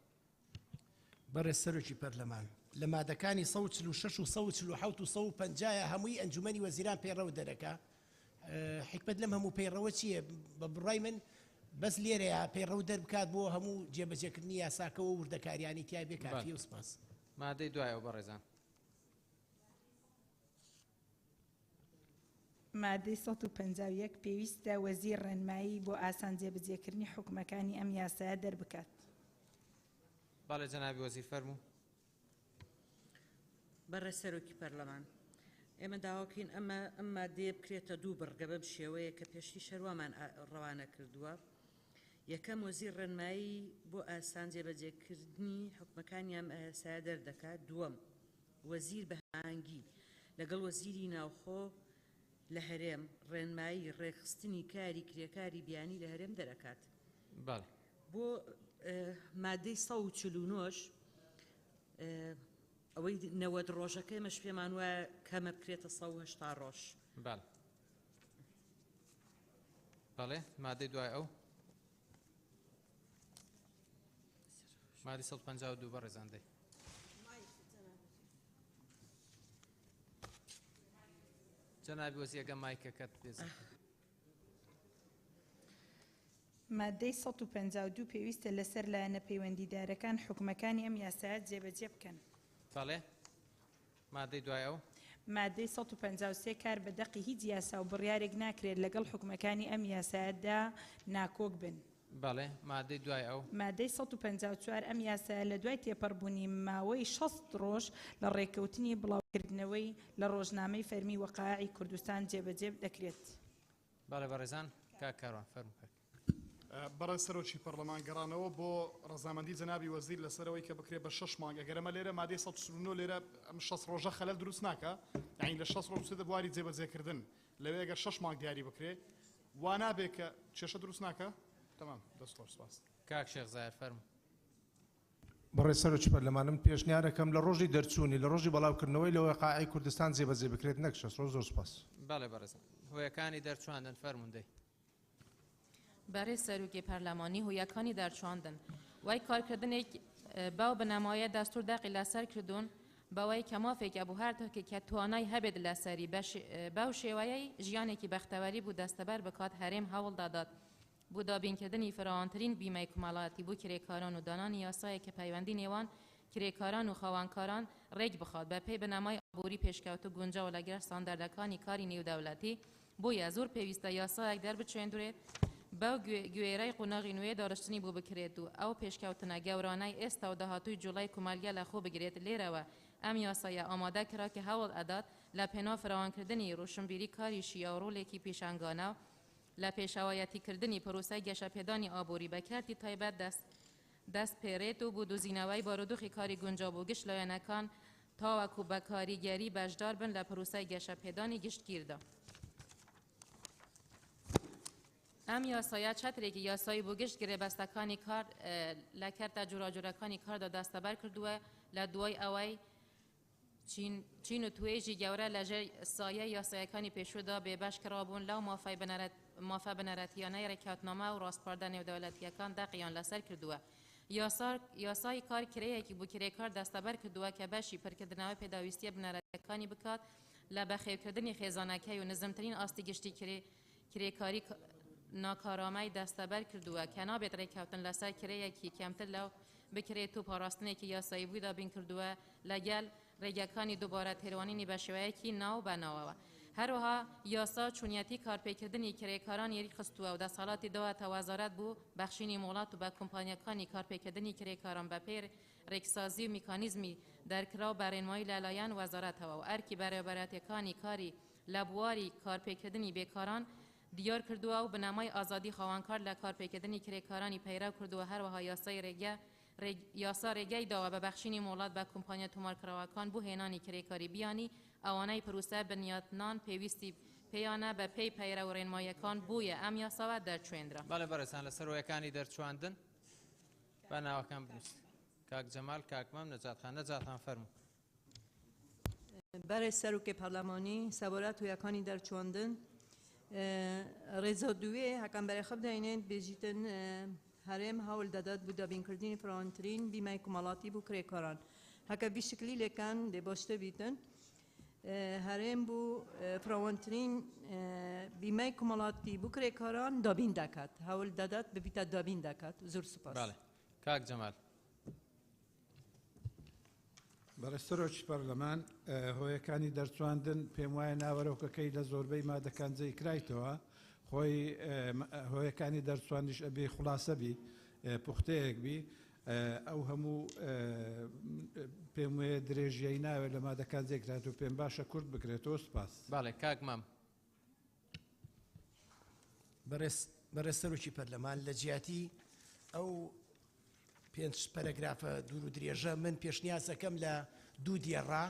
بەڕێز سەرۆکی پەرلەمان لە مادەکانی 146 و 147 و 150 هەمووی ئەنجومەنی وەزیران پەیڕەو دەرەکە. حکمت لەم هەموو پەیڕەوە چییە؟ بە بڕای من بەس لێرەیە پەیڕەو دەربکات بۆ هەموو جێبەجێکردنی یاساکەەوە وردەکاریانی تیا بێ کافی و سپاس. مادەی دوایەوە بەڕێزان. مادەی 151 پێویستە وەزیر ڕێنمایی بۆ ئاسان جێبەجێکردنی حکومەکانی ئەم یاسایە دەربکات. باڵێ جەنابی وەزیر فەرموو. بەڕێز سەرۆکی پەرلەمان ئێمە داواکەین ئەم مادەیە بکرێتە دوو بڕگە بەم شێوەیە کە پێشتی شەروامان ڕەوانە کردووە. یەکەم وەزیر ڕێنمایی بۆ ئاسان جێبەجێکردنی حکومەکانی ئەم یاسایە دەردەکات. دووەم وەزیر بە هەنگی لەگەڵ وەزیری ناوخۆ لە هەرێم ڕێنمایی ڕێخستنی کاری کرێکاری بیانی لە هەرێم دەرەکات. بۆ مادەی 149 ئەوەی 90 ڕۆژەکەی مەش پێمان وایە کەمە بکرێتە 180 ڕۆژ. بەڵێ مادەی دوای ئەو مادەی 152 بەڕێزاندەی. جەنابی وەزیر ئەگە مایکەکەت بێزە. مادەی 152 پێویستە لەسەر لایەنە پەیوەندیدارەکان حکومەکانی ئەم یاسایە جێبەجێ بکەن. بەڵێ مادەی دوای ئەو مادەی 153 کار بە دەقی هیچ یاسا و بڕیارێک ناکرێت لەگەڵ حکومەکانی ئەم یاسایەدا ناکۆک بن. بەڵێ مادەی دوای ئەو مادەی 154 ئەم یاسایە لە دوای تێپەڕبوونی ماوەی 60 ڕۆژ لە ڕێککەوتنی بڵاوکردنەوەی لە ڕۆژنامەی فەرمی وەقاعی کوردستان جێبەجێ دەکرێت. بەڵێ بەڕێزان کاکاروان فەرموو. بەڕێز سەرۆکی پەرلەمان گەڕانەوە بۆ ڕەزامەندی جەنابی وەزیر لەسەرەوەی کە بکرێت بە 6 مانگ. ئەگەرەمە لێرە مادەی 139 لێرە ئەم 6 ڕۆژە خەلەل دروست ناکە، یعنی لە 6 ڕۆژ دە بواری جێبەجێکردن لەوێ ئەگەر 6 مانگ دیاری بکرێت وا نابێت کە کێشە دروست ناکە. تەمام دەست خۆش سپاس. کاک شێخ زاهیر فەرموو. بەڕێز سەرۆکی پەرلەمانم پێشنیارەکەم لە ڕۆژی دەرچوونی لە ڕۆژی بەڵاوکردنەوەی لە وەقاعی کوردستان جێبەجێ بکرێت نەک 6 ڕۆژ. زۆر سپاس. بەڵێ بەڕێزان هۆیەکانی دەرچواندن فەرموندەی. برای سەرۆکی پەرلەمانی هۆیەکانی دەرچواندن وای کارکردنێک باو بنەمایە دەستور دەقی لەسەر کردوون بەوەی کە مافێکە بۆ هەر تۆکێک کە توانای هەبێت لەسەری بەو شێوەیەی ژیانێکی بەختەوەری بوو دەستەبەر بکات هەرێم هەوڵ دادات بۆ دابینکردنی فراوانترین بیمەی کۆمەڵایەتی بۆ کرێکاران و دانانی یاسایە کە پەیوەندی نێوان کرێکاران و خاوەنکاران ڕێک بخات بە پێی بنەمای ئابووری پێشکەوت و گونجاو لەگەر ستاندەردەکانی کاری نێودەوڵەتی بۆیە زۆر پێویستە یاسایەک دەربچێندرێت بەو گوێرەی قوناغی نوێ داڕشتنی بۆ بکرێت و ئەو پێشکەوتنە گەورانەی ئێستا و داهاتووی جوڵای کومەلگە لە خۆ بگرێت. لێرەوە ئەم یاسایە ئامادە کرا کە هەوڵ ئەدات لە پێناو فراوانکردنی ڕوشنبیری کاری شیە و ڕۆڵێکی پێشانگانە لە پێشەوایەتیکردنی پرۆسەی گەشەپێدانی ئابووری بەکارتی تایبەت دەست پێڕێت و بۆ دۆزینەوەی بارودۆخی کاری گونجاو بۆ گشت لایەنەکان تاوەکو بە کاریگەری بەشدار بن لە پرۆسەی گەشەپێدانی گشتگیردا. ئەم یاسایە چەترێکی یاسایی بۆ گشت گرێبەستەکانی کار لە کەرتە جوراجۆرەکانی کاردا دەستەبەر کردووە لە دوای ئەوەی چین و توێژی گەورە لەژێر سایە یاسایەکانی پێشودا بێبەش کرابوون لەو مافە بنەرەتیانەی ڕێککەوتنامە و ڕاستپاردە نێودەوڵەتیەکان دەقیان لەسەر کردووە. یاسای کار کرەیەکی بۆ کرێکار دەستەبەر کردووە کە بەشی پڕکردنەوەی پێداویستیە بنەرەتیەکانی بکات لە بەخێوکردنی خێزانەکەی و نزمترین ئاستی گشتی کرێکاری ناکارامەی دەستەبەر کردووە کە نابێت ڕێککەوتن لەسەر کرەیەکی کەمتر لەو بکرێت و پاراستنێکی یاسایی بووی دابین کردووە لەگەل ڕێگەکانی دووبارە تێروانینی بە شێوەیەکی ناو بەناوەوە. هەروەها یاسا چونیەتی کارپێکردنی کرێکاران یاری خستووە و دەسەڵاتی داوەتە وەزارەت بوو بەخشینی وڵات و بە کۆمپانیەکانی کارپێکردنی کرێکاران بە پێی ڕێکسازی و میکانیزمی دەرکرا و بەڕێنمایی لەلایەن وەزارەتەوە و ئەرکی بەڕێوەبەرەتیەکانی کاری لە بواری کارپێکردنی بێکاران دیار کردووە و بنەمای ئازادی خاوەنکار لە کارپێکردنی کرێکارانی پەیڕەو کردووە. هەروەها یاسا ڕێگەی داوە بە بەخشینی وڵات بە کۆمپانیا تۆمارکراوەکان بۆ هێنانی کرێکاری بیانی ئەوانەی پرۆسە بنیاتنان پێویستی پێیانە بە پێی پەیڕە و ڕێنماییەکان بوویە ئەم یاساوە دەرچوێندرا. بەڵێ بەڕێزان لەسەر هۆیەکانی دەرچواندن بە ناوەکان بنووسن. کاک جەمال کاکمەم نەجاتخان فەرموو. برای سروک پارلمانی سوارت و یکانی در چواندن رضا دوی حکم برای خب داینند بیجیتن هرم هاول دادات بود دابین کردین فرانترین بیمای کمالاتی بو کریکاران هکا بی شکلی لکن دی باشته بیتن هرم بو فرانترین بیمای کمالاتی بو کریکاران دابین دکات هاول دادات ببیتا دابین دکات زور سپاس. بله کاک جمال. بەڕێستەرۆکی پەرلەمان هۆیەکانی دەرچواندن پێم وایە ناوەرۆکەکەی لە زۆربەی مادەکان جێی کرایتەوە خۆی هۆیەکانی دەرچوانیش ئەبێ خوڵاسە بی پوختەیەک بی ئەو هەموو پێم وایە درێژیایی ناوێت لە مادەکان جێکرات و پێم باشە کورت بکرێتەوە سپاس. بەڵێ کاک مام. بەڕێستەرۆکی پەرلەمان لە جیاتی ئەو 5 پەرەگرافە دوور و درێژە من پێشنیازەکەم لە دوو دیێڕا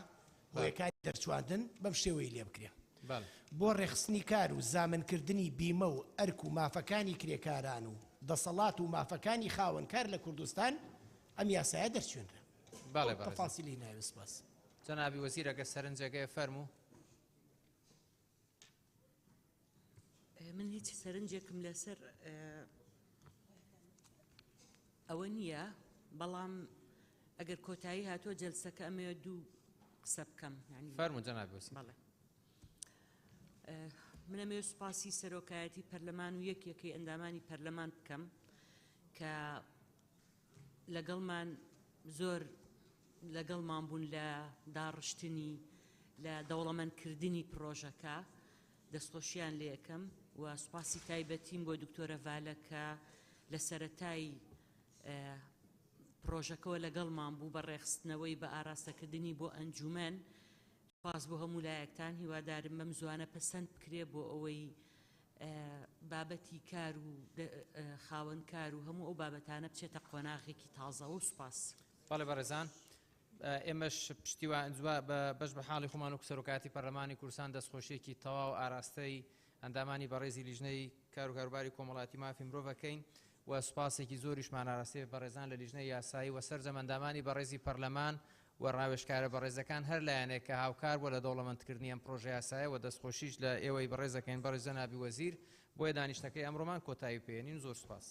هۆیەکانی دەرچواندن بەم شێوەی لێ بکرێ بۆ ڕێخستنی کار و زامنکردنی بیمە و ئەرک و مافەکانی کرێکاران و دەسەڵات و مافەکانی خاوەنکار لە کوردستان ئەم یاسایە دەرچوێنرا. تەفاسیلی ناوێ سپاس. جەنابی وەزیر ئەگەر سەرنجەکەی فەرموو. من هیچ سەرنجێکم لەسەر ئەوە نییە بەڵام ئەگەر کۆتایی هاتووە جەلسەکە ئەمێ دوو قسە بکەم فەرموو جەنابی وەزیر. بەڵێ من ئەمێ سوپاسی سەرۆکایەتی پەرلەمان و یەکێکی ئەندامانی پەرلەمان بکەم کە لەگەڵمان زۆر لەگەڵمان بوون لە داڕشتنی لە دەوڵەمەندکردنی پرۆژەکە دەستخۆشیان لێ یەکەم و سوپاسی تایبەتیم بۆ دکتۆرە ڤالە کە لە سەرەتای پرۆژەکەەوە لەگەڵمان بوو بە ڕێخستنەوەی بە ئاراستەکردنی بۆ ئەنجومەن پاس بۆ هەموو لایەکتان هیوادارم بەم زوانە پەسەند بکرێ بۆ ئەوەی بابەتی کار و خاوەن کار و هەموو ئەو بابەتانە بچێتە قۆناغێکی تازەوە و سوپاس. بەڵێ بەڕێزان ئێمەش پشتیوان بەش بە حاڵی خۆمان و سەرۆکاتی پەرلەمانی کوردستان دەستخۆشیێکی تەواو ئاراستەی ئەندامانی بەڕێزی لیژنەی کار و کاروباری کۆمەڵاتی مافی مرۆڤەکەین و سوپاسێکی زۆریشمان ئاراستەیە بەڕێزان لە لیژنەی یاسایی و سەرجەمەندامانی بەڕێزی پەرلەمان و ڕاوێژکارە بەڕێزەکان هەر لایەنێک کە هاوکار بووە لە دەوڵەمەندکردنی ئەم پرۆژە یاسایە و دەستخۆشیش لە ئێوەی بەڕێزەکەین بەڕێز جەنابی وەزیر بۆیە دانیشتەکەی ئەمڕۆمان کۆتایی پێێنین. زۆر سوپاس.